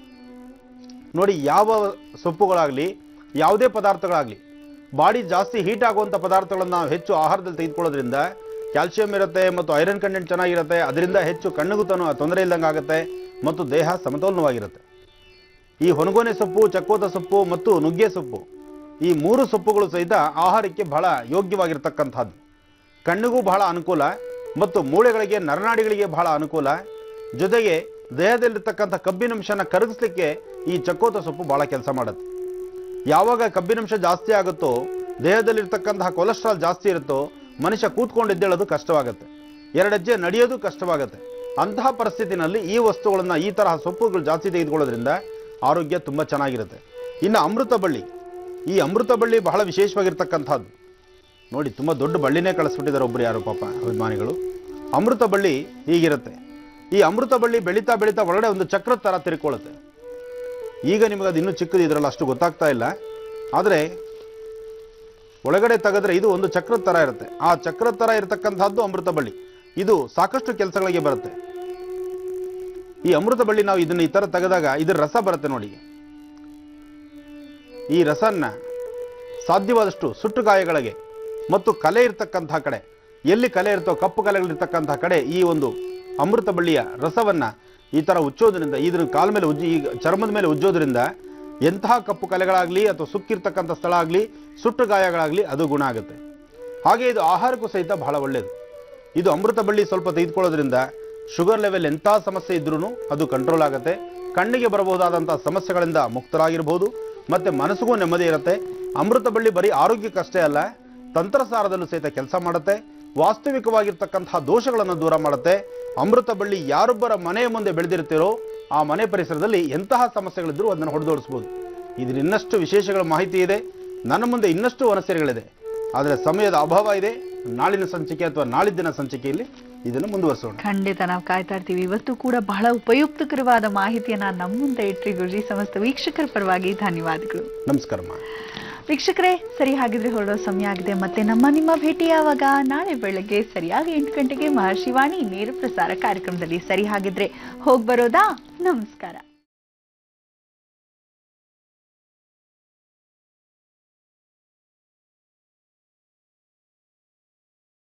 ನೋಡಿ, ಯಾವ ಸೊಪ್ಪುಗಳಾಗಲಿ, ಯಾವುದೇ ಪದಾರ್ಥಗಳಾಗಲಿ, ಬಾಡಿ ಜಾಸ್ತಿ ಹೀಟ್ ಆಗುವಂಥ ಪದಾರ್ಥಗಳನ್ನು ನಾವು ಹೆಚ್ಚು ಆಹಾರದಲ್ಲಿ ತೆಗೆದುಕೊಳ್ಳೋದ್ರಿಂದ ಕ್ಯಾಲ್ಸಿಯಂ ಇರುತ್ತೆ ಮತ್ತು ಐರನ್ ಕಂಟೆಂಟ್ ಚೆನ್ನಾಗಿರುತ್ತೆ. ಅದರಿಂದ ಹೆಚ್ಚು ಕಣ್ಣಿಗೂ ತೊಂದರೆ ಇಲ್ದಂಗೆ ಆಗುತ್ತೆ ಮತ್ತು ದೇಹ ಸಮತೋಲನವಾಗಿರುತ್ತೆ. ಈ ಹೊನಗೊನೆ ಸೊಪ್ಪು, ಚಕ್ಕೋತ ಸೊಪ್ಪು ಮತ್ತು ನುಗ್ಗೆ ಸೊಪ್ಪು, ಈ 3 ಸೊಪ್ಪುಗಳು ಸಹಿತ ಆಹಾರಕ್ಕೆ ಬಹಳ ಯೋಗ್ಯವಾಗಿರ್ತಕ್ಕಂಥದ್ದು. ಕಣ್ಣಿಗೂ ಬಹಳ ಅನುಕೂಲ ಮತ್ತು ಮೂಳೆಗಳಿಗೆ, ನರನಾಡಿಗಳಿಗೆ ಬಹಳ ಅನುಕೂಲ. ಜೊತೆಗೆ ದೇಹದಲ್ಲಿರ್ತಕ್ಕಂಥ ಕಬ್ಬಿನಂಶನ ಕರಗಿಸ್ಲಿಕ್ಕೆ ಈ ಚಕ್ಕೋತ ಸೊಪ್ಪು ಬಹಳ ಕೆಲಸ ಮಾಡುತ್ತೆ. ಯಾವಾಗ ಕಬ್ಬಿನಂಶ ಜಾಸ್ತಿ ಆಗುತ್ತೋ, ದೇಹದಲ್ಲಿರ್ತಕ್ಕಂತಹ ಕೊಲೆಸ್ಟ್ರಾಲ್ ಜಾಸ್ತಿ ಇರುತ್ತೋ, ಮನುಷ್ಯ ಕೂತ್ಕೊಂಡಿದ್ದೇಳೋದು ಕಷ್ಟವಾಗುತ್ತೆ, 2 ಹೆಜ್ಜೆ ನಡೆಯೋದು ಕಷ್ಟವಾಗುತ್ತೆ. ಅಂತಹ ಪರಿಸ್ಥಿತಿನಲ್ಲಿ ಈ ವಸ್ತುಗಳನ್ನು, ಈ ತರಹ ಸೊಪ್ಪುಗಳು ಜಾಸ್ತಿ ತೆಗೆದುಕೊಳ್ಳೋದ್ರಿಂದ ಆರೋಗ್ಯ ತುಂಬ ಚೆನ್ನಾಗಿರುತ್ತೆ. ಇನ್ನು ಅಮೃತ ಬಳ್ಳಿ, ಈ ಅಮೃತ ಬಳ್ಳಿ ಬಹಳ ವಿಶೇಷವಾಗಿರ್ತಕ್ಕಂಥದ್ದು. ನೋಡಿ, ತುಂಬ ದೊಡ್ಡ ಬಳ್ಳಿನೇ ಕಳಿಸ್ಬಿಟ್ಟಿದ್ದಾರೆ ಒಬ್ಬರು ಯಾರು ಪಾಪ ಅಭಿಮಾನಿಗಳು. ಅಮೃತ ಬಳ್ಳಿ ಹೀಗಿರುತ್ತೆ. ಈ ಅಮೃತ ಬಳ್ಳಿ ಬೆಳೀತಾ ಬೆಳೀತಾ ಒಳಗಡೆ ಒಂದು ಚಕ್ರದ ಥರ ತಿರ್ಕೊಳ್ಳುತ್ತೆ. ಈಗ ನಿಮಗೆ ಅದು ಇನ್ನೂ ಚಿಕ್ಕದು, ಇದರಲ್ಲಿ ಅಷ್ಟು ಗೊತ್ತಾಗ್ತಾ ಇಲ್ಲ. ಆದರೆ ಒಳಗಡೆ ತೆಗೆದ್ರೆ ಇದು ಒಂದು ಚಕ್ರದ ಥರ ಇರುತ್ತೆ. ಆ ಚಕ್ರದ ಥರ ಇರತಕ್ಕಂಥದ್ದು ಅಮೃತ ಬಳ್ಳಿ. ಇದು ಸಾಕಷ್ಟು ಕೆಲಸಗಳಿಗೆ ಬರುತ್ತೆ. ಈ ಅಮೃತ ಬಳ್ಳಿ ನಾವು ಇದನ್ನು ಈ ಥರ ತೆಗೆದಾಗ ಇದರ ರಸ ಬರುತ್ತೆ ನೋಡಿ. ಈ ರಸನ್ನ ಸಾಧ್ಯವಾದಷ್ಟು ಸುಟ್ಟು ಗಾಯಗಳಿಗೆ ಮತ್ತು ಕಲೆ ಇರ್ತಕ್ಕಂಥ ಕಡೆ, ಎಲ್ಲಿ ಕಲೆ ಇರ್ತೋ, ಕಪ್ಪು ಕಲೆಗಳಿರ್ತಕ್ಕಂಥ ಕಡೆ ಈ ಒಂದು ಅಮೃತ ಬಳ್ಳಿಯ ರಸವನ್ನ ಈ ಥರ ಉಜ್ಜೋದ್ರಿಂದ, ಇದನ್ನು ಕಾಲ ಮೇಲೆ ಉಜ್ಜಿ, ಈ ಚರ್ಮದ ಮೇಲೆ ಉಜ್ಜೋದ್ರಿಂದ ಎಂತಹ ಕಪ್ಪು ಕಲೆಗಳಾಗಲಿ ಅಥವಾ ಸುಕ್ಕಿರ್ತಕ್ಕಂಥ ಸ್ಥಳ ಆಗಲಿ, ಸುಟ್ಟು ಗಾಯಗಳಾಗಲಿ ಅದು ಗುಣ ಆಗುತ್ತೆ. ಹಾಗೆ ಇದು ಆಹಾರಕ್ಕೂ ಸಹಿತ ಬಹಳ ಒಳ್ಳೆಯದು. ಇದು ಅಮೃತ ಬಳ್ಳಿ ಸ್ವಲ್ಪ ತೆಗೆದುಕೊಳ್ಳೋದ್ರಿಂದ ಶುಗರ್ ಲೆವೆಲ್ ಎಂಥ ಸಮಸ್ಯೆ ಇದ್ರೂ ಅದು ಕಂಟ್ರೋಲ್ ಆಗುತ್ತೆ. ಕಣ್ಣಿಗೆ ಬರಬಹುದಾದಂಥ ಸಮಸ್ಯೆಗಳಿಂದ ಮುಕ್ತರಾಗಿರ್ಬೋದು, ಮತ್ತು ಮನಸ್ಸಿಗೂ ನೆಮ್ಮದಿ ಇರುತ್ತೆ. ಅಮೃತ ಬಳ್ಳಿ ಬರೀ ಆರೋಗ್ಯಕ್ಕಷ್ಟೇ ಅಲ್ಲ, ತಂತ್ರಸಾರದಲ್ಲೂ ಸಹಿತ ಕೆಲಸ ಮಾಡುತ್ತೆ. ವಾಸ್ತವಿಕವಾಗಿರ್ತಕ್ಕಂತಹ ದೋಷಗಳನ್ನು ದೂರ ಮಾಡುತ್ತೆ. ಅಮೃತ ಬಳ್ಳಿ ಯಾರೊಬ್ಬರ ಮನೆಯ ಮುಂದೆ ಬೆಳೆದಿರ್ತೀರೋ ಆ ಮನೆ ಪರಿಸರದಲ್ಲಿ ಎಂತಹ ಸಮಸ್ಯೆಗಳಿದ್ರೂ ಅದನ್ನು ಹೊಡೆದೋಡಿಸ್ಬೋದು. ಇದ್ರ ಇನ್ನಷ್ಟು ವಿಶೇಷಗಳ ಮಾಹಿತಿ ಇದೆ, ನನ್ನ ಮುಂದೆ ಇನ್ನಷ್ಟು ವನಸೇರಿಗಳಿದೆ. ಆದರೆ ಸಮಯದ ಅಭಾವ ಇದೆ. ನಾಳಿನ ಸಂಚಿಕೆ ಅಥವಾ ನಾಳಿದ್ದಿನ ಸಂಚಿಕೆಯಲ್ಲಿ ಇದನ್ನು ಮುಂದುವರಿಸೋಣ. ಖಂಡಿತ ನಾವು ಕಾಯ್ತಾ ಇರ್ತೀವಿ. ಇವತ್ತು ಕೂಡ ಬಹಳ ಉಪಯುಕ್ತಕರವಾದ ಮಾಹಿತಿಯನ್ನ ನಮ್ಮ ಮುಂದೆ ಇಟ್ರಿ ಗುರುಜಿ. ಸಮಸ್ತ ವೀಕ್ಷಕರ ಪರವಾಗಿ ಧನ್ಯವಾದಗಳು. ನಮಸ್ಕಾರಮ್ಮ. ವೀಕ್ಷಕರೇ, ಸರಿ ಹಾಗಿದ್ರೆ ಹೊರಡೋ ಸಮಯ ಆಗಿದೆ. ಮತ್ತೆ ನಿಮ್ಮ ಭೇಟಿ ಯಾವಾಗ? ನಾಳೆ ಬೆಳಗ್ಗೆ ಸರಿಯಾಗಿ 8 ಗಂಟೆಗೆ ಮಹರ್ಷಿವಾಣಿ ನೇರ ಪ್ರಸಾರ ಕಾರ್ಯಕ್ರಮದಲ್ಲಿ. ಸರಿ ಹಾಗಿದ್ರೆ ಹೋಗ್ಬರೋದಾ? ನಮಸ್ಕಾರ.